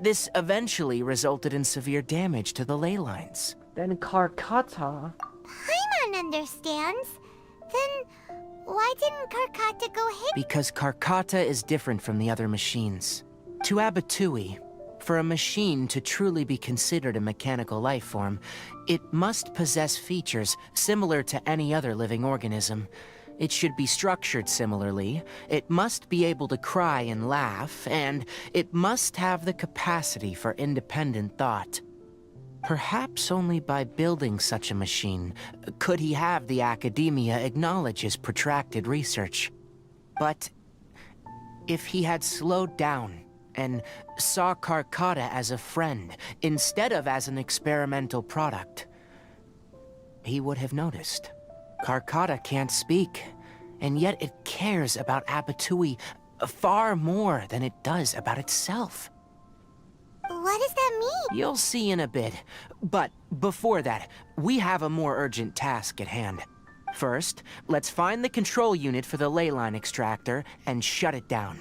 This eventually resulted in severe damage to the ley lines. Then Karkata... Paimon understands. Then why didn't Karkata go hit? Because Karkata is different from the other machines. To Abatui, for a machine to truly be considered a mechanical life form, it must possess features similar to any other living organism. It should be structured similarly, it must be able to cry and laugh, and it must have the capacity for independent thought. Perhaps only by building such a machine could he have the academia acknowledge his protracted research. But if he had slowed down and saw Karkata as a friend instead of as an experimental product, he would have noticed. Karkata can't speak, and yet it cares about Abatui far more than it does about itself. What does that mean? You'll see in a bit, but before that, we have a more urgent task at hand. First, let's find the control unit for the ley line extractor and shut it down.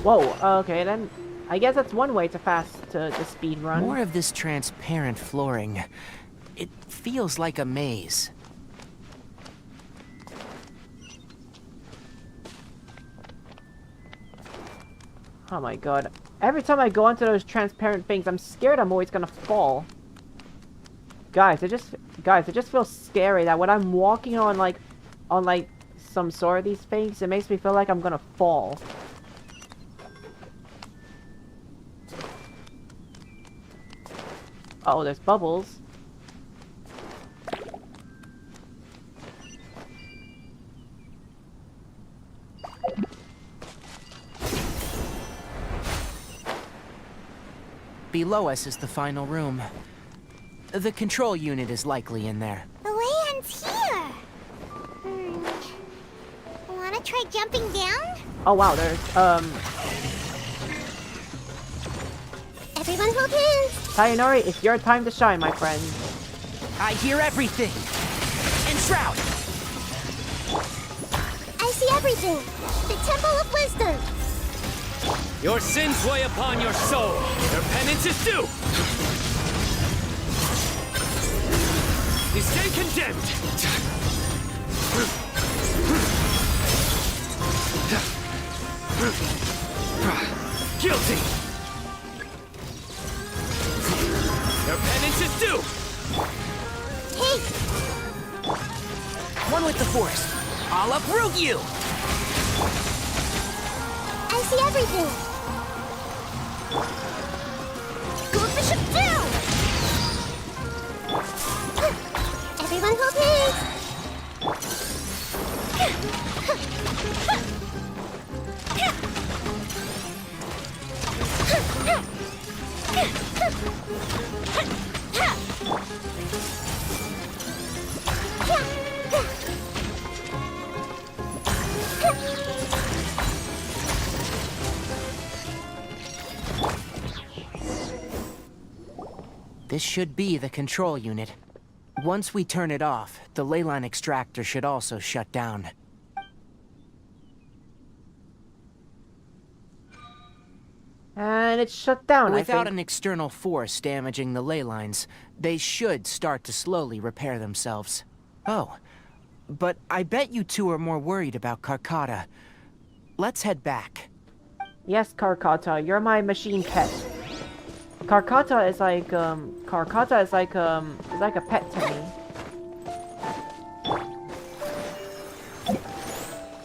Whoa, okay then. I guess that's one way to speed run. More of this transparent flooring. It feels like a maze. Oh my god. Every time I go into those transparent things, I'm scared I'm always gonna fall. Guys, it just feels scary that when I'm walking on like some sort of these things, it makes me feel like I'm gonna fall. Oh, there's bubbles. Below us is the final room. The control unit is likely in there. The way ends here. Wanna try jumping down? Oh wow, there's Everyone hold hands. Sayonari, it's your time to shine, my friend. I hear everything. Enshroud! I see everything. The Temple of Wisdom. Your sins weigh upon your soul. Your penance is due. You stand condemned. Guilty. Your penance is due. Hey. One with the Force. I'll uproot you. I see everything. Go Bishop down. Everyone hold hands. This should be the control unit. Once we turn it off, the ley line extractor should also shut down. And it's shut down, Without I think. an external force damaging the ley lines, they should start to slowly repair themselves. Oh, but I bet you two are more worried about Karkata. Let's head back. Yes, Karkata, you're my machine pet. Karkata is like a pet to me.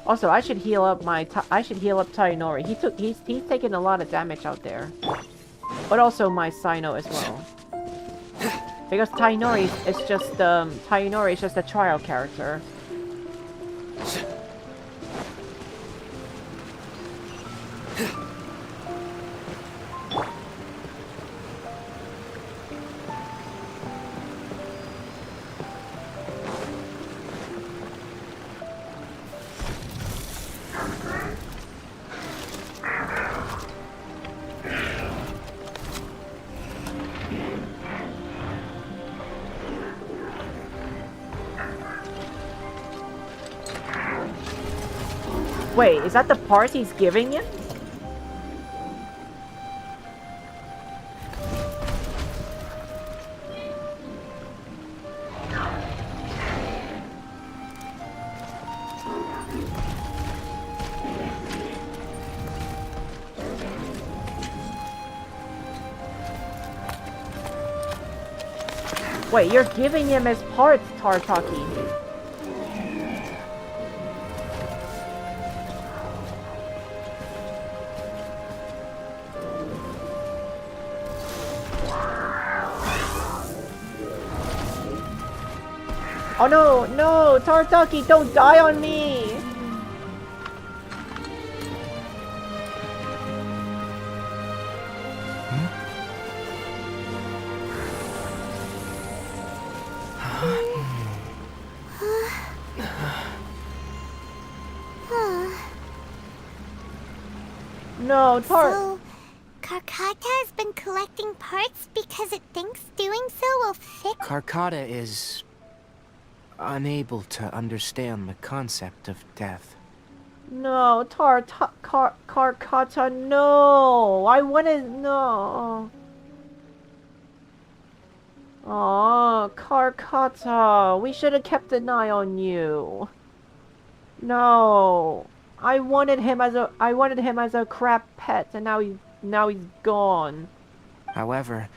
Also, I should heal up Tainori. He's taking a lot of damage out there. But also my Sino as well. Because Tainori is just a trial character. Wait, is that the part he's giving him? Wait, you're giving him his parts, Tartaki. Oh no, no, Tartaki, don't die on me! No, So, Karkata has been collecting parts because it thinks doing so will fix... Karkata is unable to understand the concept of death. No, Karkata, no! I wanna, no! Oh, Karkata, we should have kept an eye on you. No. I wanted him as a crab pet, and now he's gone. However,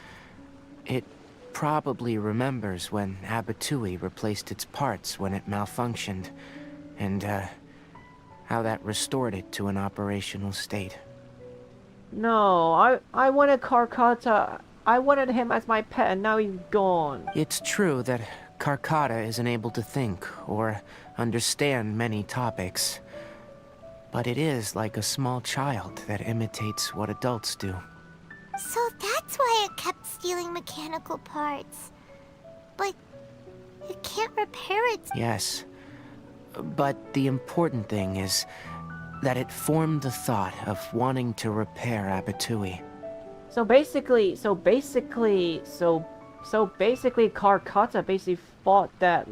it probably remembers when Abatui replaced its parts when it malfunctioned, and how that restored it to an operational state. No, I wanted Karkata. I wanted him as my pet, and now he's gone. It's true that Karkata isn't able to think or understand many topics, but it is like a small child that imitates what adults do. So that's why it kept stealing mechanical parts. But it can't repair it. Yes, but the important thing is that it formed the thought of wanting to repair Abatui. So basically, Karkata basically fought that,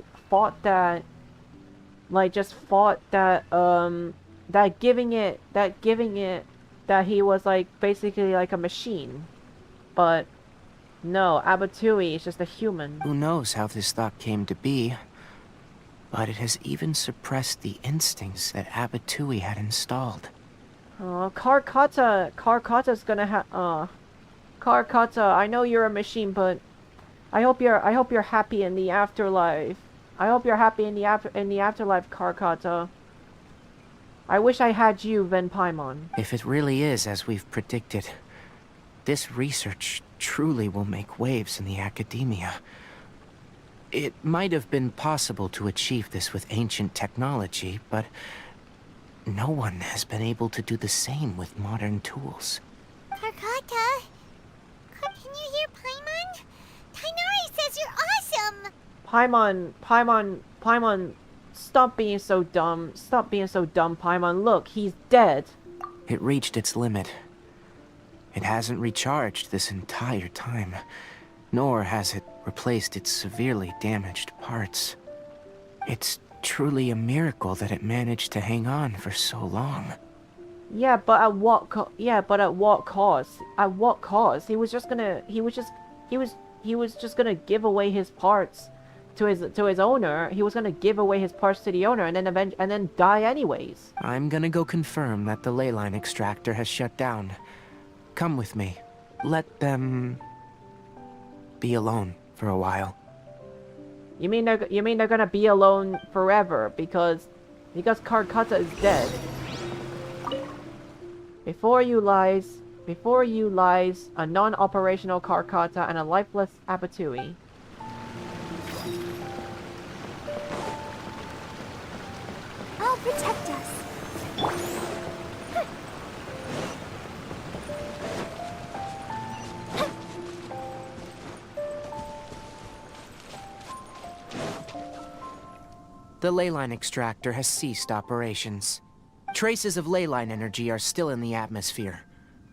that he was like basically like a machine. But no, Abatui is just a human. Who knows how this thought came to be, but it has even suppressed the instincts that Abatui had installed. Karkata's gonna have, Karkata, I know you're a machine, but I hope you're happy in the afterlife. I hope you're happy in the afterlife, Karkata. I wish I had you, Ven Paimon. If it really is as we've predicted, this research truly will make waves in the academia. It might have been possible to achieve this with ancient technology, but no one has been able to do the same with modern tools. Karkata? Can you hear Paimon? Tighnari says you're awesome! Paimon, stop being so dumb. Stop being so dumb, Paimon. Look, he's dead. It reached its limit. It hasn't recharged this entire time, nor has it replaced its severely damaged parts. It's truly a miracle that it managed to hang on for so long. Yeah, but at what cost? At what cost? He was just gonna give away his parts to his owner. He was gonna give away his parts to the owner and then die anyways. I'm gonna go confirm that the ley line extractor has shut down. Come with me. Let them be alone for a while. You mean they're gonna be alone forever because Karkata is dead. Before you lies a non-operational Karkata and a lifeless Abatui. I'll protect us. The ley line extractor has ceased operations. Traces of ley line energy are still in the atmosphere,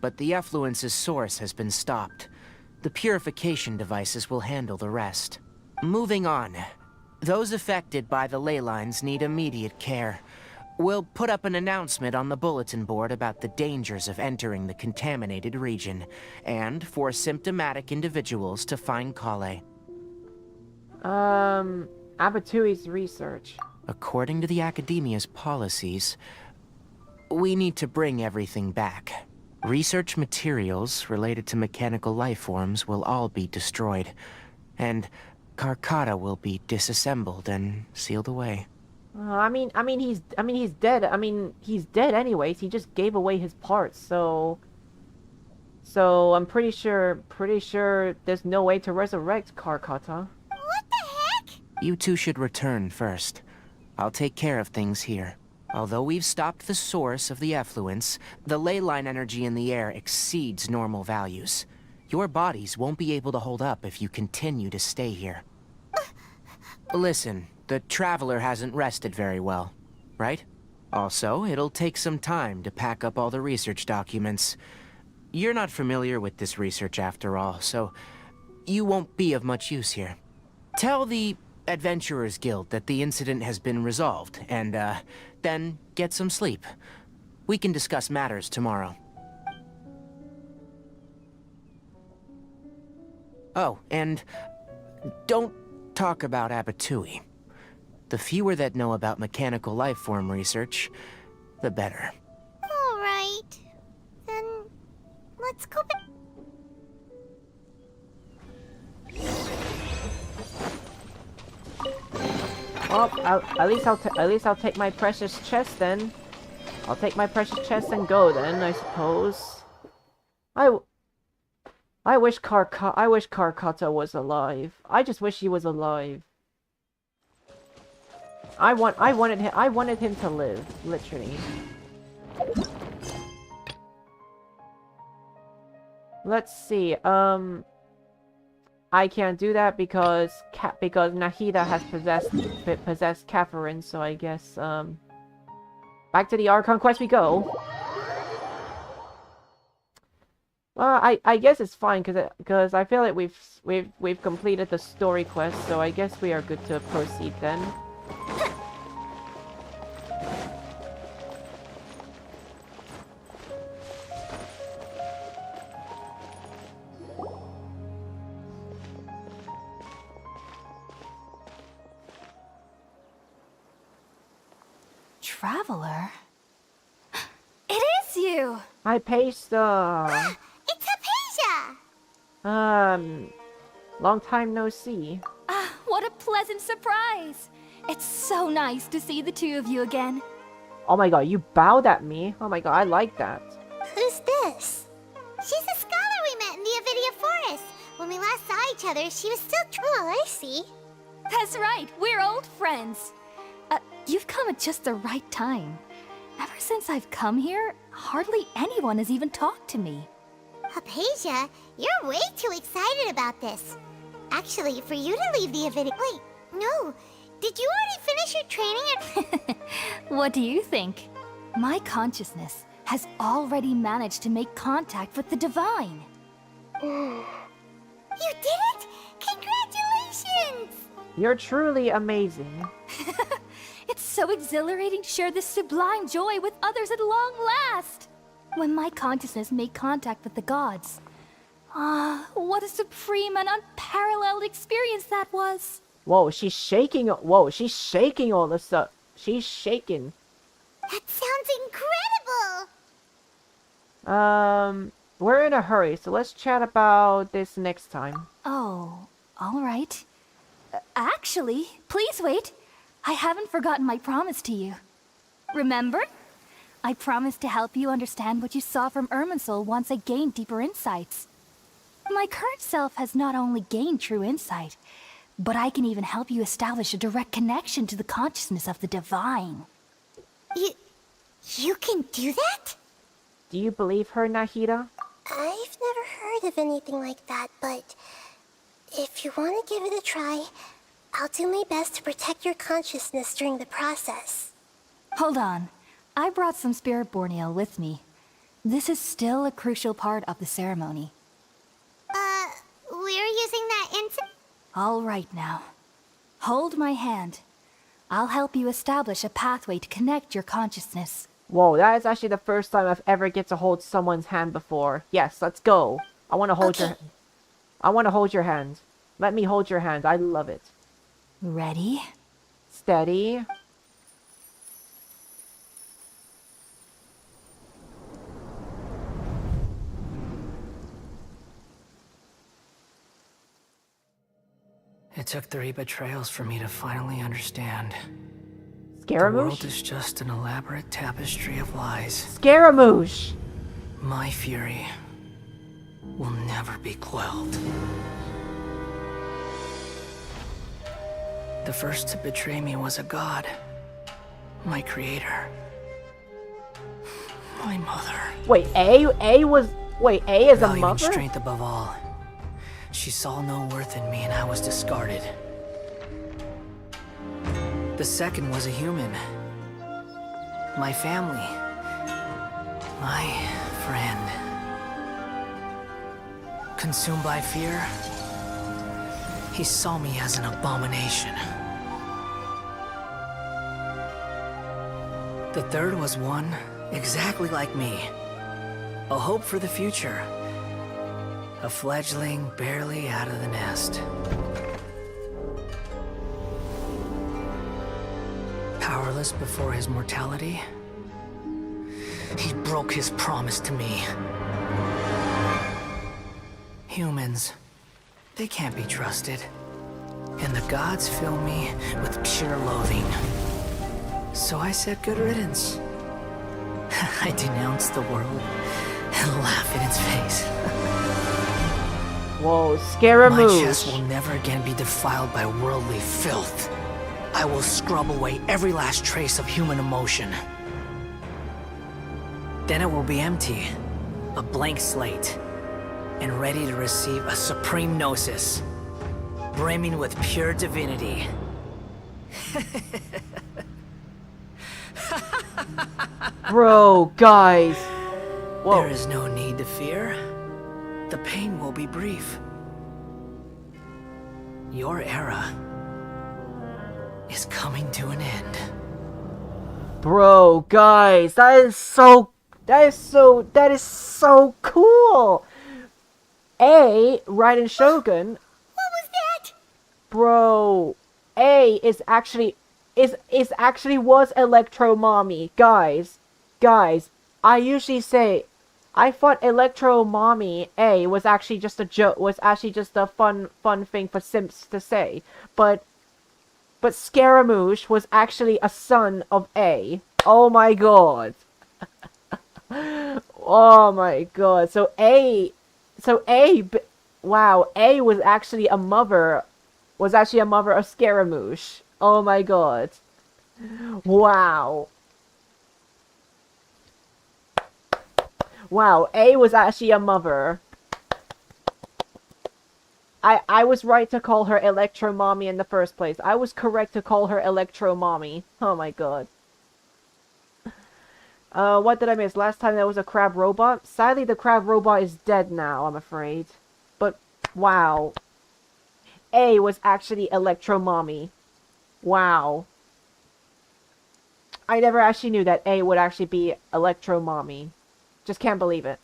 but the effluence's source has been stopped. The purification devices will handle the rest. Moving on. Those affected by the ley lines need immediate care. We'll put up an announcement on the bulletin board about the dangers of entering the contaminated region, and for symptomatic individuals to find Kale. Abatui's research. According to the Academia's policies, we need to bring everything back. Research materials related to mechanical life forms will all be destroyed, and Karkata will be disassembled and sealed away. He's dead. He's dead anyways. He just gave away his parts, so I'm pretty sure there's no way to resurrect Karkata. You two should return first. I'll take care of things here. Although we've stopped the source of the effluence, the ley line energy in the air exceeds normal values. Your bodies won't be able to hold up if you continue to stay here. Listen, the Traveler hasn't rested very well, right? Also, it'll take some time to pack up all the research documents. You're not familiar with this research after all, so you won't be of much use here. Tell the Adventurers Guild that the incident has been resolved, and, then get some sleep. We can discuss matters tomorrow. Oh, and don't talk about Abatui. The fewer that know about mechanical life form research, the better. Alright. Then, let's go back. Well, at least I'll take my precious chest then. I'll take my precious chest and go then, I suppose. I wish Karkata was alive. I just wish he was alive. I wanted him to live, literally. Let's see. I can't do that because Nahida has possessed Catherine, so I guess back to the Archon quest we go. Well, I guess it's fine because I feel like we've completed the story quest, so I guess we are good to proceed then. Traveler? It is you! Hi, Pasta. It's Hypatia! Long time no see. Ah, what a pleasant surprise! It's so nice to see the two of you again. Oh my god, you bowed at me? Oh my god, I like that. Who's this? She's a scholar we met in the Avidia Forest. When we last saw each other, she was still Oh, I see. That's right, we're old friends. You've come at just the right time. Ever since I've come here, hardly anyone has even talked to me. Hypatia, you're way too excited about this. Actually, for you to leave the Avidia... Wait, no. Did you already finish your training at... What do you think? My consciousness has already managed to make contact with the divine. You did it? Congratulations! You're truly amazing. It's so exhilarating to share this sublime joy with others at long last! When my consciousness made contact with the gods. Ah, what a supreme and unparalleled experience that was! Whoa, she's shaking. Whoa, she's shaking all this stuff. She's shaking. That sounds incredible! We're in a hurry, so let's chat about this next time. Oh, alright. Actually, please wait. I haven't forgotten my promise to you. Remember? I promised to help you understand what you saw from Irminsul once I gained deeper insights. My current self has not only gained true insight, but I can even help you establish a direct connection to the consciousness of the divine. You can do that? Do you believe her, Nahida? I've never heard of anything like that, but if you want to give it a try, I'll do my best to protect your consciousness during the process. Hold on. I brought some spirit borneal with me. This is still a crucial part of the ceremony. We're using that incense? All right now. Hold my hand. I'll help you establish a pathway to connect your consciousness. Whoa, that is actually the first time I've ever get to hold someone's hand before. Yes, let's go. I want to hold your hand. Let me hold your hand. I love it. Ready? Steady. It took 3 betrayals for me to finally understand. Scaramouche? The world is just an elaborate tapestry of lies. Scaramouche! My fury will never be quelled. The first to betray me was a god. My creator. My mother. Wait, A is a mother? Strength above all. She saw no worth in me and I was discarded. The second was a human. My family. My friend. Consumed by fear, he saw me as an abomination. The third was one exactly like me. A hope for the future. A fledgling barely out of the nest. Powerless before his mortality, He broke his promise to me. Humans, they can't be trusted. And the gods fill me with pure loathing. So I said good riddance. I denounced the world and laugh in its face. Whoa, Scaramouche. My chest will never again be defiled by worldly filth. I will scrub away every last trace of human emotion. Then it will be empty, a blank slate, and ready to receive a supreme gnosis, brimming with pure divinity. Bro, guys. Whoa. There is no need to fear. The pain will be brief. Your era is coming to an end. Bro, guys, that is so cool. Raiden Shogun. What was that? Bro, is actually was Electro Mommy. Guys, I usually say I thought Electro Mommy was actually just a joke, was actually just a fun thing for simps to say. But Scaramouche was actually a son of A. Oh my god. Oh my god. Wow, A was actually a mother of Scaramouche. Oh my god. Wow. Wow, A was actually a mother. I was right to call her Electro Mommy in the first place. I was correct to call her Electro Mommy. Oh my god. What did I miss? Last time there was a crab robot? Sadly, the crab robot is dead now, I'm afraid. But, wow. A was actually Electro Mommy. Wow. I never actually knew that A would actually be Electro Mommy. Just can't believe it.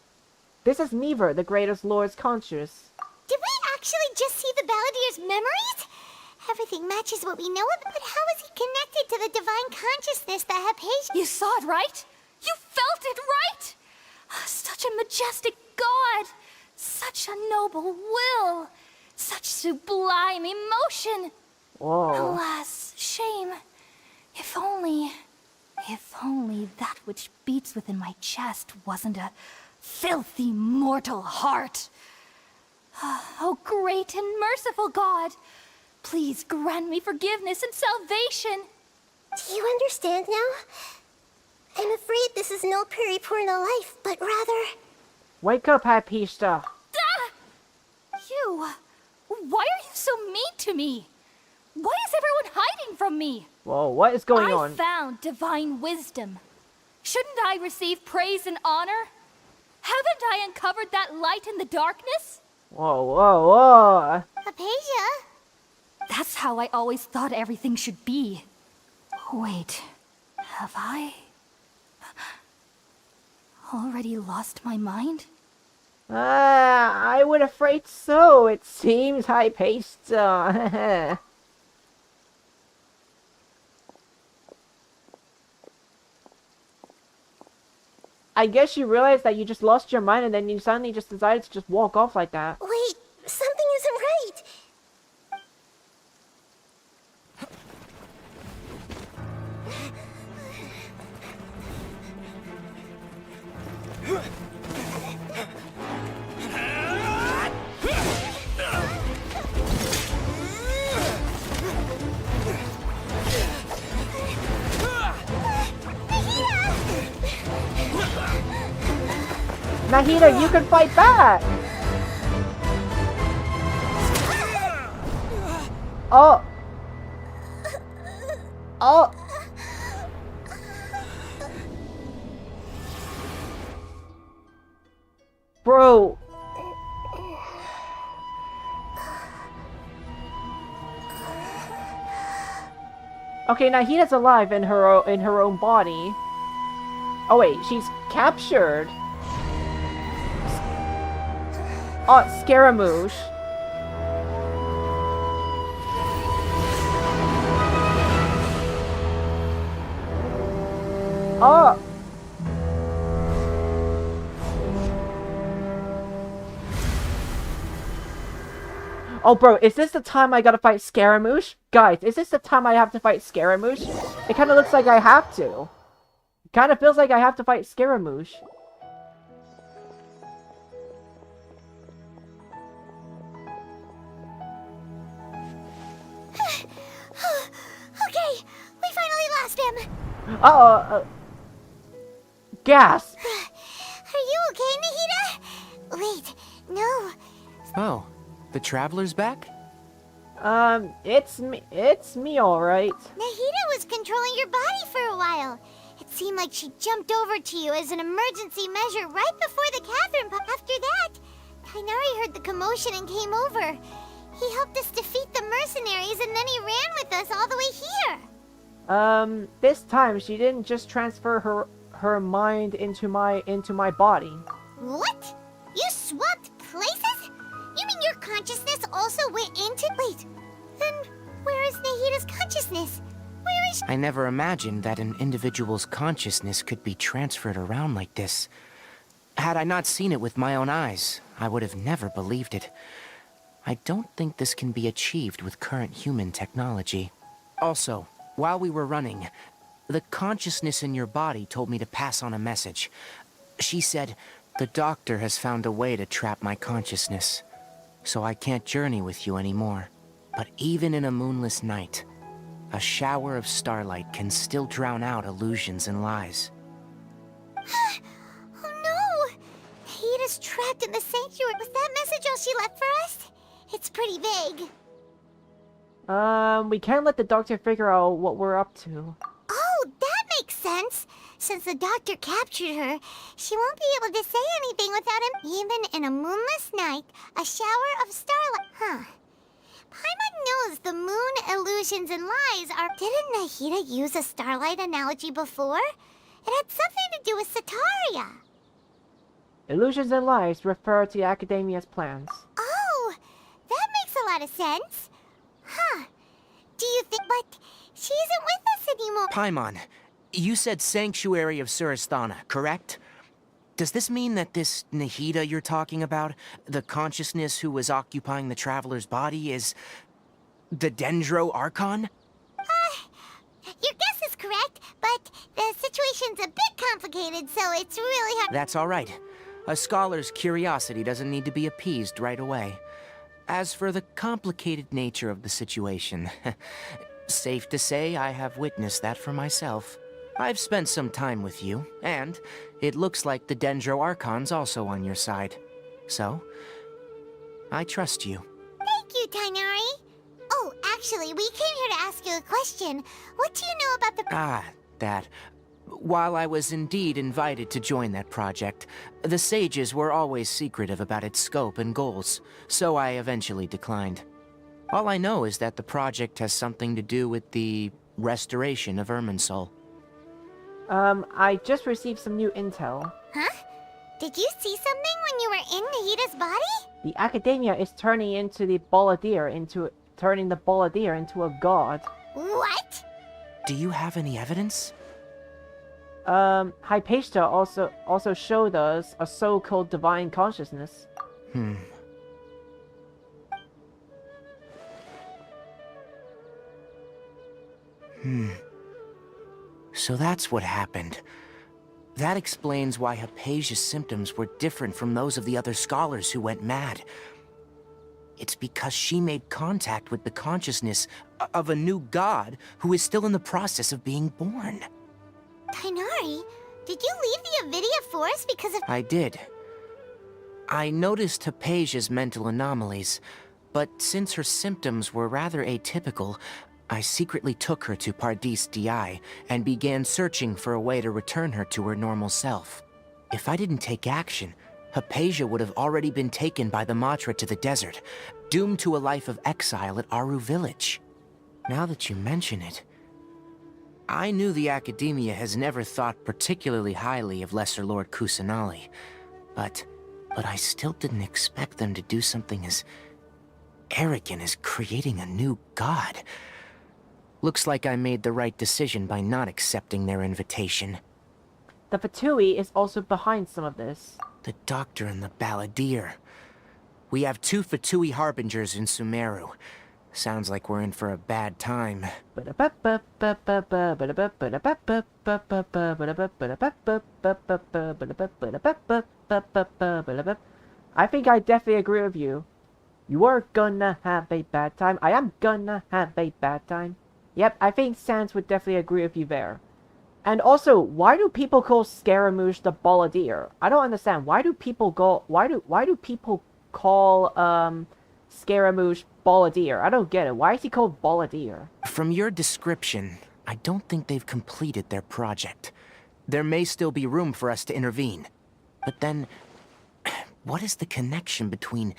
This is Meaver, the greatest Lord's conscious. Did we actually just see the Balladier's memories? Everything matches what we know, but how is he connected to the divine consciousness that Hypatia... You saw it, right? You felt it, right? Such a majestic god! Such a noble will! Such sublime emotion! Whoa. Alas, shame. If only that which beats within my chest wasn't a filthy mortal heart. Oh, great and merciful God, please grant me forgiveness and salvation. Do you understand now? I'm afraid this is no Purina life, but rather... Wake up, Hypatia. You! Why are you so mean to me? Why is everyone hiding from me? Whoa, what is going on? I found divine wisdom. Shouldn't I receive praise and honor? Haven't I uncovered that light in the darkness? Whoa. Hypatia? That's how I always thought everything should be. Wait, have I already lost my mind? I would afraid so. It seems, Hypatia. I guess you realized that you just lost your mind and then you suddenly just decided to just walk off like that. Wait, something isn't right. Nahida, you can fight back! Oh! Oh! Bro! Okay, Nahida's alive in her own body. Oh wait, she's captured. Oh, Scaramouche. Oh. Oh, bro, is this the time I gotta fight Scaramouche? Guys, is this the time I have to fight Scaramouche? It kind of looks like I have to. It kind of feels like I have to fight Scaramouche. Okay, we finally lost him. Gas. Are you okay, Nahida? Wait, no. Oh, the Traveler's back? It's me, alright. Nahida was controlling your body for a while. It seemed like she jumped over to you as an emergency measure right before the Catherine pop. After that, Tainari heard the commotion and came over. He helped us defeat the mercenaries and then he ran with us all the way here. This time she didn't just transfer her mind into my body. What? You swapped places? You mean your consciousness also went into... Wait, then where is Nahida's consciousness? Where is she? I never imagined that an individual's consciousness could be transferred around like this. Had I not seen it with my own eyes, I would have never believed it. I don't think this can be achieved with current human technology. Also, while we were running, the consciousness in your body told me to pass on a message. She said, the doctor has found a way to trap my consciousness, so I can't journey with you anymore. But even in a moonless night, a shower of starlight can still drown out illusions and lies. Oh no! Nahida's trapped in the sanctuary. Was that message all she left for us? It's pretty vague. We can't let the doctor figure out what we're up to. Oh, that makes sense. Since the doctor captured her, she won't be able to say anything without him. Even in a moonless night, a shower of starlight. Huh. Paimon knows the moon illusions and lies are... Didn't Nahida use a starlight analogy before? It had something to do with Sataria. Illusions and lies refer to Academia's plans. Oh, that makes a lot of sense. Huh. Do you think... But she isn't with us anymore. Paimon, you said Sanctuary of Surasthana, correct? Does this mean that this Nahida you're talking about, the consciousness who was occupying the Traveler's body, is the Dendro Archon? Your guess is correct, but the situation's a bit complicated, so it's really hard... That's all right. A scholar's curiosity doesn't need to be appeased right away. As for the complicated nature of the situation, safe to say I have witnessed that for myself. I've spent some time with you, and it looks like the Dendro Archon's also on your side. So, I trust you. Thank you, Tainari. Oh, actually, we came here to ask you a question. What do you know about the... That. While I was indeed invited to join that project, the sages were always secretive about its scope and goals, so I eventually declined. All I know is that the project has something to do with the restoration of Irminsul. I just received some new intel. Huh? Did you see something when you were in Nahida's body? The Academia is turning the Balladeer into a god. What? Do you have any evidence? Hypatia also showed us a so-called divine consciousness. So that's what happened. That explains why Hypatia's symptoms were different from those of the other scholars who went mad. It's because she made contact with the consciousness of a new god who is still in the process of being born. Tainari, did you leave the Avidia Forest because of... I did. I noticed Hypatia's mental anomalies, but since her symptoms were rather atypical, I secretly took her to Pardis Di and began searching for a way to return her to her normal self. If I didn't take action, Hypatia would have already been taken by the Matra to the desert, doomed to a life of exile at Aru village. Now that you mention it, I knew the Academia has never thought particularly highly of Lesser Lord Kusanali, but I still didn't expect them to do something as arrogant as creating a new god. Looks like I made the right decision by not accepting their invitation. The Fatui is also behind some of this. The doctor and the balladeer. We have 2 Fatui Harbingers in Sumeru. Sounds like we're in for a bad time. I think I definitely agree with you. You are gonna have a bad time. I am gonna have a bad time. Yep, I think Sans would definitely agree with you there. And also, why do people call Scaramouche the Balladeer? I don't understand. Why do people call Scaramouche Balladeer? I don't get it. Why is he called Balladeer? From your description, I don't think they've completed their project. There may still be room for us to intervene. But then, what is the connection between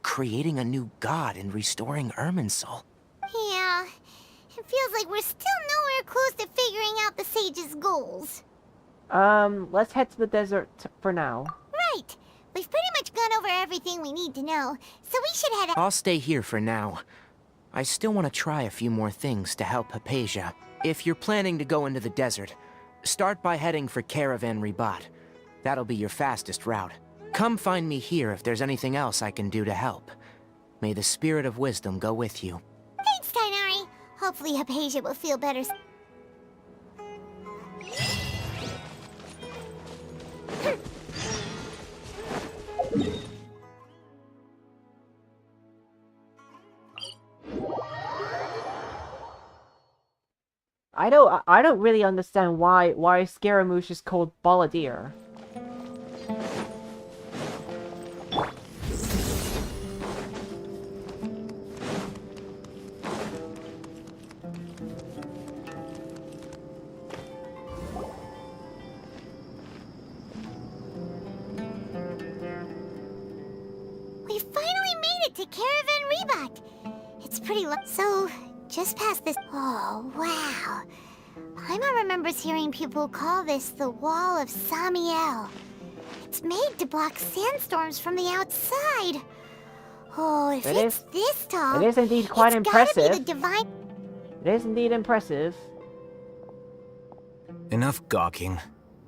creating a new god and restoring Irminsul? Yeah, it feels like we're still nowhere close to figuring out the sage's goals. Let's head to the desert for now. Right. We've pretty much gone over everything we need to know, so we should head out. I'll stay here for now. I still want to try a few more things to help Hypatia. If you're planning to go into the desert, start by heading for Caravan Ribat. That'll be your fastest route. Come find me here if there's anything else I can do to help. May the spirit of wisdom go with you. Thanks, Tainari. Hopefully Hypatia will feel better. I don't really understand why Scaramouche is called Balladeer. We finally made it to Caravan Ribat. It's pretty so, just past this... Oh, wow. Paimon remembers hearing people call this the Wall of Samiel. It's made to block sandstorms from the outside. Oh, if it's this tall... It is indeed quite impressive. Gotta be the divine... It is indeed impressive. Enough gawking.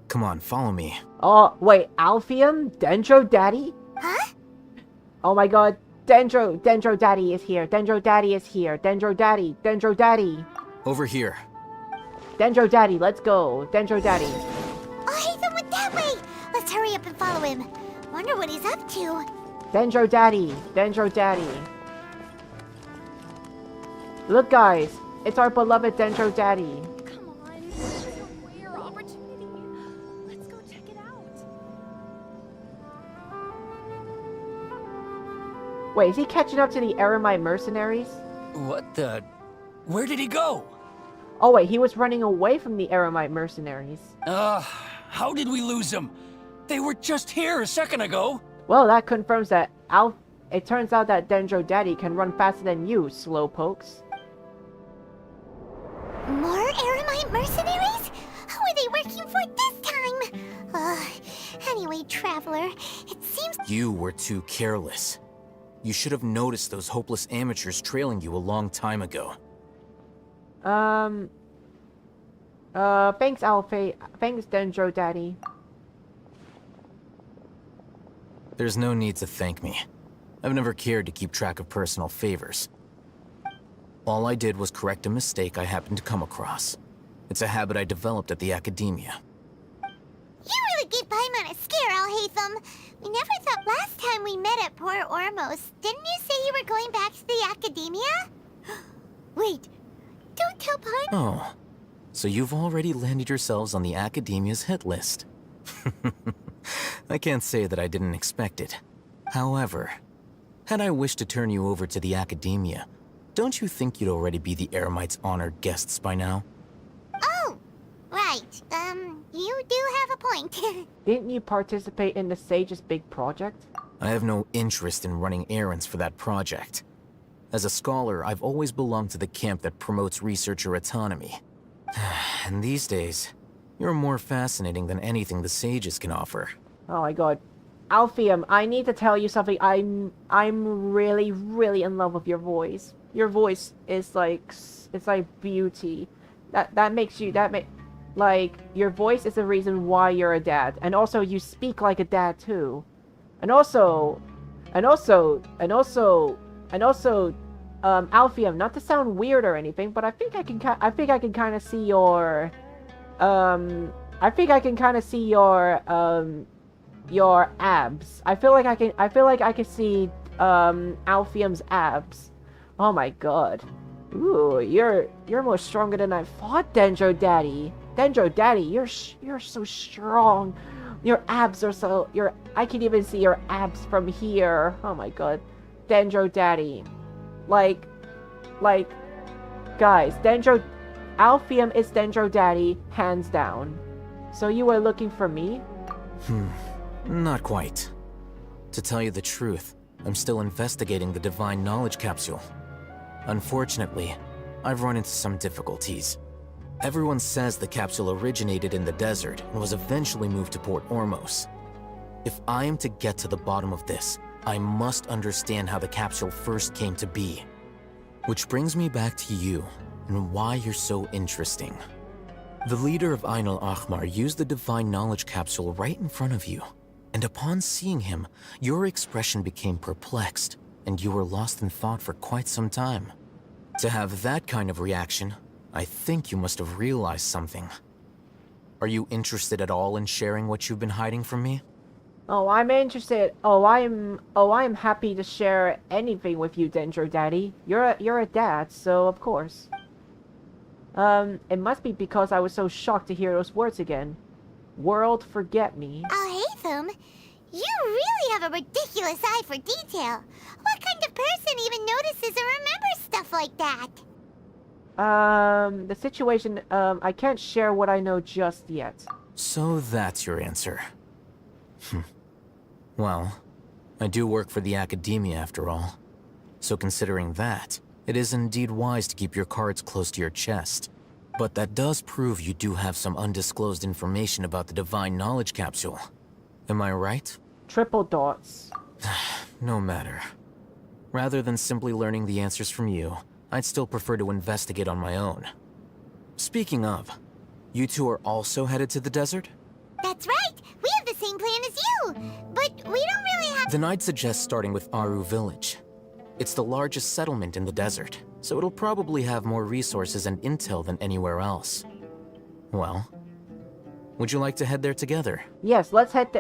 Come on, follow me. Oh, wait, Alpheum? Dendro Daddy? Huh? Oh my god, Dendro Daddy is here. Dendro Daddy is here. Dendro Daddy. Over here. Dendro Daddy, let's go. Dendro Daddy. Oh, Hatham went that way. Let's hurry up and follow him. Wonder what he's up to. Dendro Daddy. Look, guys, it's our beloved Dendro Daddy. Come on, this is a rare opportunity. Let's go check it out. Wait, is he catching up to the Eremite mercenaries? What the... Where did he go? Oh wait, he was running away from the Eremite mercenaries. How did we lose him? They were just here a second ago. Well, that confirms that it turns out that Dendro Daddy can run faster than you, slowpokes. More Eremite mercenaries? Who are they working for this time? Anyway, Traveler, it seems... You were too careless. You should have noticed those hopeless amateurs trailing you a long time ago. Thanks, Alfie. Thanks, Dendro Daddy. There's no need to thank me. I've never cared to keep track of personal favors. All I did was correct a mistake I happened to come across. It's a habit I developed at the Academia. You really gave Paimon a scare, Alhaitham. We never thought last time we met at Port Ormos, didn't you say you were going back to the Academia? Wait, don't tell Paimon. Oh, so you've already landed yourselves on the Academia's hit list. I can't say that I didn't expect it. However, had I wished to turn you over to the Academia, don't you think you'd already be the Eremites' honored guests by now? Oh, right. You do have a point. Didn't you participate in the Sage's big project? I have no interest in running errands for that project. As a scholar, I've always belonged to the camp that promotes researcher autonomy. And these days, you're more fascinating than anything the sages can offer. Oh my god. Alpheum, I need to tell you something. I'm really, really in love with your voice. Your voice is like, it's like beauty. Like, your voice is the reason why you're a dad. And also, you speak like a dad too. And also, And also, Alfium, not to sound weird or anything, but I think I can kind of see your, I think I can kind of see your abs. I feel like I can see, Alfium's abs. Oh my god. Ooh, you're more stronger than I thought, Dendro Daddy. Dendro Daddy, you're so strong. Your abs are so, I can even see your abs from here. Oh my god. Dendro Daddy. Like, guys, Alfium is Dendro Daddy, hands down. So you were looking for me? Not quite. To tell you the truth, I'm still investigating the Divine Knowledge Capsule. Unfortunately, I've run into some difficulties. Everyone says the capsule originated in the desert and was eventually moved to Port Ormos. If I am to get to the bottom of this, I must understand how the capsule first came to be. Which brings me back to you, and why you're so interesting. The leader of Ain al-Ahmar used the Divine Knowledge Capsule right in front of you, and upon seeing him, your expression became perplexed, and you were lost in thought for quite some time. To have that kind of reaction, I think you must have realized something. Are you interested at all in sharing what you've been hiding from me? Oh, I'm interested. I'm happy to share anything with you, Dendro Daddy. You're a dad, so of course. It must be because I was so shocked to hear those words again. World forget me. Oh, Hatham, you really have a ridiculous eye for detail. What kind of person even notices or remembers stuff like that? The situation, I can't share what I know just yet. So that's your answer. Well, I do work for the Academia after all. So considering that, it is indeed wise to keep your cards close to your chest. But that does prove you do have some undisclosed information about the Divine Knowledge Capsule. Am I right? Triple dots. No matter. Rather than simply learning the answers from you, I'd still prefer to investigate on my own. Speaking of, you two are also headed to the desert? That's right! We have the same plan as you! But we don't really have— Then I'd suggest starting with Aru Village. It's the largest settlement in the desert, so it'll probably have more resources and intel than anywhere else. Well, would you like to head there together? Yes, let's head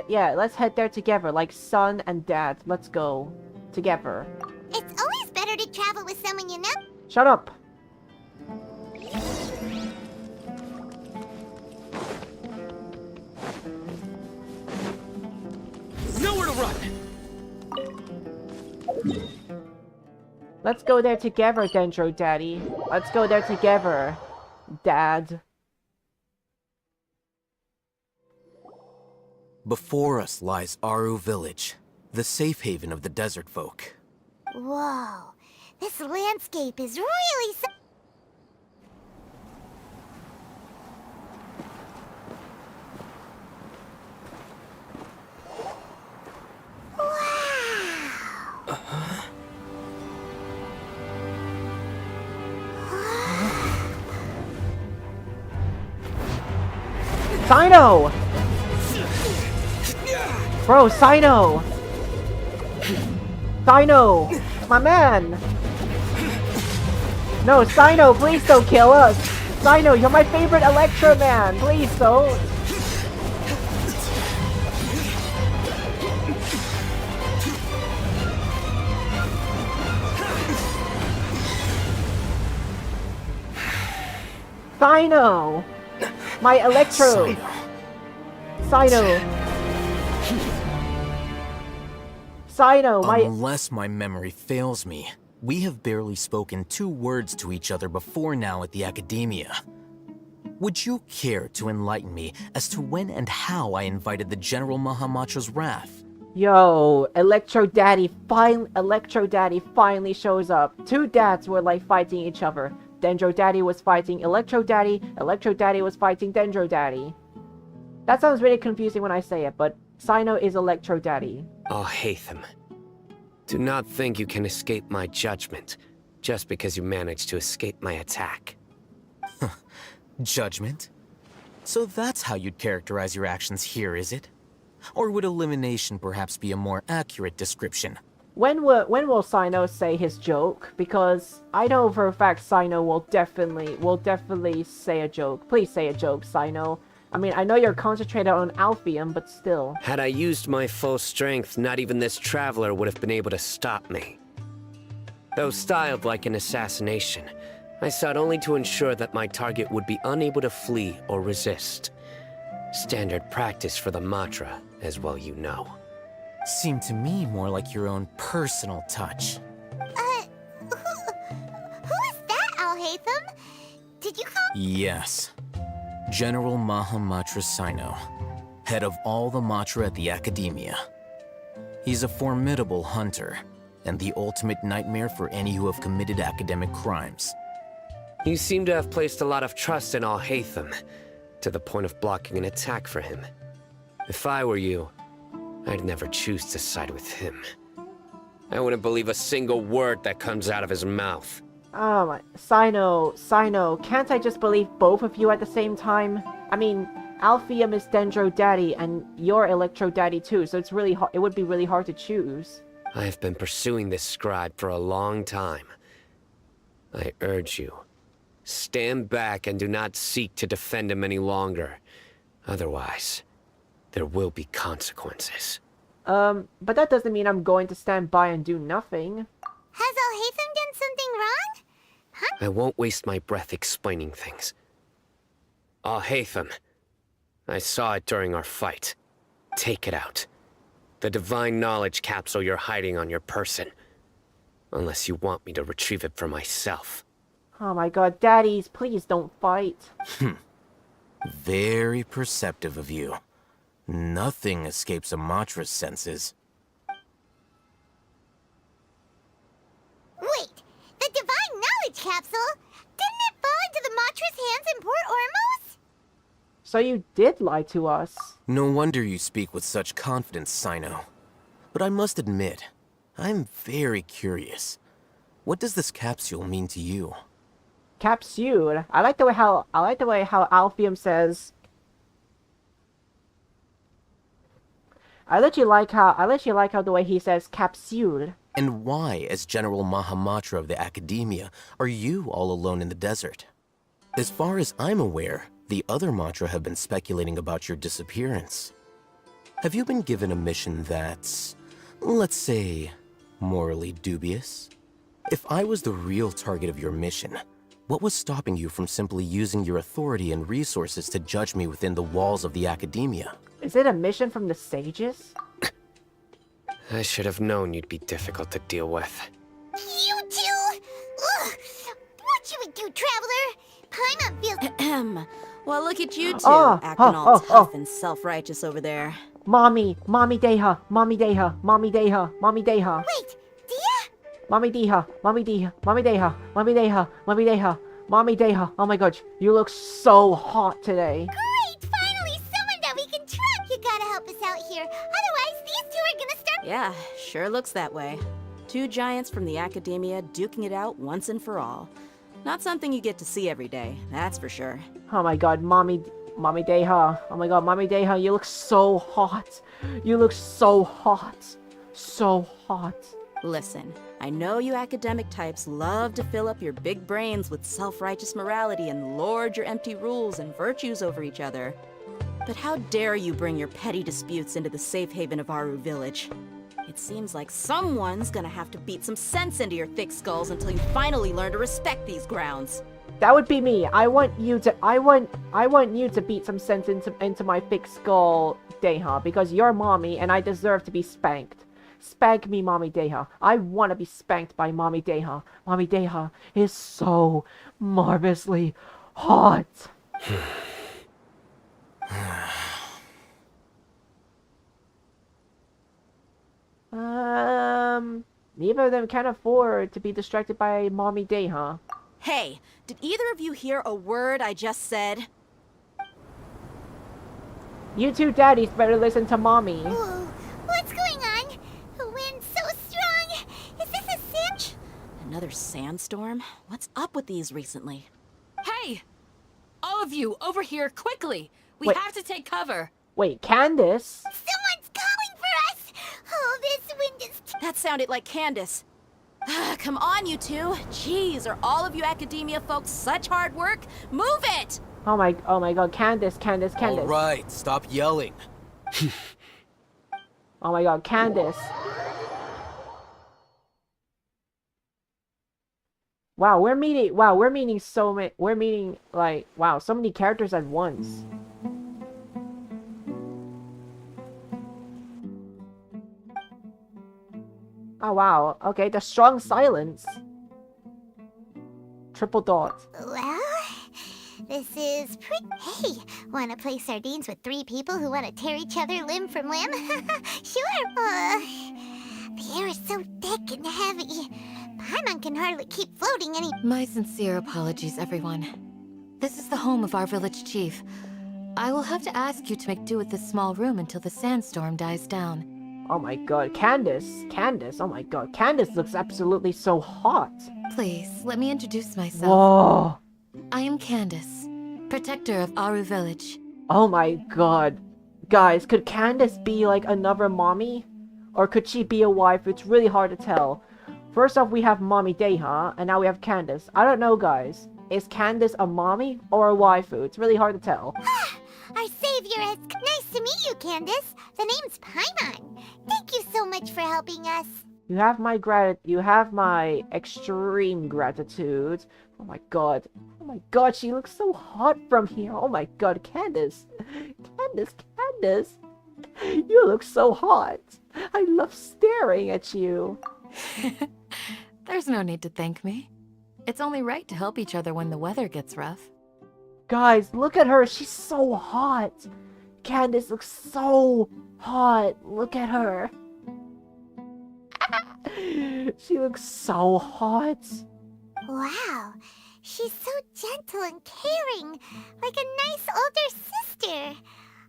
there together, like son and dad. Let's go. Together. It's always better to travel with someone you know. Shut up! Nowhere to run! Let's go there together, Dendro Daddy. Let's go there together, Dad. Before us lies Aru Village, the safe haven of the desert folk. Whoa, this landscape is really so— Sino! Bro, Sino! Sino! My man! No, Sino, please don't kill us! Sino, you're my favorite Electro Man! Please don't! Sino! My Electro! Sino! Sino, my— Unless my memory fails me, we have barely spoken 2 words to each other before now at the Academia. Would you care to enlighten me as to when and how I invited the General Mahamacho's wrath? Yo, Electro Daddy finally shows up. 2 dads were like fighting each other. Dendro Daddy was fighting Electro Daddy was fighting Dendro Daddy. That sounds really confusing when I say it, but Sino is Electro Daddy. Oh, Hatham. Do not think you can escape my judgment, just because you managed to escape my attack. Judgment? So that's how you'd characterize your actions here, is it? Or would elimination perhaps be a more accurate description? When will Sino say his joke? Because I know for a fact Sino will definitely say a joke. Please say a joke, Sino. I mean, I know you're concentrated on Alpheum, but still. Had I used my full strength, not even this traveler would have been able to stop me. Though styled like an assassination, I sought only to ensure that my target would be unable to flee or resist. Standard practice for the Matra, as well you know. Seemed to me more like your own personal touch. Who is that, Al-Haytham? Did you call— Yes. General Mahamatra Sino, head of all the Matra at the Academia. He's a formidable hunter, and the ultimate nightmare for any who have committed academic crimes. You seem to have placed a lot of trust in Al-Haytham, to the point of blocking an attack for him. If I were you, I'd never choose to side with him. I wouldn't believe a single word that comes out of his mouth. Oh my, Sino, can't I just believe both of you at the same time? I mean, Alpheum is Dendro Daddy, and you're Electro Daddy too, so it's really it would be really hard to choose. I have been pursuing this scribe for a long time. I urge you, stand back and do not seek to defend him any longer. Otherwise, there will be consequences. But that doesn't mean I'm going to stand by and do nothing. Has Al-Haytham done something wrong? Huh? I won't waste my breath explaining things. Al-Haytham, I saw it during our fight. Take it out. The divine knowledge capsule you're hiding on your person. Unless you want me to retrieve it for myself. Oh my god, daddies, please don't fight. Very perceptive of you. Nothing escapes a Matra's senses. Wait, the divine knowledge capsule? Didn't it fall into the Matra's hands in Port Ormos? So you did lie to us. No wonder you speak with such confidence, Sino. But I must admit, I'm very curious. What does this capsule mean to you? Capsule. I like the way how Alpheum says. I let you like how the way he says capsule. And why, as General Mahamatra of the Academia, are you all alone in the desert? As far as I'm aware, the other Matra have been speculating about your disappearance. Have you been given a mission that's, let's say, morally dubious? If I was the real target of your mission, what was stopping you from simply using your authority and resources to judge me within the walls of the Academia? Is it a mission from the sages? I should have known you'd be difficult to deal with. You two! Ugh. What should we do, Traveler? Paimon feels— Well, look at you two, Oh, acting oh, all oh, tough oh. and self-righteous over there. Mommy Deha, Mommy Deha, Mommy Deha, Mommy Deha. Wait, Dia? Mommy Deha, Mommy Deha, Mommy Deha, Mommy Deha, Mommy Deha, Mommy Deha. Oh my god, you look so hot today. Great! Finally, someone that we can trust! You gotta help us out here. Otherwise, these two are gonna start— Yeah, sure looks that way. Two giants from the Academia duking it out once and for all. Not something you get to see every day, that's for sure. Oh my god, Mommy Deha. Oh my god, Mommy Deha, you look so hot. You look so hot. So hot. Listen, I know you academic types love to fill up your big brains with self-righteous morality and lord your empty rules and virtues over each other. But how dare you bring your petty disputes into the safe haven of Aru Village? It seems like someone's gonna have to beat some sense into your thick skulls until you finally learn to respect these grounds. That would be me. I want you to beat some sense into my thick skull, Deha, because you're mommy and I deserve to be spanked. Spank me, Mommy Deha. I want to be spanked by Mommy Deha. Mommy Deha is so marvelously hot. Neither of them can afford to be distracted by Mommy Deha. Hey, did either of you hear a word I just said? You two daddies better listen to Mommy. Whoa, what's going on? The wind's so strong. Is this a sand? Another sandstorm? What's up with these recently? Hey! All of you, over here, quickly! We Wait. have to take cover! Wait, Candace? Someone's calling for us! Oh, this wind is That sounded like Candace. Come on, you two. Jeez, are all of you academia folks such hard work? Move it! Oh my god, Candace. All right, stop yelling. Oh my god, Candace. Wow, we're meeting so many, so many characters at once. Oh wow, okay, the strong silence. Triple dot. Well, this is pretty... Hey, wanna play sardines with 3 people who wanna tear each other limb from limb? Sure! The air is so thick and heavy. Paimon can hardly keep floating any... My sincere apologies, everyone. This is the home of our village chief. I will have to ask you to make do with this small room until the sandstorm dies down. Oh my god, Candace, oh my god, Candace looks absolutely so hot. Please, let me introduce myself. Whoa. I am Candace, protector of Aru village. Oh my god. Guys, could Candace be like another mommy? Or could she be a wife? It's really hard to tell. First off, we have Mommy Deha, and now we have Candace. I don't know, guys. Is Candace a mommy or a waifu? It's really hard to tell. Our savior has... Nice to meet you, Candace. The name's Paimon. Thank you so much for helping us. You have my extreme gratitude. Oh my god. Oh my god, she looks so hot from here. Oh my god, Candace. Candace. You look so hot. I love staring at you. There's no need to thank me. It's only right to help each other when the weather gets rough. Guys, look at her. She's so hot. Candace looks so hot. Look at her. She looks so hot. Wow. She's so gentle and caring. Like a nice older sister.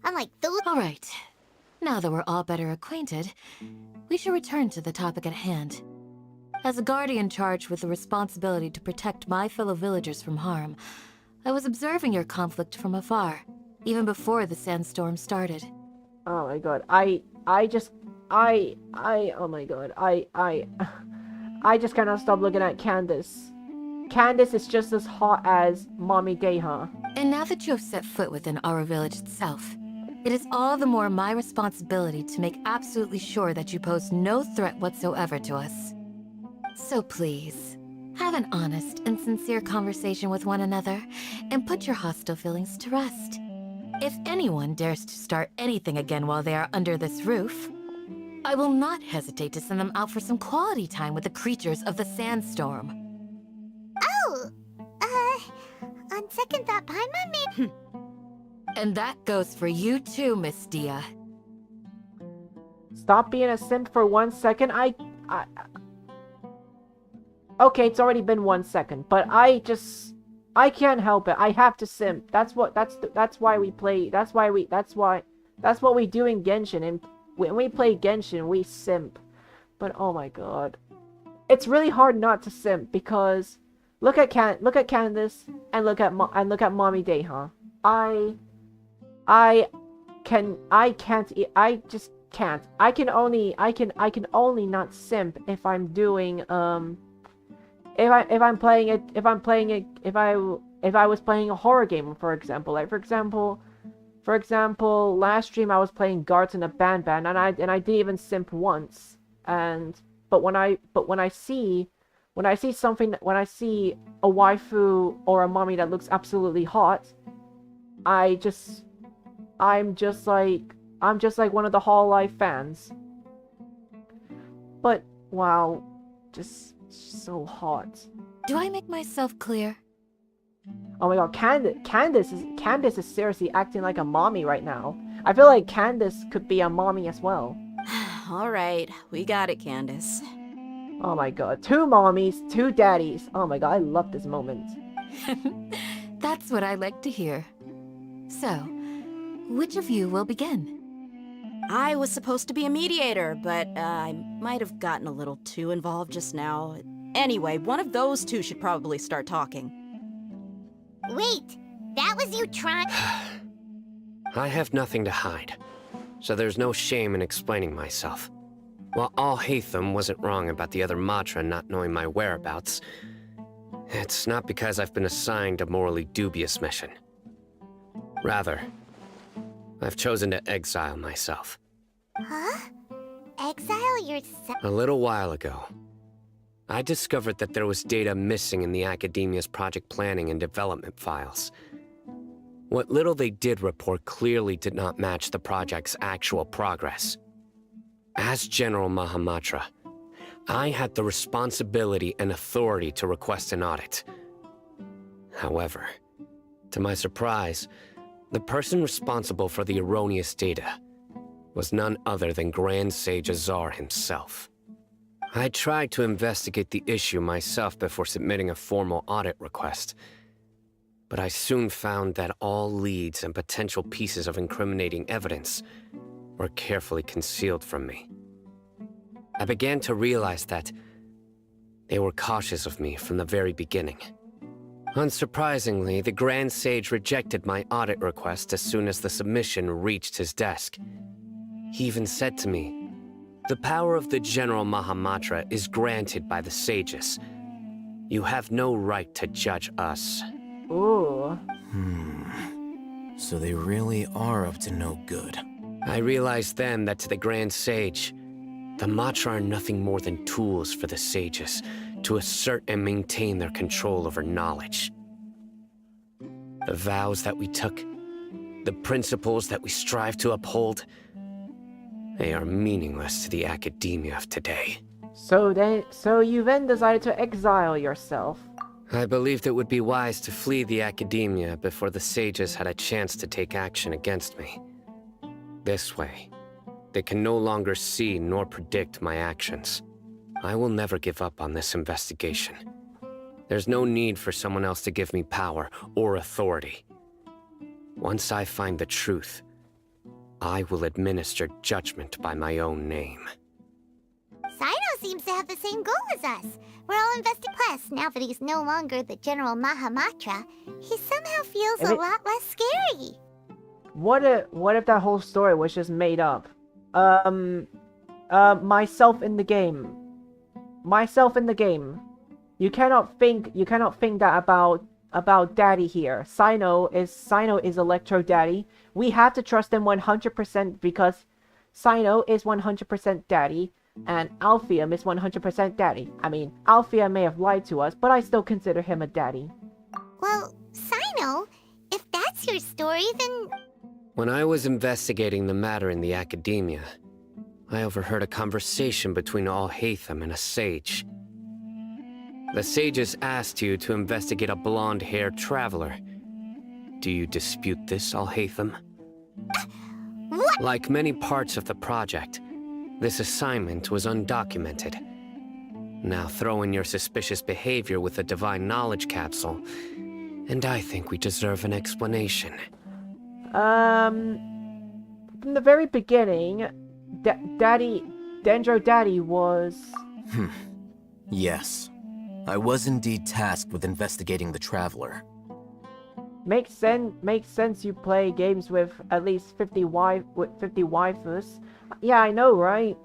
Unlike those... All right. Now that we're all better acquainted, we should return to the topic at hand. As a guardian charged with the responsibility to protect my fellow villagers from harm, I was observing your conflict from afar, even before the sandstorm started. Oh my god, I just cannot stop looking at Candace. Candace is just as hot as Mommy Deha. And now that you have set foot within our village itself, it is all the more my responsibility to make absolutely sure that you pose no threat whatsoever to us. So please, have an honest and sincere conversation with one another, and put your hostile feelings to rest. If anyone dares to start anything again while they are under this roof, I will not hesitate to send them out for some quality time with the creatures of the sandstorm. Oh! On second thought, Paimon made... And that goes for you too, Miss Dia. Stop being a simp for 1 second. Okay, it's already been 1 second, but I can't help it. I have to simp. That's what we play. That's what we do in Genshin. And when we play Genshin, we simp. But oh my god, it's really hard not to simp because look at Candace and look at Mommy Deha. I just can't. I can only not simp if I'm doing if I was playing a horror game, for example. Like for example, last stream I was playing Guards in a Band and I didn't even simp once. But when I see a waifu or a mommy that looks absolutely hot, I'm just like one of the Hololive fans. But wow, just so hot. Do I make myself clear? Oh my god, Candace is seriously acting like a mommy right now. I feel like Candace could be a mommy as well. All right, we got it, Candace. Oh my god, 2 mommies, 2 daddies. Oh my god, I love this moment. That's what I like to hear. So, which of you will begin? I was supposed to be a mediator, but I might have gotten a little too involved just now. Anyway, one of those two should probably start talking. Wait, that was you trying... I have nothing to hide, so there's no shame in explaining myself. While Al-Haytham wasn't wrong about the other Matra not knowing my whereabouts, it's not because I've been assigned a morally dubious mission. Rather, I've chosen to exile myself. Huh? Exile yourself? A little while ago, I discovered that there was data missing in the Academia's project planning and development files. What little they did report clearly did not match the project's actual progress. As General Mahamatra, I had the responsibility and authority to request an audit. However, to my surprise, the person responsible for the erroneous data was none other than Grand Sage Azar himself. I tried to investigate the issue myself before submitting a formal audit request, but I soon found that all leads and potential pieces of incriminating evidence were carefully concealed from me. I began to realize that they were cautious of me from the very beginning. Unsurprisingly, the Grand Sage rejected my audit request as soon as the submission reached his desk. He even said to me, "The power of the General Mahamatra is granted by the sages. You have no right to judge us." Ooh. So they really are up to no good. I realized then that to the Grand Sage, the Matra are nothing more than tools for the sages to assert and maintain their control over knowledge. The vows that we took, the principles that we strive to uphold, they are meaningless to the academia of today. So you then decided to exile yourself. I believed it would be wise to flee the academia before the sages had a chance to take action against me. This way, they can no longer see nor predict my actions. I will never give up on this investigation. There's no need for someone else to give me power or authority. Once I find the truth, I will administer judgment by my own name. Sino seems to have the same goal as us. We're all invested. Plus, now that he's no longer the General Mahamatra, he somehow feels a lot less scary. What if that whole story was just made up? Myself in the game. You cannot think that about Daddy here. Sino is Electro Daddy. We have to trust him 100% because Sino is 100% Daddy, and Alpheum is 100% Daddy. I mean, Alpheum may have lied to us, but I still consider him a daddy. Well, Sino, if that's your story, then... When I was investigating the matter in the academia, I overheard a conversation between Al-Haytham and a sage. The sages asked you to investigate a blonde-haired traveler. Do you dispute this, Al-Haytham? What? Like many parts of the project, this assignment was undocumented. Now throw in your suspicious behavior with the Divine Knowledge Capsule, and I think we deserve an explanation. From the very beginning, Dendro Daddy was... Yes. I was indeed tasked with investigating the Traveler. Makes sense you play games with at least 50 waifus. Yeah, I know, right?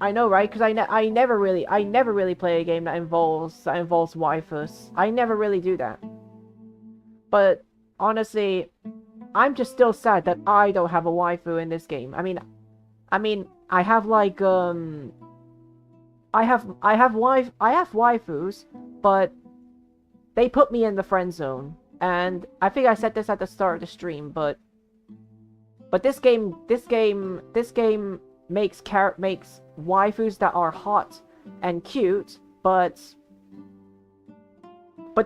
Because I never really play a game that involves waifus. I never really do that. But honestly, I'm just still sad that I don't have a waifu in this game. I mean, I have like I have waifus, but they put me in the friend zone. And I think I said this at the start of the stream, but this game makes waifus that are hot and cute, but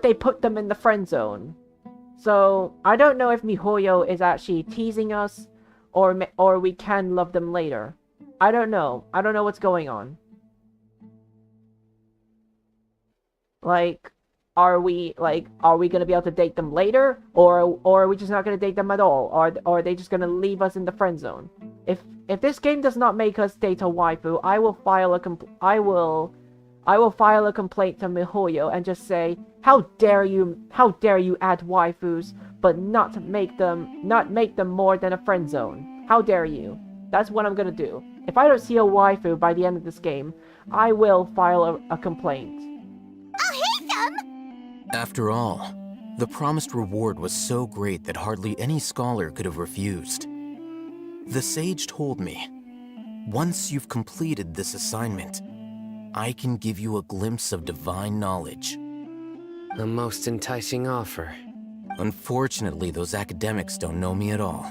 they put them in the friend zone. So I don't know if MiHoYo is actually teasing us, or we can love them later. I don't know. I don't know what's going on. Like, are we gonna be able to date them later, or are we just not gonna date them at all, or are they just gonna leave us in the friend zone? If this game does not make us date a waifu, I will file a complaint to MiHoYo and just say, how dare you add waifus, but not make them more than a friend zone? How dare you? That's what I'm gonna do. If I don't see a waifu by the end of this game, I will file a complaint. I'll hate them! After all, the promised reward was so great that hardly any scholar could have refused. The sage told me, once you've completed this assignment, I can give you a glimpse of divine knowledge. A most enticing offer. Unfortunately, those academics don't know me at all.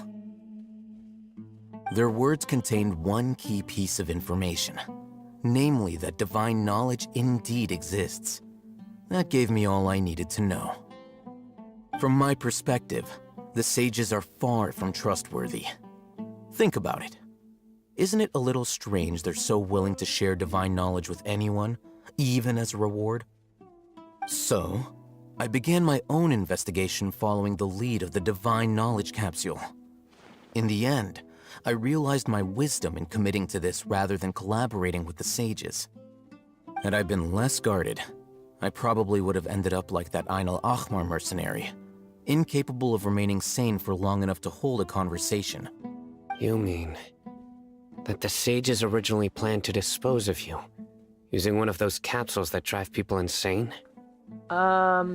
Their words contained one key piece of information, namely that divine knowledge indeed exists. That gave me all I needed to know. From my perspective, the sages are far from trustworthy. Think about it. Isn't it a little strange they're so willing to share divine knowledge with anyone, even as a reward? So, I began my own investigation following the lead of the divine knowledge capsule. In the end, I realized my wisdom in committing to this rather than collaborating with the sages. Had I been less guarded, I probably would have ended up like that Ain al-Ahmar mercenary, incapable of remaining sane for long enough to hold a conversation. You mean that the sages originally planned to dispose of you, using one of those capsules that drive people insane? What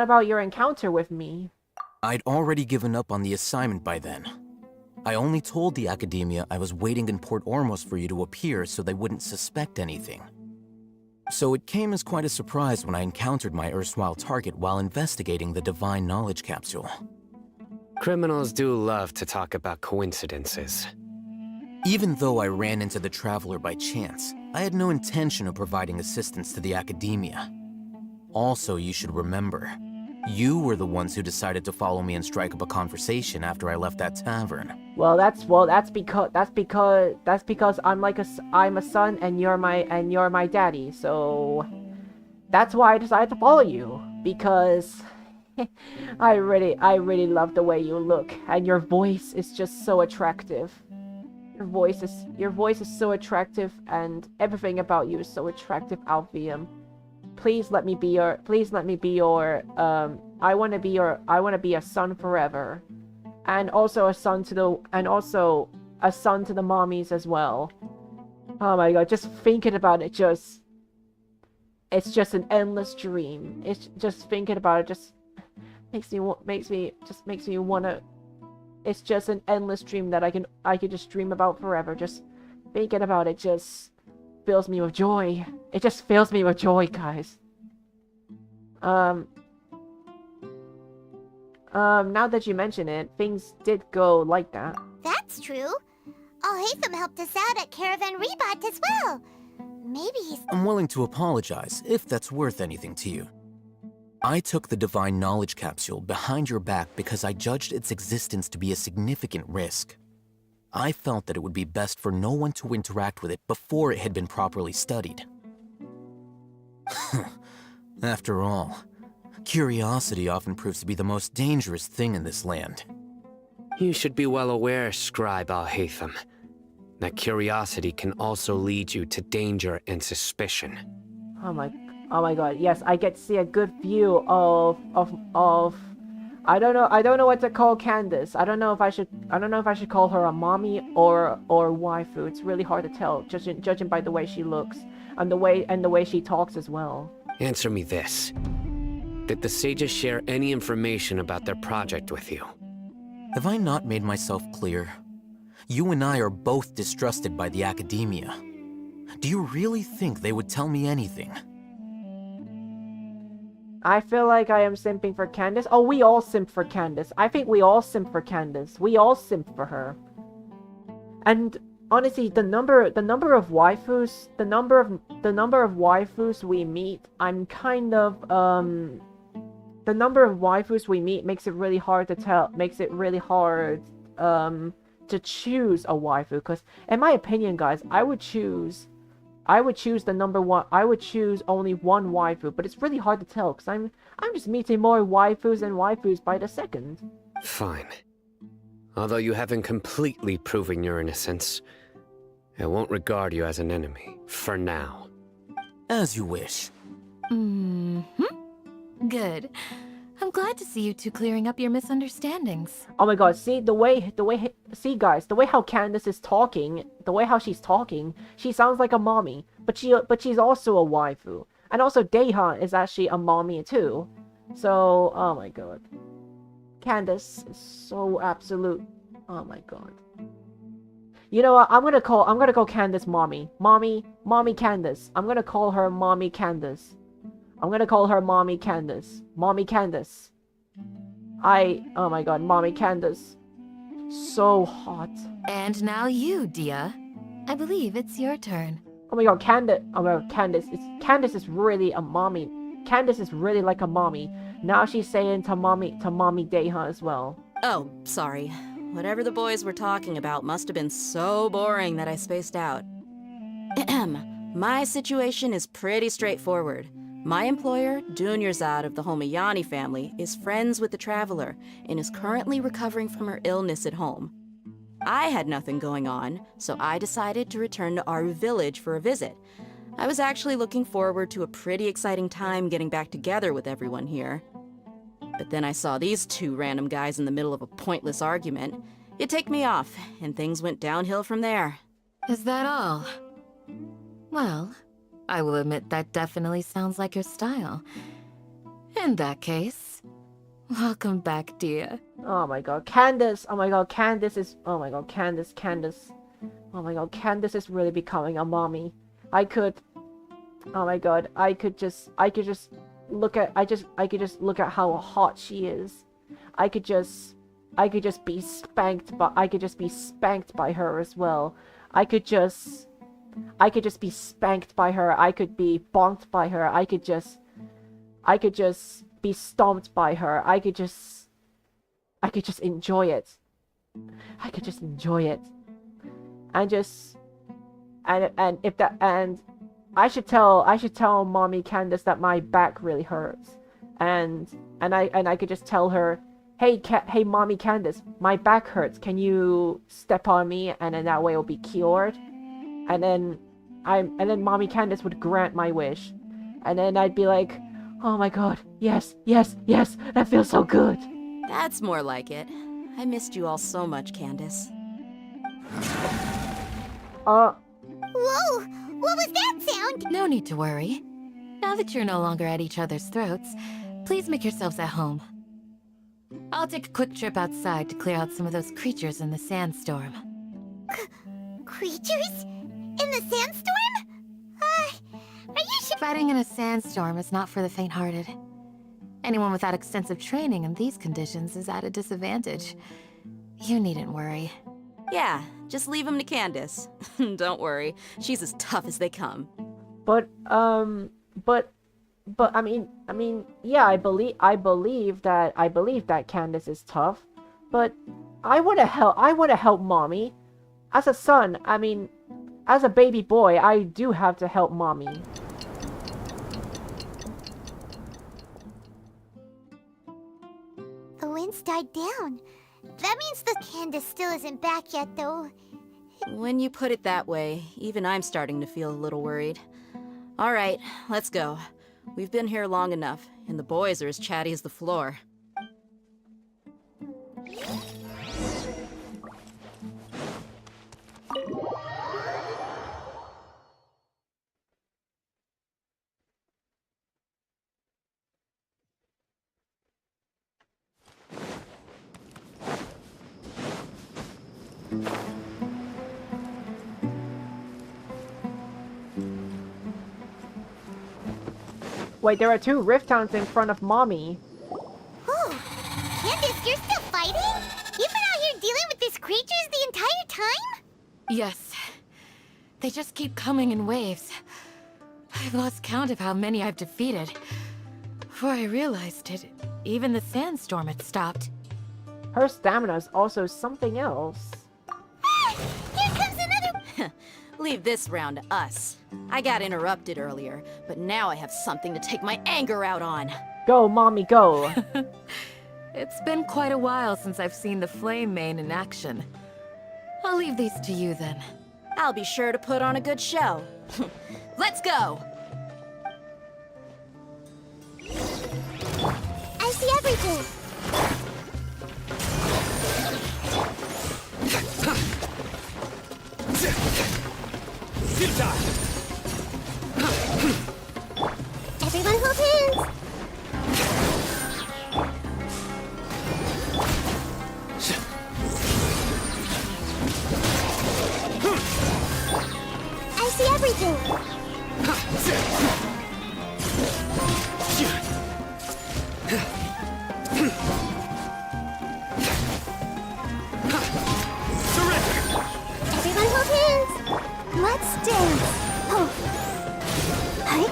about your encounter with me? I'd already given up on the assignment by then. I only told the academia I was waiting in Port Ormos for you to appear so they wouldn't suspect anything. So it came as quite a surprise when I encountered my erstwhile target while investigating the divine knowledge capsule. Criminals do love to talk about coincidences. Even though I ran into the Traveler by chance, I had no intention of providing assistance to the academia. Also, you should remember, you were the ones who decided to follow me and strike up a conversation after I left that tavern. That's because I'm a son and you're my daddy. So that's why I decided to follow you, because I really love the way you look, and your voice is just so attractive. Your voice is so attractive, and everything about you is so attractive, Alpheum. Please let me be your I want to be a son forever. And also a son to the mommies as well. Oh my god, just thinking about it it's just an endless dream. It's just thinking about it just makes me wanna. It's just an endless dream that I could just dream about forever. Just thinking about it just fills me with joy. It just fills me with joy, guys. Now that you mention it, things did go like that. That's true. Al-Haytham helped us out at Caravan Rebat as well. Maybe he's... I'm willing to apologize, if that's worth anything to you. I took the divine knowledge capsule behind your back because I judged its existence to be a significant risk. I felt that it would be best for no one to interact with it before it had been properly studied. After all, curiosity often proves to be the most dangerous thing in this land. You should be well aware, Scribe Al-Haytham, that curiosity can also lead you to danger and suspicion. Oh my god, yes, I get to see a good view of I don't know what to call Candace. I don't know if I should call her a mommy or waifu. It's really hard to tell, judging by the way she looks and the way she talks as well. Answer me this. Did the sages share any information about their project with you? Have I not made myself clear? You and I are both distrusted by the academia. Do you really think they would tell me anything? I feel like I am simping for Candace. Oh, we all simp for Candace. I think we all simp for Candace. We all simp for her. And honestly, the number of waifus, the number of waifus we meet, I'm kind of the number of waifus we meet makes it really hard to tell. Makes it really hard to choose a waifu, because in my opinion, guys, I would choose the number one. I would choose only one waifu, but it's really hard to tell because I'm just meeting more waifus and waifus by the second. Fine. Although you haven't completely proven your innocence, I won't regard you as an enemy, for now. As you wish. Good. I'm glad to see you two clearing up your misunderstandings. Oh my god, see see guys, the way how Candace is talking, the way how she's talking, she sounds like a mommy, but she's also a waifu. And also Daehan is actually a mommy too. So, oh my god. Candace is so absolute. Oh my god. You know what? I'm gonna call Candace mommy. Mommy Candace. I'm gonna call her mommy Candace. I'm gonna call her mommy Candace. Mommy Candace. Oh my god, mommy Candace. So hot. And now you, Dia. I believe it's your turn. Oh my god, Candace. Oh my god, Candace is really a mommy. Candace is really like a mommy. Now she's saying to mommy Daehan as well. Oh, sorry. Whatever the boys were talking about must have been so boring that I spaced out. My situation is pretty straightforward. My employer, Dunyarzad of the Homayani family, is friends with the Traveler and is currently recovering from her illness at home. I had nothing going on, so I decided to return to Aru Village for a visit. I was actually looking forward to a pretty exciting time getting back together with everyone here. But then I saw these two random guys in the middle of a pointless argument. It ticked me off, and things went downhill from there. Is that all? Well, I will admit that definitely sounds like your style. In that case, welcome back, Dia. Oh my god, Candace. Oh my god, Candace is. Oh my god, Candace. Oh my god, Candace is really becoming a mommy. Oh my god, I could just look at how hot she is. I could just be spanked by her as well. I could just be spanked by her. I could be bonked by her. I could just be stomped by her. I could just enjoy it. And I should tell mommy Candace that my back really hurts. And I could just tell her, hey mommy Candace, my back hurts. Can you step on me, and then that way it'll be cured? And then mommy Candace would grant my wish. And then I'd be like, oh my god, yes, that feels so good. That's more like it. I missed you all so much, Candace. Whoa! What was that sound? No need to worry. Now that you're no longer at each other's throats, please make yourselves at home. I'll take a quick trip outside to clear out some of those creatures in the sandstorm. Creatures? In the sandstorm? Are you sure? Fighting in a sandstorm is not for the faint-hearted. Anyone without extensive training in these conditions is at a disadvantage. You needn't worry. Yeah, just leave him to Candace. Don't worry, she's as tough as they come. But I mean, yeah, I believe that Candace is tough, but I wanna help mommy. As a son, I mean, as a baby boy, I do have to help mommy. The winds died down. That means the Candace still isn't back yet, though. When you put it that way, even I'm starting to feel a little worried. All right, let's go. We've been here long enough, and the boys are as chatty as the floor. Wait, there are 2 rift towns in front of mommy. Oh, Candace, you're still fighting? You've been out here dealing with these creatures the entire time? Yes. They just keep coming in waves. I've lost count of how many I've defeated. Before I realized it, even the sandstorm had stopped. Her stamina is also something else. Here comes another... Leave this round to us. I got interrupted earlier, but now I have something to take my anger out on. Go, mommy, go. It's been quite a while since I've seen the Flame Mane in action. I'll leave these to you then. I'll be sure to put on a good show. Let's go! As see everything! Everyone hold hands! I see everything! Everyone hold hands! Let's dance! Oh. Hi?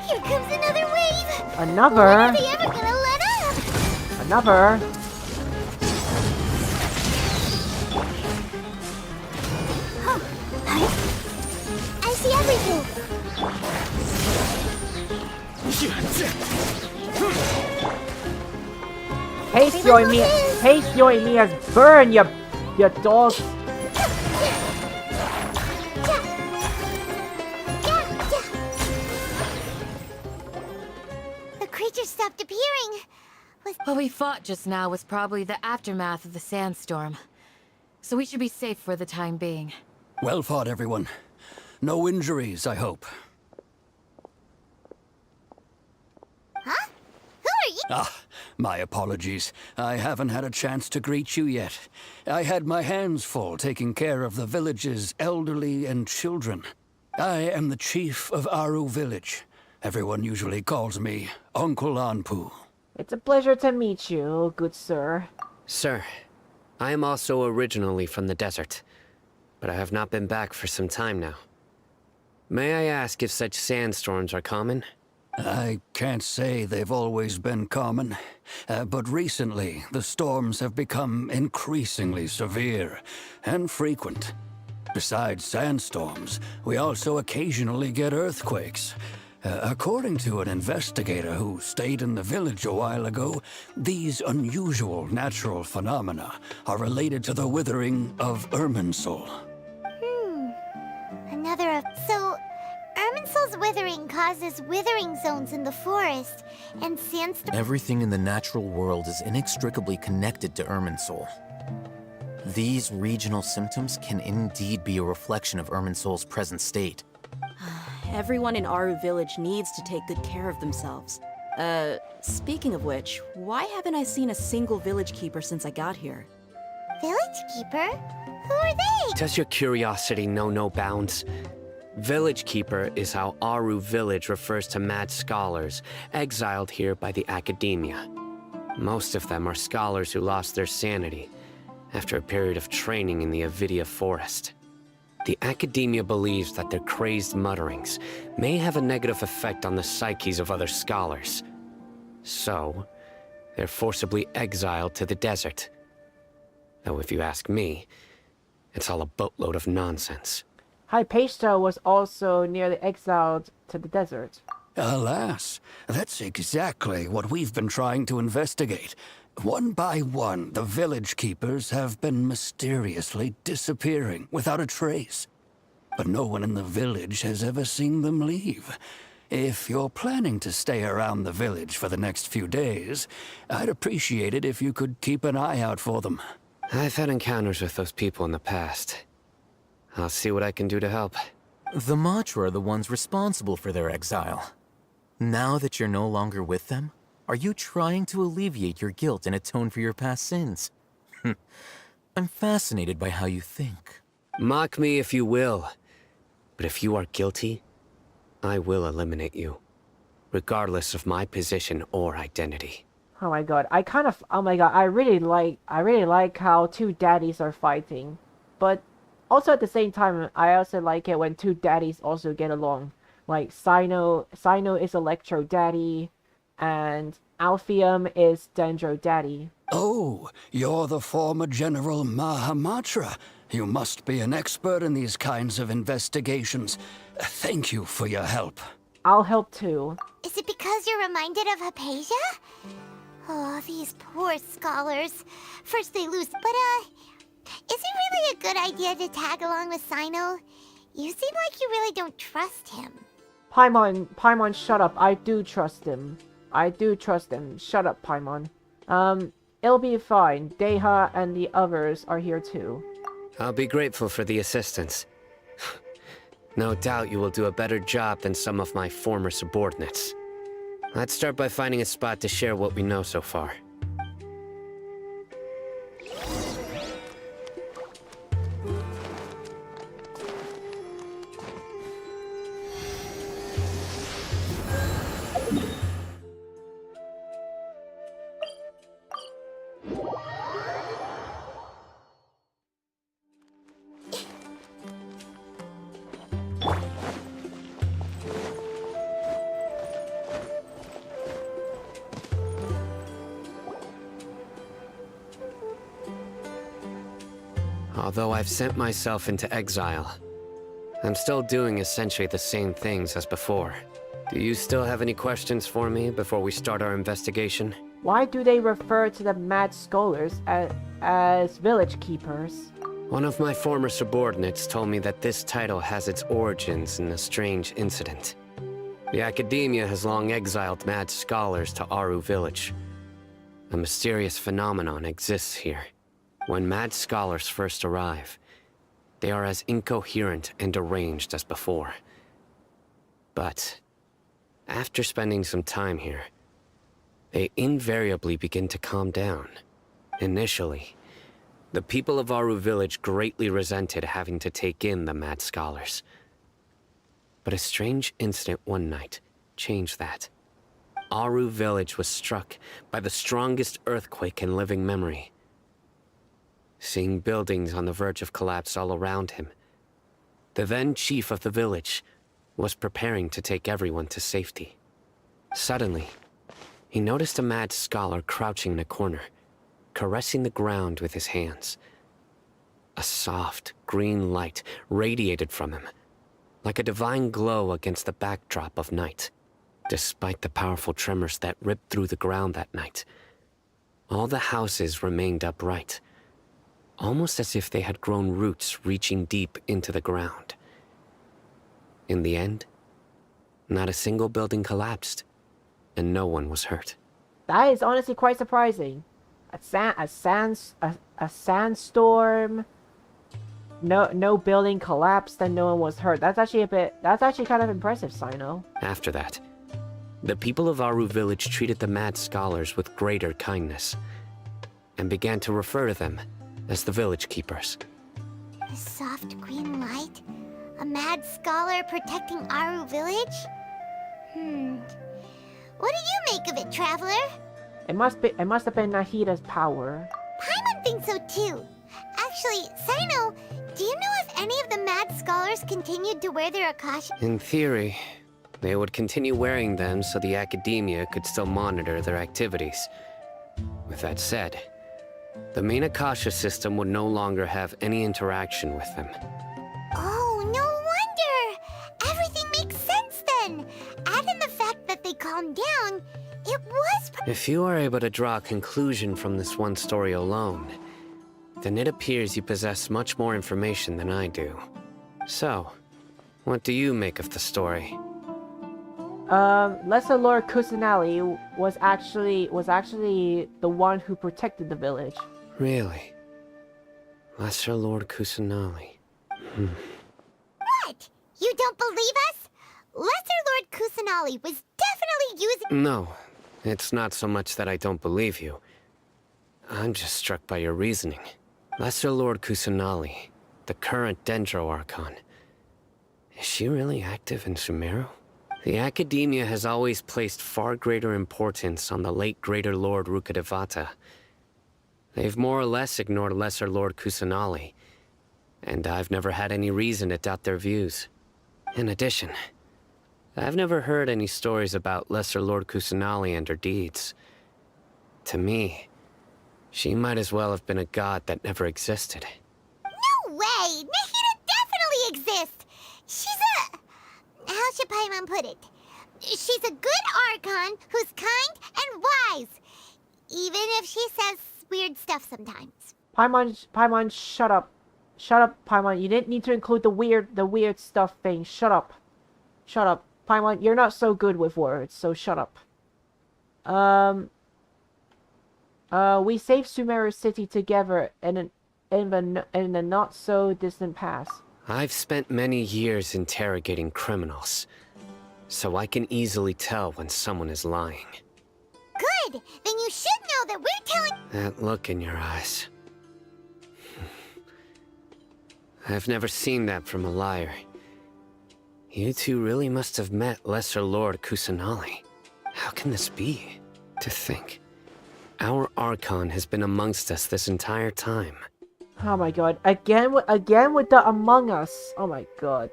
Here comes another wave! Another? When are they ever gonna let up? Another? Huh. Hi? I see everything! Haste your me! Haste your Emia's burn, you dog! The creatures stopped appearing. What we fought just now was probably the aftermath of the sandstorm. So we should be safe for the time being. Well fought, everyone. No injuries, I hope. Huh? Who are you? Ah, my apologies. I haven't had a chance to greet you yet. I had my hands full taking care of the village's elderly and children. I am the chief of Aru Village. Everyone usually calls me Uncle Anpu. It's a pleasure to meet you, good sir. Sir, I am also originally from the desert, but I have not been back for some time now. May I ask if such sandstorms are common? I can't say they've always been common, but recently the storms have become increasingly severe and frequent. Besides sandstorms, we also occasionally get earthquakes. According to an investigator who stayed in the village a while ago, these unusual natural phenomena are related to the withering of Irminsul. Another of... So, Irminsul's withering causes withering zones in the forest, and sandstorm... Everything in the natural world is inextricably connected to Irminsul. These regional symptoms can indeed be a reflection of Irminsul's present state. Everyone in Aru Village needs to take good care of themselves. Speaking of which, why haven't I seen a single village keeper since I got here? Village keeper? Who are they? Does your curiosity know no bounds? Village Keeper is how Aru Village refers to mad scholars, exiled here by the Academia. Most of them are scholars who lost their sanity after a period of training in the Avidia forest. The Academia believes that their crazed mutterings may have a negative effect on the psyches of other scholars. So, they're forcibly exiled to the desert. Though if you ask me, it's all a boatload of nonsense. Hypatia was also nearly exiled to the desert. Alas, that's exactly what we've been trying to investigate. One by one, the village keepers have been mysteriously disappearing without a trace. But no one in the village has ever seen them leave. If you're planning to stay around the village for the next few days, I'd appreciate it if you could keep an eye out for them. I've had encounters with those people in the past. I'll see what I can do to help. The Matra are the ones responsible for their exile. Now that you're no longer with them, are you trying to alleviate your guilt and atone for your past sins? I'm fascinated by how you think. Mock me if you will, but if you are guilty, I will eliminate you, regardless of my position or identity. Oh my god, I really like how two daddies are fighting. But also at the same time, I also like it when two daddies also get along. Like Sino is Electro Daddy, and Alpheum is Dendro Daddy. Oh, you're the former General Mahamatra. You must be an expert in these kinds of investigations. Thank you for your help. I'll help too. Is it because you're reminded of Hypatia? Oh, these poor scholars. First they lose, but Is it really a good idea to tag along with Sino? You seem like you really don't trust him. Paimon, shut up. I do trust him. I do trust him. Shut up, Paimon. It'll be fine. Deha and the others are here too. I'll be grateful for the assistance. No doubt you will do a better job than some of my former subordinates. Let's start by finding a spot to share what we know so far. Although I've sent myself into exile, I'm still doing essentially the same things as before. Do you still have any questions for me before we start our investigation? Why do they refer to the Mad Scholars as village keepers? One of my former subordinates told me that this title has its origins in a strange incident. The Academia has long exiled Mad Scholars to Aru Village. A mysterious phenomenon exists here. When Mad Scholars first arrive, they are as incoherent and deranged as before. But after spending some time here, they invariably begin to calm down. Initially, the people of Aru Village greatly resented having to take in the Mad Scholars. But a strange incident one night changed that. Aru Village was struck by the strongest earthquake in living memory. Seeing buildings on the verge of collapse all around him, the then chief of the village was preparing to take everyone to safety. Suddenly, he noticed a Mad Scholar crouching in a corner, caressing the ground with his hands. A soft, green light radiated from him, like a divine glow against the backdrop of night. Despite the powerful tremors that ripped through the ground that night, all the houses remained upright, almost as if they had grown roots reaching deep into the ground. In the end, not a single building collapsed, and no one was hurt. That is honestly quite surprising. A sandstorm, no building collapsed, and no one was hurt. That's actually kind of impressive, Sino. After that, the people of Aru Village treated the Mad Scholars with greater kindness, and began to refer to them as the Village Keepers. A soft green light? A Mad Scholar protecting Aru Village? What do you make of it, Traveler? It must have been Nahida's power. Paimon thinks so too. Actually, Sino, do you know if any of the Mad Scholars continued to wear their Akasha? In theory, they would continue wearing them so the Academia could still monitor their activities. With that said, the main Akasha system would no longer have any interaction with them. Oh, no wonder! Everything makes sense then! Add in the fact that they calmed down, it was... If you are able to draw a conclusion from this one story alone, then it appears you possess much more information than I do. So, what do you make of the story? Lesser Lord Kusanali was actually the one who protected the village. Really? Lesser Lord Kusanali. What? You don't believe us? Lesser Lord Kusanali was definitely using— No, it's not so much that I don't believe you. I'm just struck by your reasoning. Lesser Lord Kusanali, the current Dendro Archon. Is she really active in Sumeru? The Academia has always placed far greater importance on the late Greater Lord Rukkhadevata. They've more or less ignored Lesser Lord Kusanali, and I've never had any reason to doubt their views. In addition, I've never heard any stories about Lesser Lord Kusanali and her deeds. To me, she might as well have been a god that never existed. No way! Nahida definitely exists! She's a... How should Paimon put it? She's a good Archon who's kind and wise. Even if she says weird stuff sometimes. Paimon, shut up. Shut up, Paimon. You didn't need to include the weird stuff thing. Shut up. Shut up. Paimon, you're not so good with words, so shut up. We saved Sumeru City together in the not so distant past. I've spent many years interrogating criminals, so I can easily tell when someone is lying. Good! Then you should know that we're telling— That look in your eyes. I've never seen that from a liar. You two really must have met Lesser Lord Kusanali. How can this be? To think, our Archon has been amongst us this entire time. Oh my god. Again with the Among Us. Oh my god.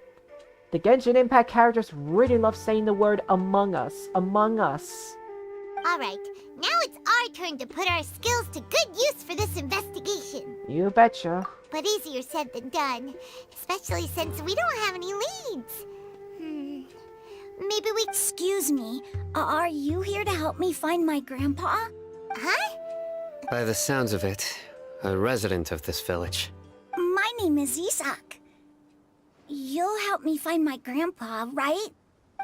The Genshin Impact characters really love saying the word Among Us. Among Us. Alright, now it's our turn to put our skills to good use for this investigation. You betcha. But easier said than done, especially since we don't have any leads. Maybe we— Excuse me, are you here to help me find my grandpa? Huh? By the sounds of it, a resident of this village. My name is Isak. You'll help me find my grandpa, right?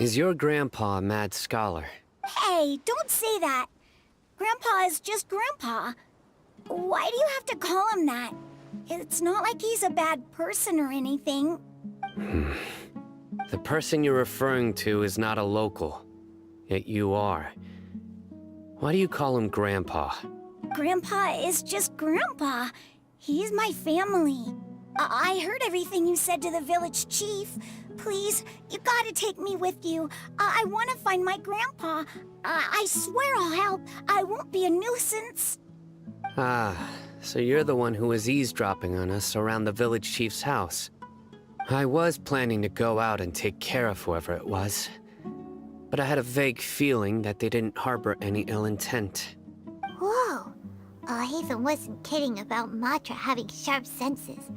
Is your grandpa a mad scholar? Hey, don't say that. Grandpa is just Grandpa. Why do you have to call him that? It's not like he's a bad person or anything. The person you're referring to is not a local, yet you are. Why do you call him Grandpa? Grandpa is just Grandpa. He's my family. I heard everything you said to the village chief. Please, you gotta take me with you. I want to find my grandpa. I swear I'll help. I won't be a nuisance. Ah, so you're the one who was eavesdropping on us around the village chief's house. I was planning to go out and take care of whoever it was, but I had a vague feeling that they didn't harbor any ill intent. Whoa. Haven wasn't kidding about Matra having sharp senses.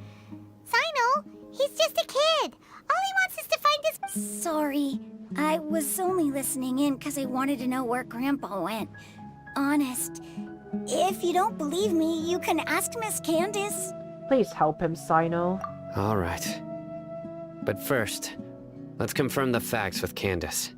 Sino, he's just a kid. All he wants is to find his— Sorry. I was only listening in because I wanted to know where Grandpa went. Honest. If you don't believe me, you can ask Miss Candace. Please help him, Sino. All right. But first, let's confirm the facts with Candace.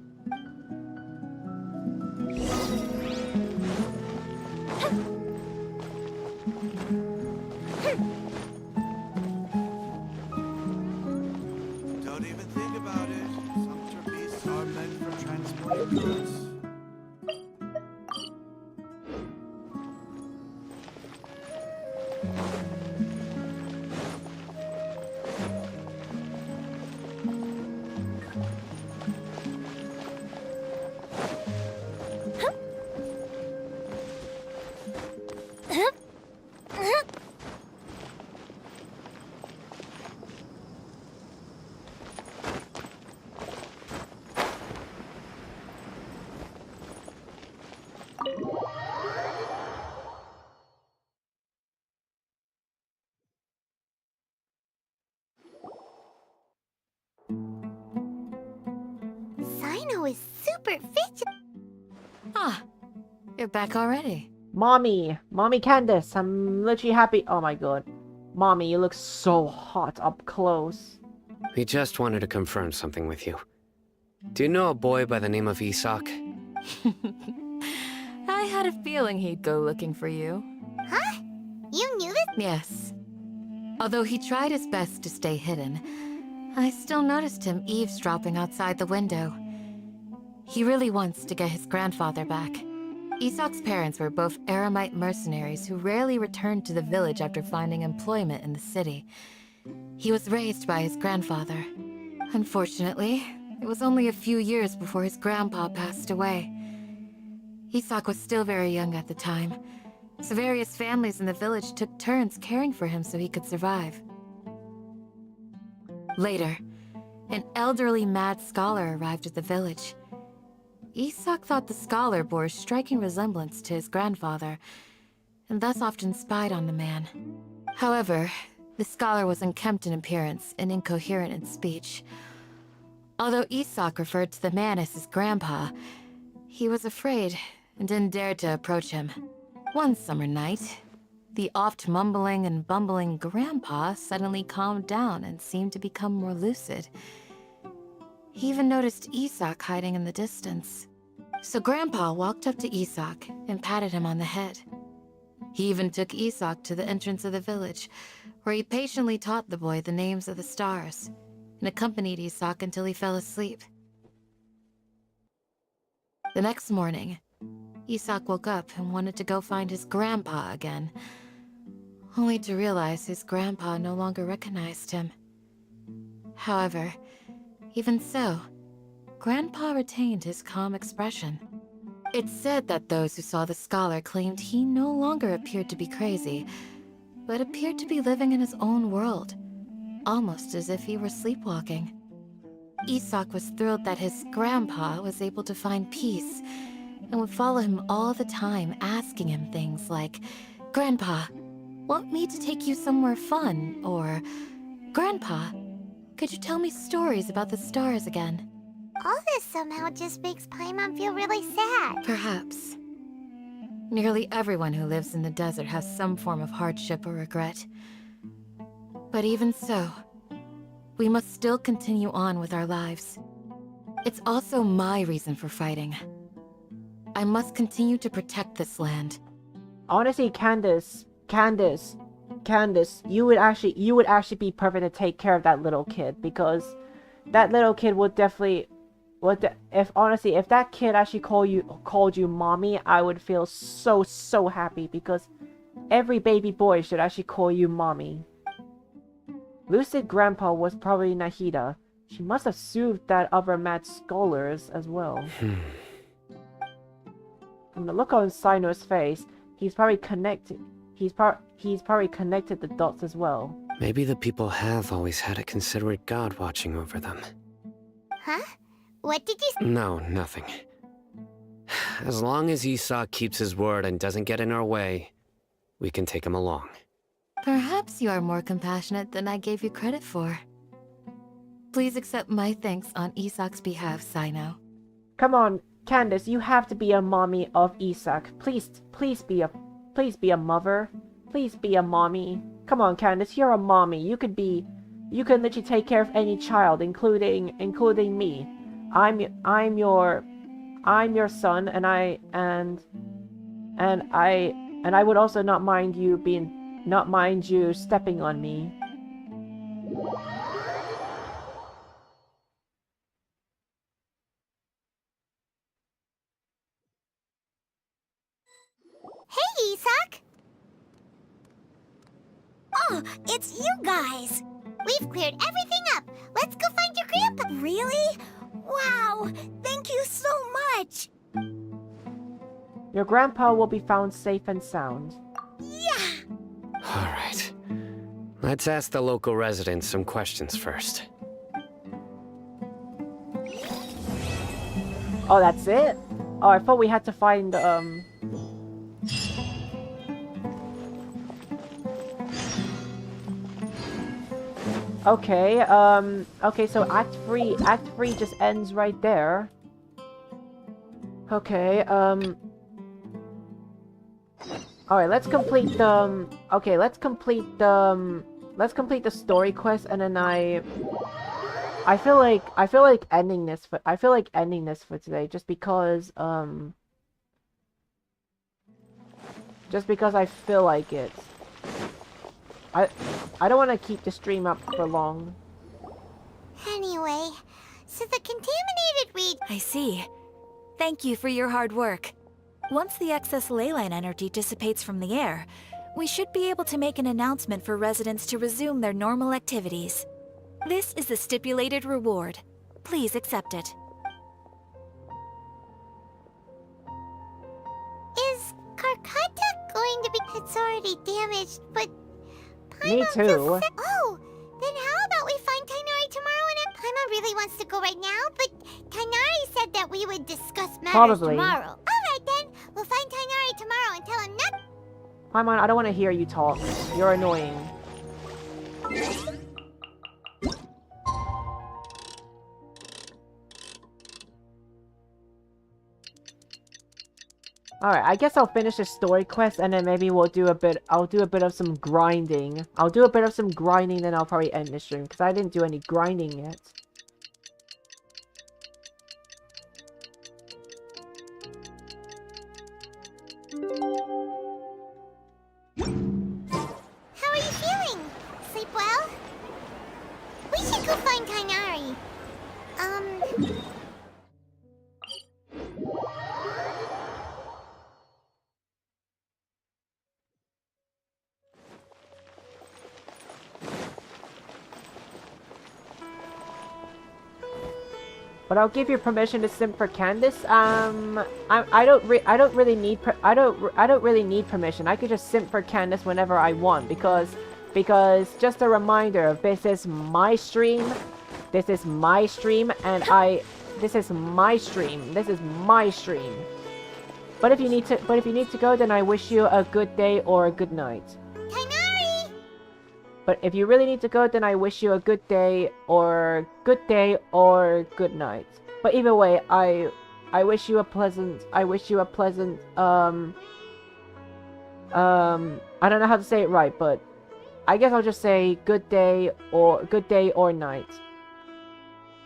Don't even think about it. Some beasts are meant for transporting goods. Sino is super fit. Ah, you're back already. Mommy Candace, I'm literally happy. Oh my god. Mommy, you look so hot up close. We just wanted to confirm something with you. Do you know a boy by the name of Isak? I had a feeling he'd go looking for you. Huh? You knew this? Yes. Although he tried his best to stay hidden, I still noticed him eavesdropping outside the window. He really wants to get his grandfather back. Isak's parents were both Aramite mercenaries who rarely returned to the village after finding employment in the city. He was raised by his grandfather. Unfortunately, it was only a few years before his grandpa passed away. Isak was still very young at the time, so various families in the village took turns caring for him so he could survive. Later, an elderly mad scholar arrived at the village. Isak thought the scholar bore a striking resemblance to his grandfather, and thus often spied on the man. However, the scholar was unkempt in appearance and incoherent in speech. Although Isak referred to the man as his grandpa, he was afraid and didn't dare to approach him. One summer night, The oft mumbling and bumbling Grandpa suddenly calmed down and seemed to become more lucid. He even noticed Isak hiding in the distance. So Grandpa walked up to Isak and patted him on the head. He even took Isak to the entrance of the village, where he patiently taught the boy the names of the stars, and accompanied Isak until he fell asleep. The next morning, Isak woke up and wanted to go find his grandpa again, only to realize his grandpa no longer recognized him. However, even so, Grandpa retained his calm expression. It's said that those who saw the scholar claimed he no longer appeared to be crazy, but appeared to be living in his own world, almost as if he were sleepwalking. Isak was thrilled that his grandpa was able to find peace, and would follow him all the time, asking him things like, "Grandpa, want me to take you somewhere fun?" Or, "Grandpa, could you tell me stories about the stars again?" All this somehow just makes Paimon feel really sad. Perhaps. Nearly everyone who lives in the desert has some form of hardship or regret. But even so, we must still continue on with our lives. It's also my reason for fighting. I must continue to protect this land. Honestly, Candace, you would actually be perfect to take care of that little kid, because that little kid would definitely, if that kid actually called you mommy, I would feel so happy, because every baby boy should actually call you mommy. Lucid Grandpa was probably Nahida. She must have soothed that other mad scholars as well. From the look on Sino's face, he's probably connected. He's probably connected the dots as well. Maybe the people have always had a considerate god watching over them. Huh? What did you say? No, nothing. As long as Isak keeps his word and doesn't get in our way, we can take him along. Perhaps you are more compassionate than I gave you credit for. Please accept my thanks on Isak's behalf, Sino. Come on, Candace, you have to be a mommy of Isak. Please be a mother. Please be a mommy. Come on, Candace, you're a mommy. You can literally take care of any child, including me. I'm your son, and I would also not mind you stepping on me. Hey, Isak! Oh, it's you guys! We've cleared everything up. Let's go find your grandpa. Really? Wow! Thank you so much! Your grandpa will be found safe and sound. Yeah! Alright. Let's ask the local residents some questions first. Oh, that's it? Oh, I thought we had to find, Okay, okay, so Act 3 just ends right there. Okay, alright, let's complete the, let's complete the story quest, and then I feel like ending this for today, just because I feel like it. I don't want to keep the stream up for long. Anyway, so the contaminated region... I see. Thank you for your hard work. Once the excess ley line energy dissipates from the air, we should be able to make an announcement for residents to resume their normal activities. This is the stipulated reward. Please accept it. Is Karkata going to be... It's already damaged, but... Me too. Oh, then how about we find Tainari tomorrow and Paimon really wants to go right now, but Tainari said that we would discuss matters tomorrow. Alright then, we'll find Tainari tomorrow and tell him nothing. Paimon, I don't want to hear you talk. You're annoying. Alright, I guess I'll finish the story quest and then maybe we'll do a bit, I'll do a bit of some grinding. I'll do a bit of some grinding, then I'll probably end the stream, because I didn't do any grinding yet. How are you feeling? Sleep well? We should go find Kainari. But I'll give you permission to simp for Candace. I don't really need permission. I could just simp for Candace whenever I want because just a reminder, this is my stream. This is my stream and this is my stream. This is my stream. But if you need to go, then I wish you a good day or a good night. But if you really need to go, then I wish you a good day or good night. But either way, I wish you a pleasant, I don't know how to say it right, but I guess I'll just say good day or night.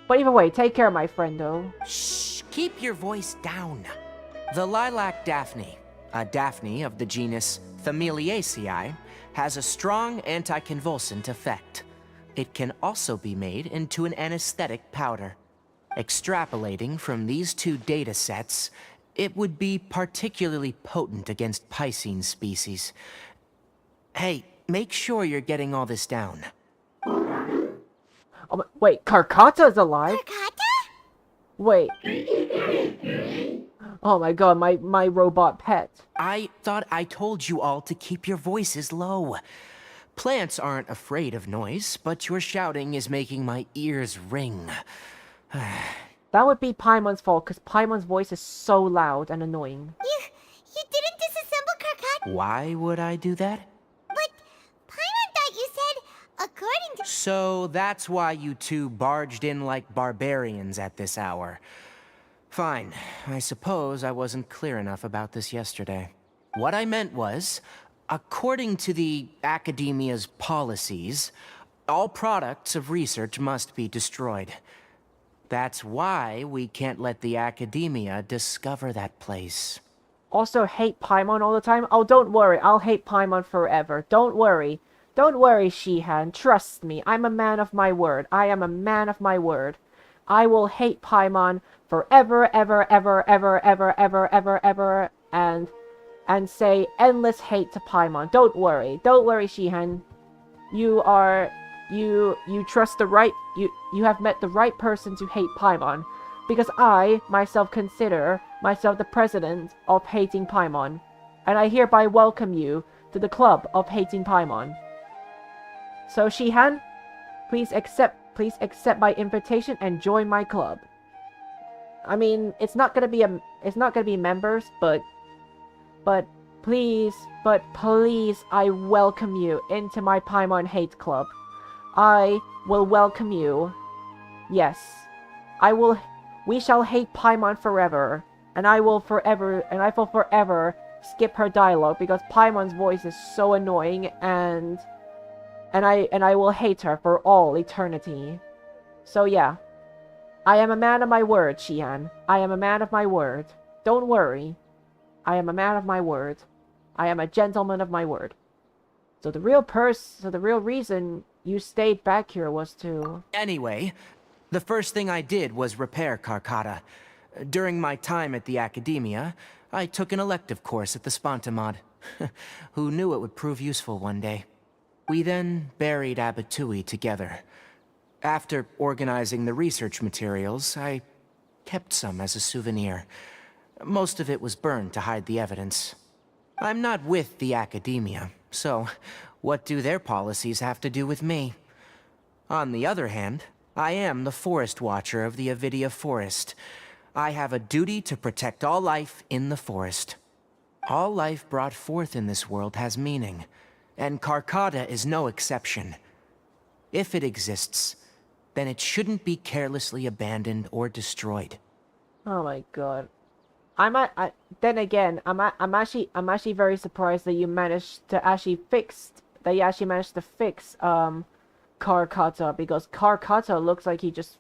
But either way, take care, my friendo. Shh, keep your voice down. The lilac daphne, a daphne of the genus Familiaceae, has a strong anticonvulsant effect. It can also be made into an anesthetic powder. Extrapolating from these two data sets, it would be particularly potent against Piscine species. Hey, make sure you're getting all this down. Oh, wait, Karkata's alive? Wait. Oh my god, my robot pet. I thought I told you all to keep your voices low. Plants aren't afraid of noise, but your shouting is making my ears ring. That would be Paimon's fault, because Paimon's voice is so loud and annoying. You didn't disassemble Karkat? Why would I do that? But Paimon thought you said, according to— So that's why you two barged in like barbarians at this hour. Fine. I suppose I wasn't clear enough about this yesterday. What I meant was, according to the Academia's policies, all products of research must be destroyed. That's why we can't let the Academia discover that place. Also hate Paimon all the time? Oh, don't worry, I'll hate Paimon forever. Don't worry. Don't worry, Shihan. Trust me, I'm a man of my word. I am a man of my word. I will hate Paimon forever, ever, ever, ever, ever, ever, ever, ever, and say endless hate to Paimon. Don't worry, Shihan. You trust the right, you have met the right person to hate Paimon, because I, myself, consider myself the president of hating Paimon, and I hereby welcome you to the club of hating Paimon. So Shihan, please accept my invitation and join my club. I mean, it's not gonna be members, but please, I welcome you into my Paimon hate club. I will welcome you. Yes. We shall hate Paimon forever. And I will forever skip her dialogue because Paimon's voice is so annoying and I will hate her for all eternity. So yeah. I am a man of my word, Shihan. I am a man of my word. Don't worry. I am a man of my word. I am a gentleman of my word. So the real reason you stayed back here was to... Anyway, the first thing I did was repair Karkata. During my time at the Academia, I took an elective course at the Spontamod. Who knew it would prove useful one day? We then buried Abatui together. After organizing the research materials, I kept some as a souvenir. Most of it was burned to hide the evidence. I'm not with the Academia, so what do their policies have to do with me? On the other hand, I am the Forest Watcher of the Avidia Forest. I have a duty to protect all life in the forest. All life brought forth in this world has meaning, and Karkata is no exception. If it exists, then it shouldn't be carelessly abandoned or destroyed. Oh my god. Then again, I'm actually very surprised that you managed to actually fix Karkata, because Karkata looks like he just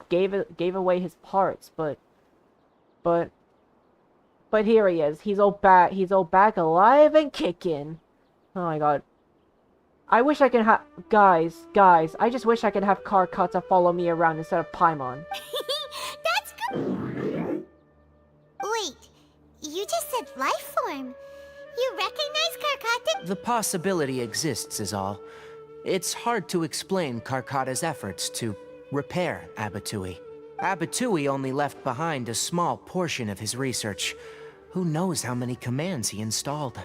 gave away his parts, but here he is. He's all back alive and kicking. Oh my god. I wish I could have guys, I just wish I could have Karkata follow me around instead of Paimon. That's good. Wait, you just said life form. You recognize Karkata? The possibility exists is all. It's hard to explain Karkata's efforts to repair Abatui. Abatui only left behind a small portion of his research. Who knows how many commands he installed?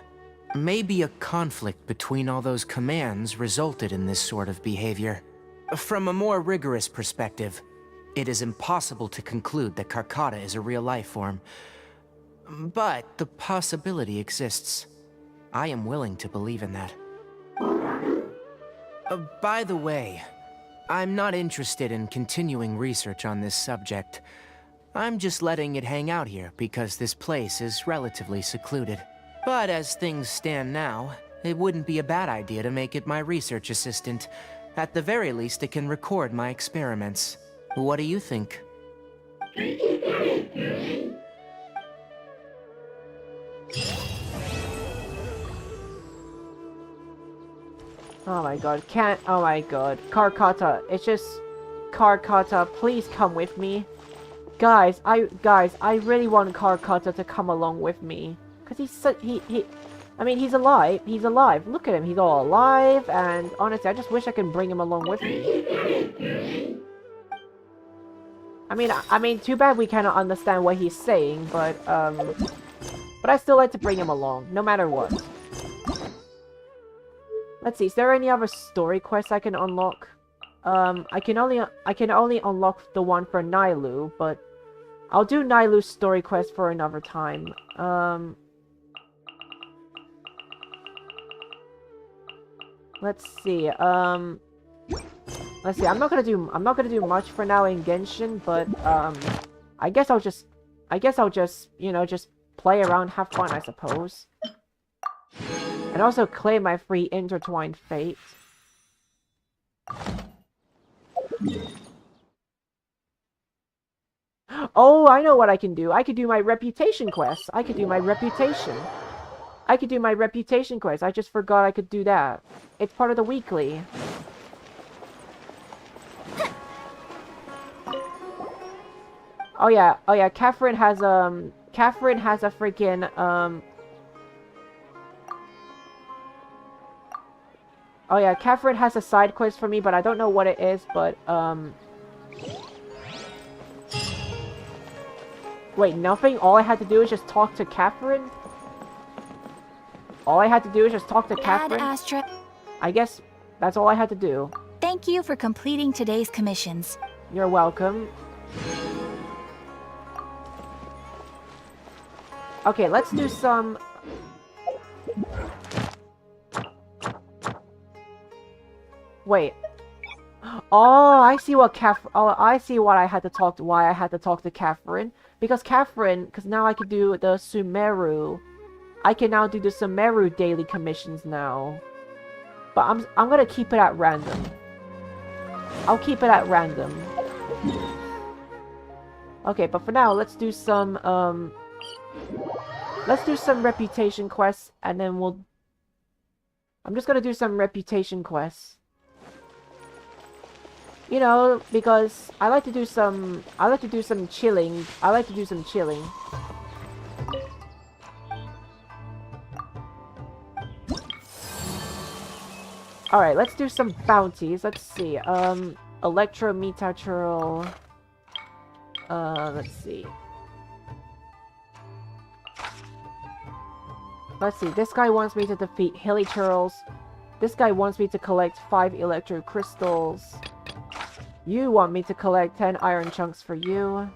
Maybe a conflict between all those commands resulted in this sort of behavior. From a more rigorous perspective, it is impossible to conclude that Karkata is a real life form. But the possibility exists. I am willing to believe in that. By the way, I'm not interested in continuing research on this subject. I'm just letting it hang out here because this place is relatively secluded. But as things stand now, it wouldn't be a bad idea to make it my research assistant. At the very least, it can record my experiments. What do you think? Oh my god, oh my god. Karkata, it's just... Karkata, please come with me. Guys, I really want Karkata to come along with me. Because he's so... I mean, he's alive. He's alive. Look at him. He's all alive. And honestly, I just wish I could bring him along with me. I mean, too bad we cannot understand what he's saying, but I still like to bring him along, no matter what. Let's see, is there any other story quests I can unlock? I can only unlock the one for Nailu, but I'll do Nailu's story quest for another time. Let's see, I'm not gonna do much for now in Genshin, but I guess I'll just, you know, just play around, have fun, I suppose. And also claim my free intertwined fate. Oh, I know what I can do. I could do my reputation quest. I could do my reputation quest. I just forgot I could do that. It's part of the weekly. Oh yeah, Catherine has a freaking, oh yeah, Catherine has a side quest for me, but I don't know what it is, but, wait, nothing? All I had to do is just talk to Catherine? All I had to do is just talk to Catherine? Astra. I guess that's all I had to do. Thank you for completing today's commissions. You're welcome. Okay, let's do some... Wait. Oh, I see what I see what I had to talk to, why I had to talk to Catherine. Because now I can do the Sumeru. I can now do the Sumeru daily commissions now. But I'm gonna keep it at random. I'll keep it at random. Okay, but for now, let's do some reputation quests, and then I'm just gonna do some reputation quests. You know, because I like to do some chilling. Alright, let's do some bounties. Let's see. Electro Metatural. Let's see. Let's see. This guy wants me to defeat Hilly Churls. This guy wants me to collect 5 Electro Crystals. You want me to collect 10 Iron Chunks for you.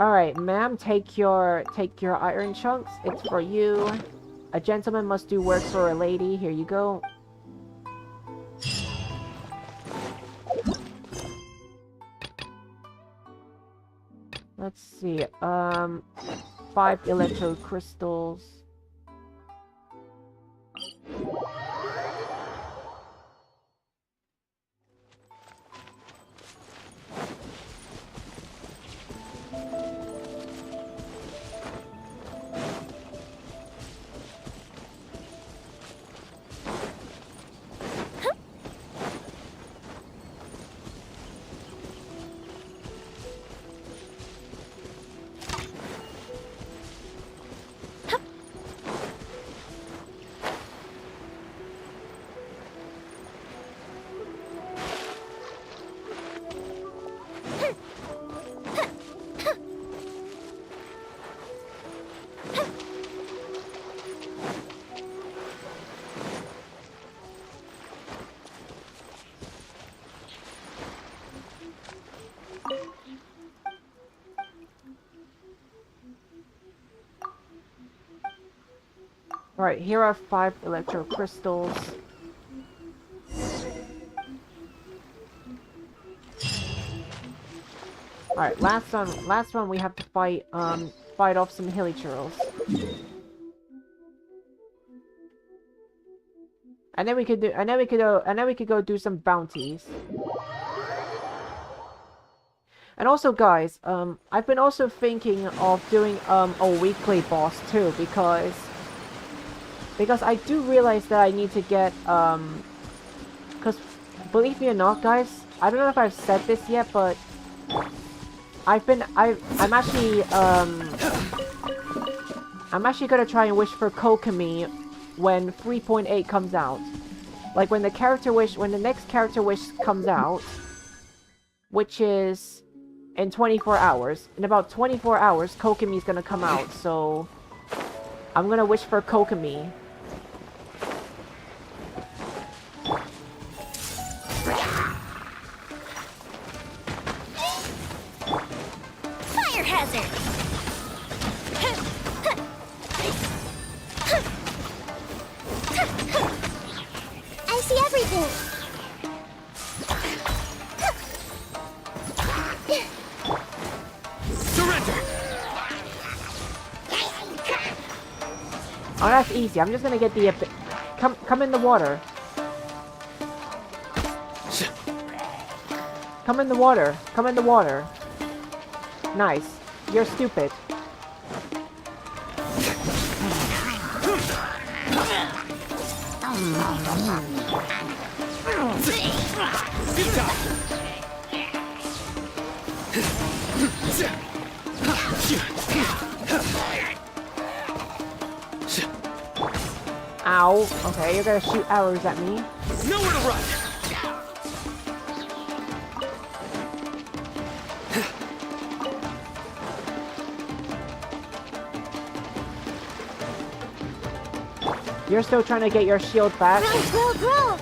Alright, ma'am, take your iron chunks. It's for you. A gentleman must do work for a lady. Here you go. Let's see. 5 electro crystals. Alright, here are 5 electro crystals. Alright, last one we have to fight off some hilly churls. And then we could go do some bounties. And also guys, I've been also thinking of doing a weekly boss too, because I do realize that I need to get because believe me or not guys, I don't know if I've said this yet, but I'm actually gonna try and wish for Kokomi when 3.8 comes out. Like when the next character wish comes out, which is in 24 hours. In about 24 hours, Kokomi's gonna come out, so I'm gonna wish for Kokomi. Fire hazard! I see everything! Surrender! Oh, that's easy. I'm just gonna get the... Come in the water. Come in the water. Come in the water. Nice. You're stupid. Ow. Okay, you're gonna shoot arrows at me. Nowhere to run! You're still trying to get your shield back. Grow, grow, grow!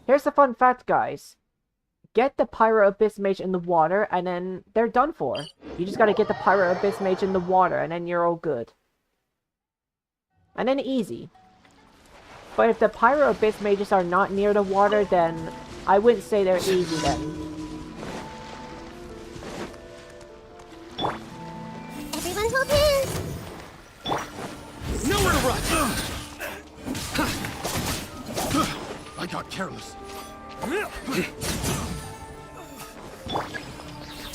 Here's the fun fact, guys. Get the Pyro Abyss Mage in the water, and then they're done for. You just gotta get the Pyro Abyss Mage in the water, and then you're all good. And then easy. But if the Pyro Abyss Mages are not near the water, then I wouldn't say they're easy then. Everyone hold hands! Nowhere to run! I got careless.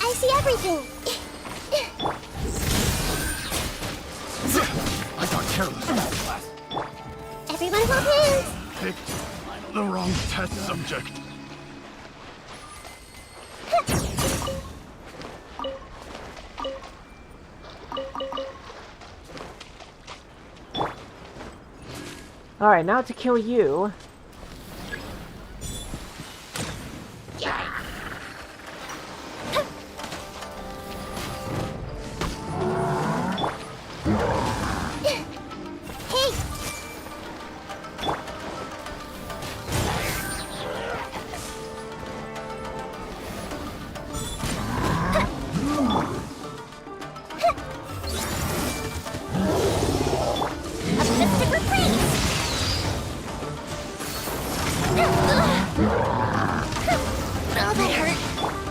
I see everything! I got careless. Everyone hold hands! Picked the wrong test subject. Alright, now to kill you.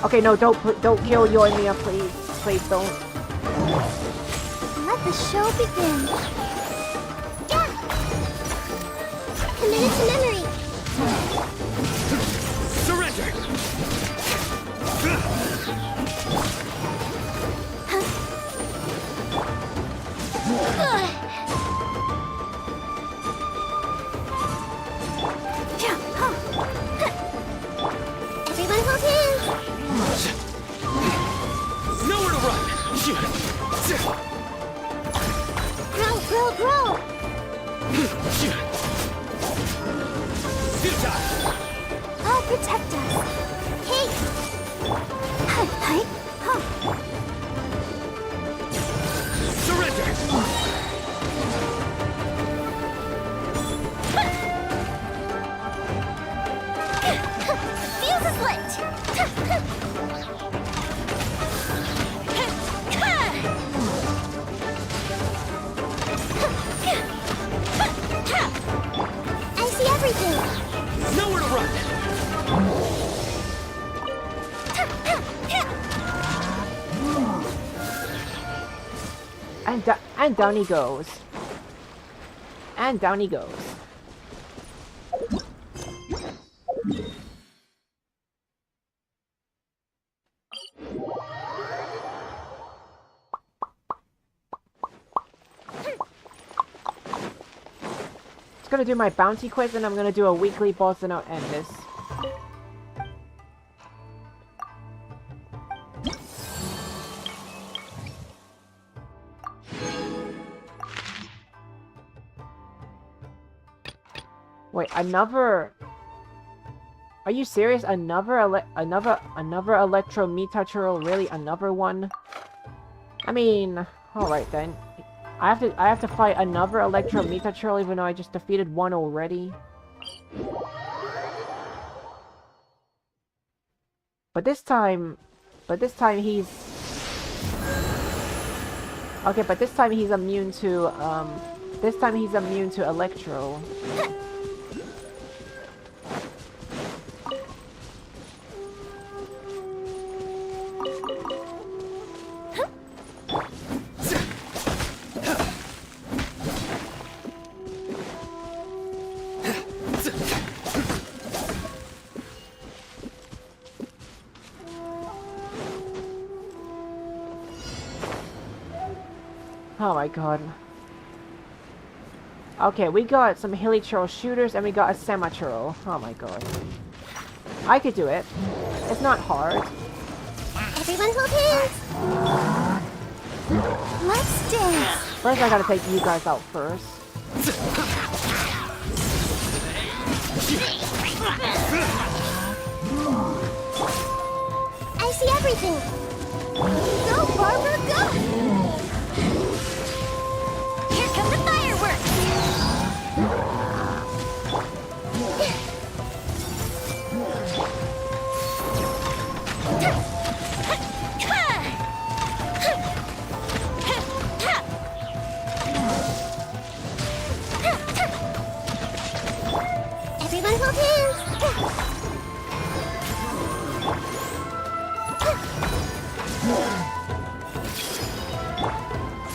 Okay, no, don't kill Yoimiya, please. Please don't. Let the show begin. Yeah! Committed to memory. Surrender! Everyone hold hands. Nowhere to run! Grow, grow, grow. I'll protect us. Hey. Hi, hi. Huh. Fuse is lit. I see everything. Nowhere to run! And down he goes. And down he goes. Just gonna do my bounty quiz and I'm gonna do a weekly boss and I'll end this. Wait, another... Are you serious? Another Electro Metachural? Really? Another one? I mean, alright then. I have to fight another Electro Metachural even though I just defeated one already. But this time he's... Okay, but this time he's immune to, Electro. Oh my god. Okay, we got some Hilichurl shooters and we got a Semi-Churl. Oh my god. I could do it. It's not hard. Everyone hold hands. Let's dance. First I gotta take you guys out first. I see everything. Go, Barbara, go! Here come the fireworks! Everyone hold hands!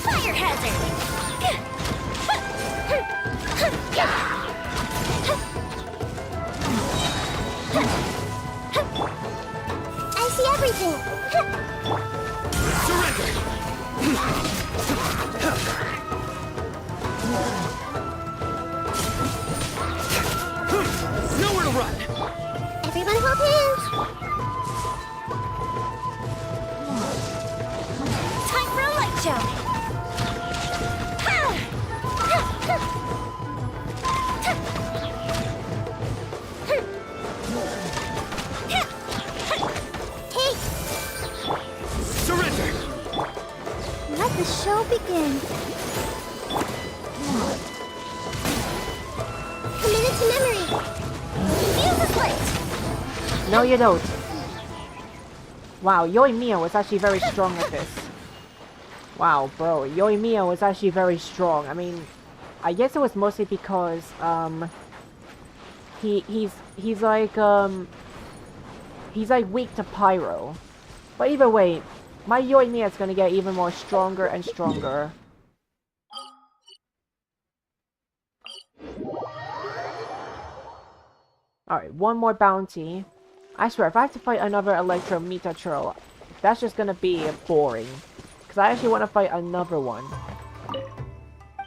Fire hazard! I see everything! Nowhere to run! Everyone hold hands! Time for a light show! Hey! Surrender! Let the show begin. Committed to memory. Fuse is lit. No, you don't. Wow, Yoimiya was actually very strong at this. Wow, bro, Yoimiya was actually very strong. I mean, I guess it was mostly because, he's like, He's like weak to pyro. But either way, my Yoimiya is gonna get even more stronger and stronger. Alright, one more bounty. I swear, if I have to fight another Electro Meta Churl, that's just gonna be boring. Because I actually want to fight another one.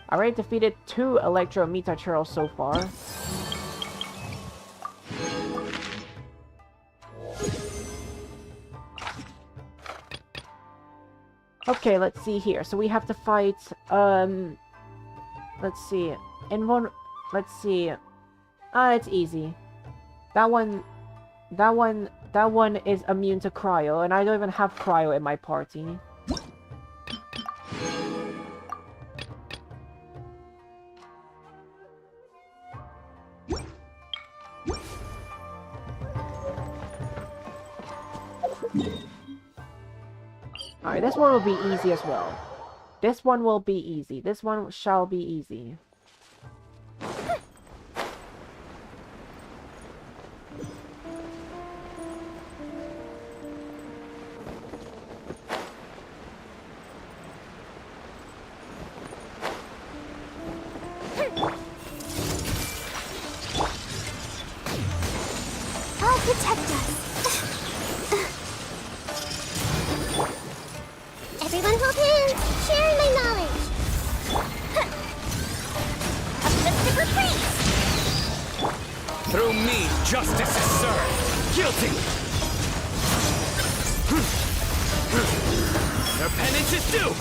I already defeated 2 Electro Meta Churls so far. Okay, let's see here. So we have to fight, let's see. Let's see. It's easy. That one is immune to cryo, and I don't even have cryo in my party. Alright, this one will be easy as well. This one will be easy. This one shall be easy. I'll protect us. Everyone hold hands, sharing my knowledge. Uplifted retreat. Through me, justice is served. Guilty. Their penance is due.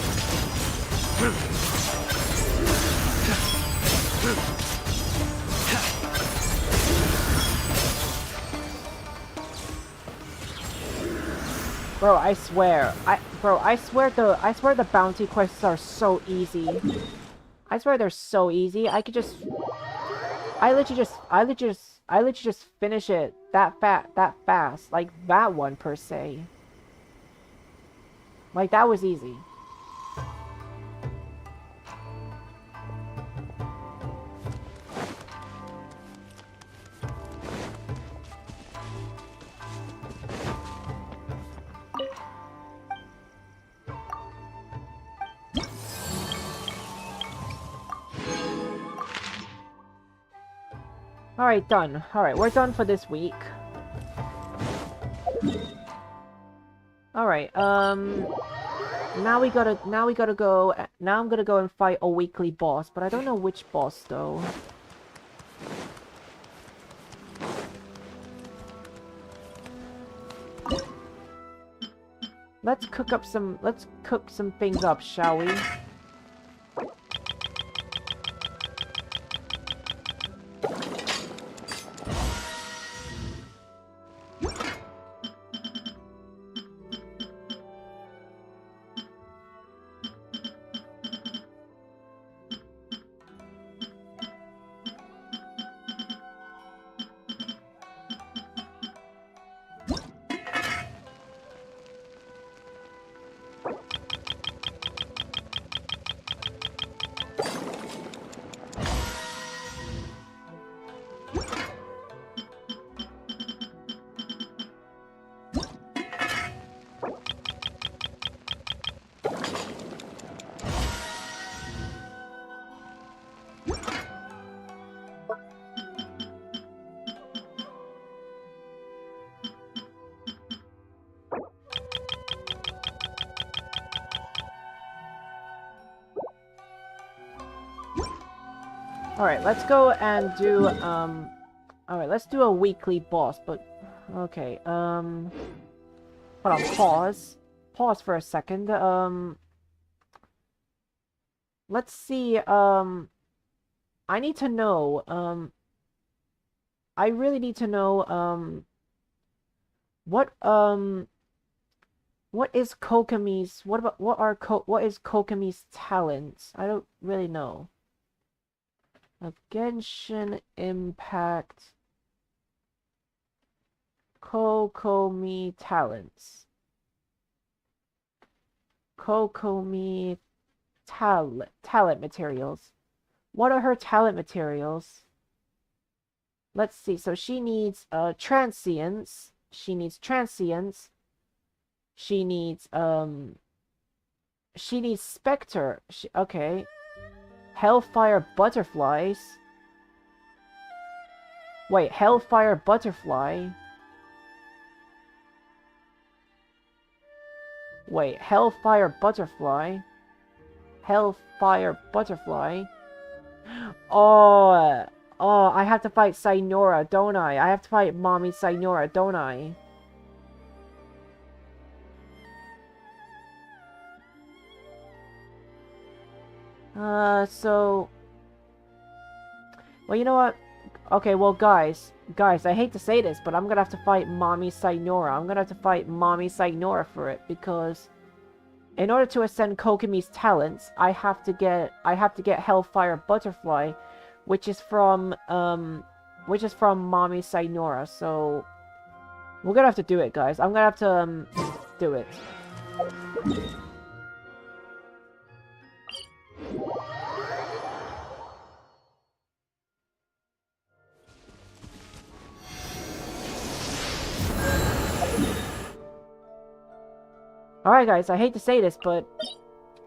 Bro, I swear. I swear the bounty quests are so easy. I swear they're so easy. I literally just finish it that fast. Like that one per se. Like that was easy. Alright, done. Alright, we're done for this week. Alright, now I'm gonna go and fight a weekly boss, but I don't know which boss though. Let's cook some things up, shall we? Alright, let's go and do, alright, let's do a weekly boss, but, okay, hold on, pause. Pause for a second, let's see, I need to know, I really need to know, what is Kokami's, what is Kokami's talents? I don't really know. A Genshin Impact Kokomi talents. Kokomi talent materials. What are her talent materials? Let's see. So she needs transience. She needs transience. She needs specter. Okay. Hellfire butterflies. Wait, hellfire butterfly. Wait, hellfire butterfly. Hellfire butterfly. Oh, I have to fight Sainora, don't I? I have to fight Mommy Sainora, don't I? So... Well, you know what? Okay, well, guys, I hate to say this, but I'm gonna have to fight Mommy Sainora. I'm gonna have to fight Mommy Sainora for it, because in order to ascend Kokomi's talents, I have to get Hellfire Butterfly, which is from Mommy Sainora. So we're gonna have to do it, guys. I'm gonna have to do it. Alright guys, I hate to say this, but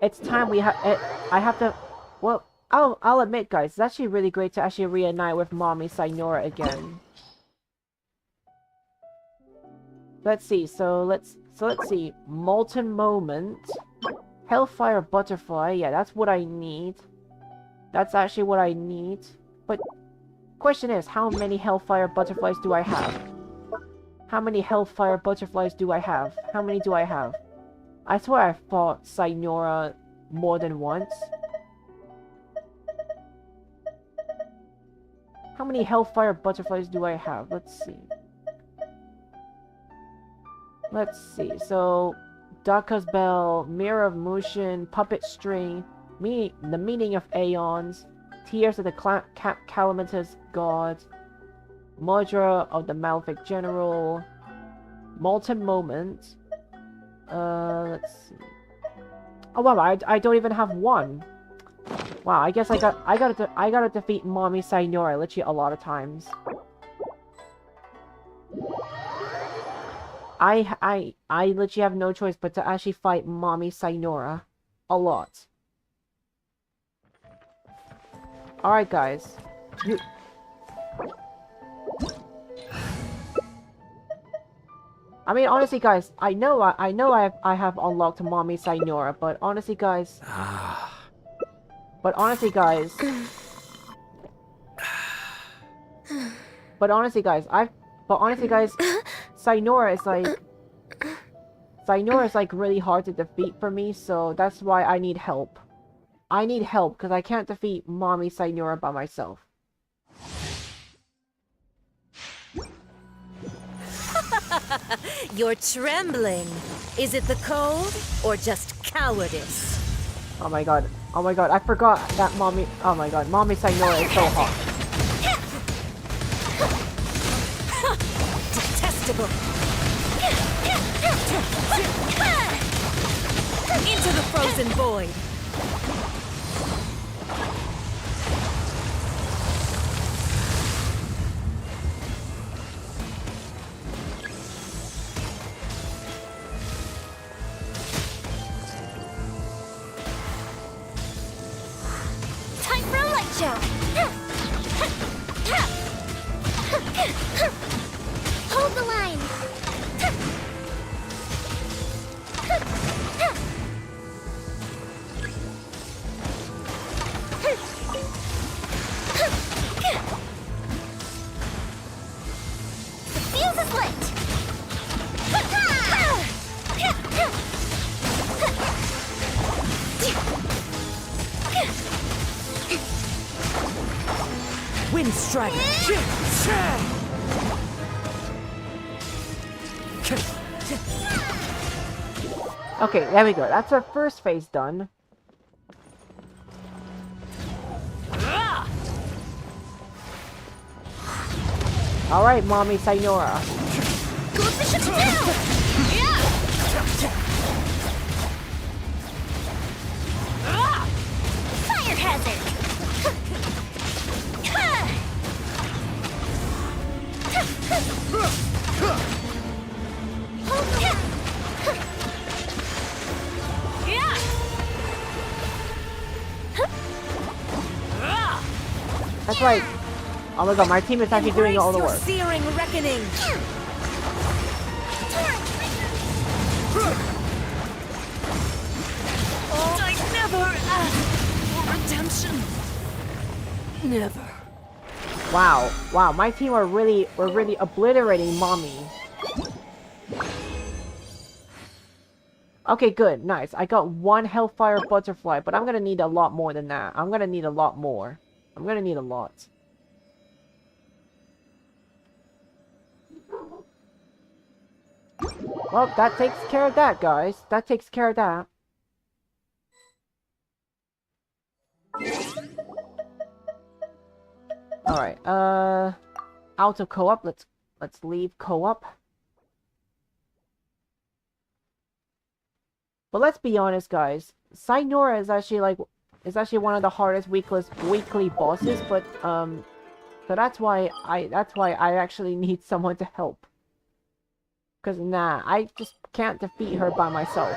it's time I have to... Well, I'll admit guys, it's actually really great to actually reunite with Mommy Sainora again. Let's see, so let's see. Molten Moment. Hellfire Butterfly, yeah, that's what I need. That's actually what I need. But, question is, how many Hellfire Butterflies do I have? How many Hellfire Butterflies do I have? How many do I have? I swear I fought Sainora more than once. How many Hellfire Butterflies do I have? Let's see. Let's see. So, Daka's Bell, Mirror of Motion, Puppet String, The Meaning of Aeons, Tears of the Calamitous God, Mudra of the Malefic General, Molten Moment. Let's see. Oh wow, I don't even have one. Wow, I guess I gotta defeat Mommy Sainora literally a lot of times. I literally have no choice but to actually fight Mommy Sainora a lot. Alright guys. I mean, honestly, guys, I know I have unlocked Mommy Sainora, but honestly, guys, Sainora is like really hard to defeat for me, so that's why I need help. I need help because I can't defeat Mommy Sainora by myself. You're trembling. Is it the cold or just cowardice? Oh my god, I forgot that Mommy... Oh my god, Mommy Sainora is so hot. Detestable. Into the frozen void. Hold the line! The fuse is lit! Wind Strider. Okay, there we go. That's our first phase done. Alright, Mommy Sainora. Fire hazard! That's right. Oh my god, my team is actually doing all the work. Searing reckoning. I never asked for redemption. Never. Wow, wow, my team were really obliterating mommy. Okay, good, nice. I got one Hellfire Butterfly, but I'm gonna need a lot more than that. I'm gonna need a lot more. I'm gonna need a lot. Well, that takes care of that, guys. That takes care of that. Alright, out of co-op. Let's leave co-op. But let's be honest, guys. Sainora is actually one of the hardest weekly bosses, but so that's why I actually need someone to help. Cause nah, I just can't defeat her by myself.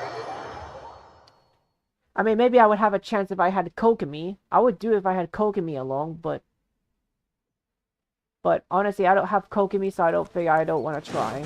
I mean, maybe I would have a chance if I had Kokomi. I would do it if I had Kokomi along, but honestly, I don't have Kokomi, so I don't want to try.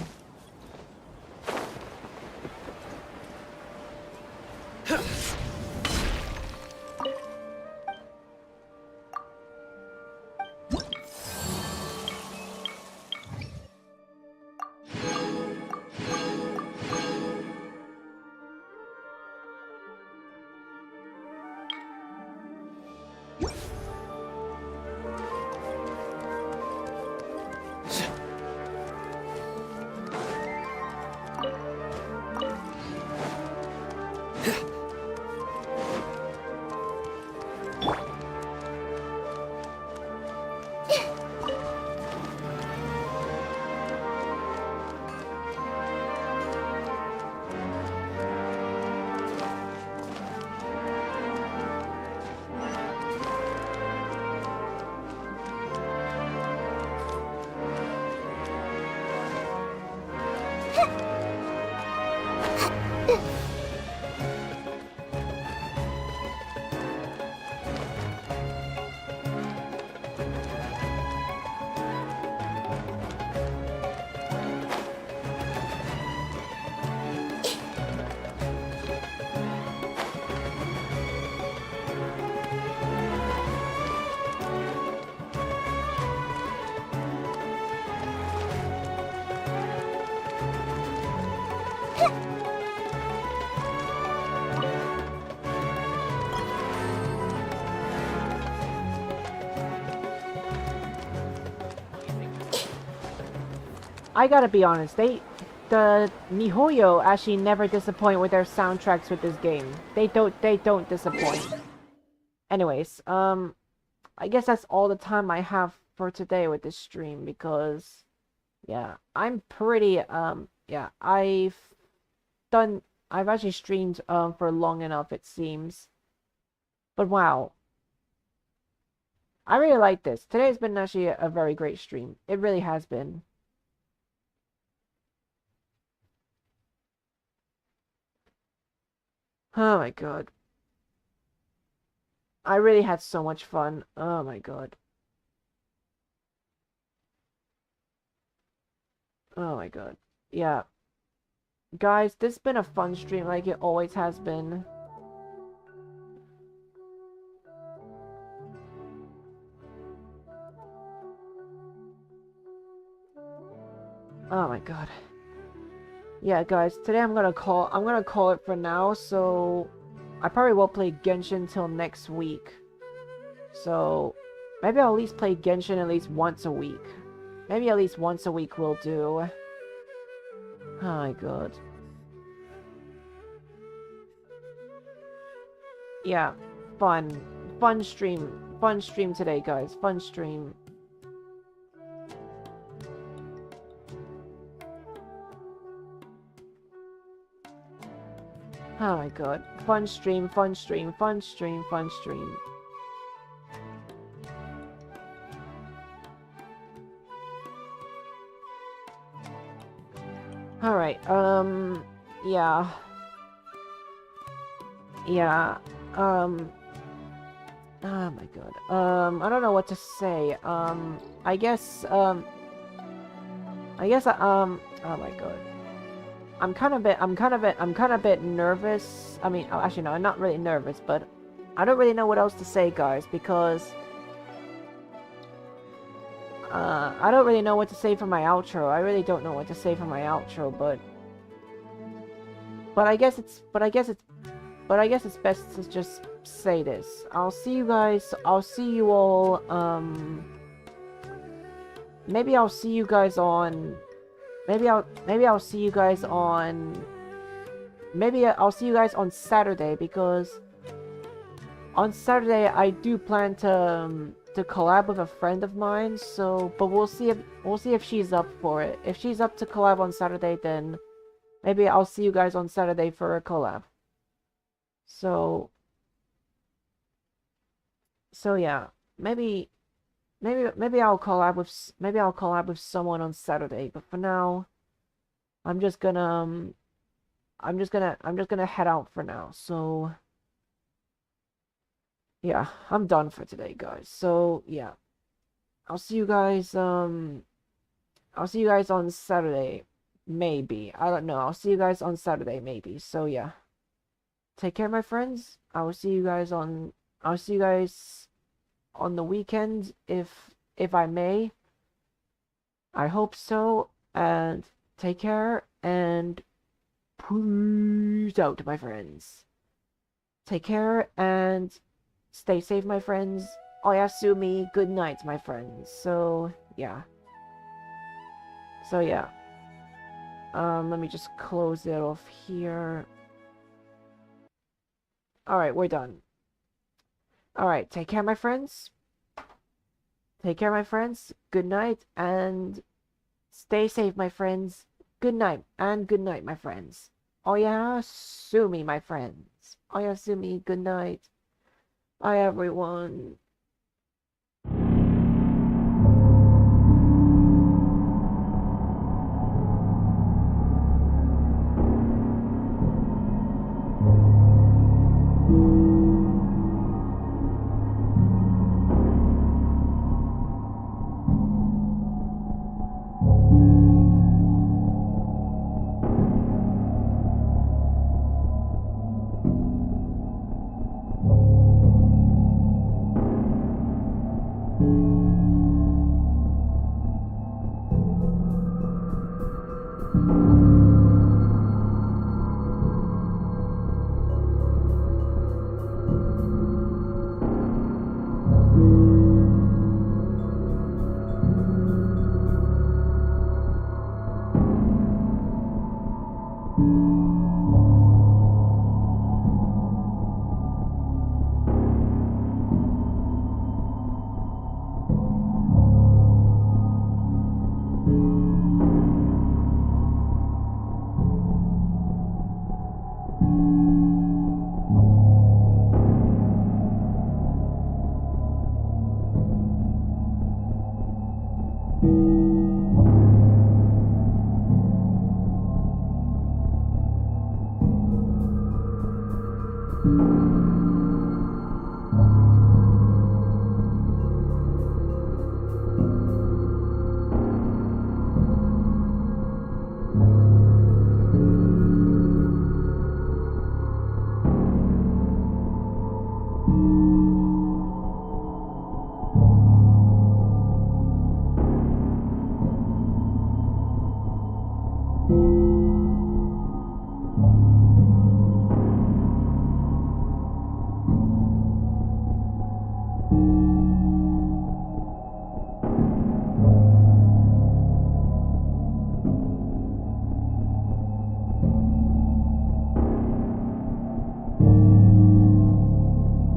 I gotta be honest, the Nihoyo actually never disappoint with their soundtracks with this game. They don't disappoint. Anyways, I guess that's all the time I have for today with this stream because, yeah, I'm pretty, yeah, I've actually streamed, for long enough, it seems. But wow. I really like this. Today's been actually a very great stream. It really has been. Oh my god. I really had so much fun. Oh my god. Oh my god. Yeah. Guys, this has been a fun stream like it always has been. Oh my god. Yeah, guys, today I'm gonna call it for now, so I probably won't play Genshin till next week. So maybe I'll at least play Genshin at least once a week. Maybe at least once a week will do. Oh my god. Yeah, fun stream today, guys. Fun stream. Oh my god. Fun stream. Alright, yeah. Yeah, Oh my god. I don't know what to say. I guess, oh my god. I'm kind of a bit nervous. I mean, actually no, I'm not really nervous, but I don't really know what else to say, guys, because I don't really know what to say for my outro. I really don't know what to say for my outro, but I guess it's best to just say this. I'll see you all, maybe I'll see you guys on Saturday, because on Saturday I do plan to collab with a friend of mine, so but we'll see if she's up for it. If she's up to collab on Saturday, then maybe I'll see you guys on Saturday for a collab. So yeah, maybe I'll collab with someone on Saturday, but for now I'm just gonna head out for now. So yeah, I'm done for today, guys. So yeah, I'll see you guys on Saturday, maybe. I don't know. I'll see you guys on Saturday, maybe. So yeah, take care, my friends. I'll see you guys on the weekend, if I may. I hope so. And take care, and peace out, my friends. Take care and stay safe, my friends. Oyasumi, good night, my friends. So yeah. Let me just close it off here. Alright, we're done. Alright, take care, my friends. Take care, my friends. Good night, and stay safe, my friends. Good night, and good night, my friends. Oyasumi, my friends. Oyasumi, good night. Bye, everyone.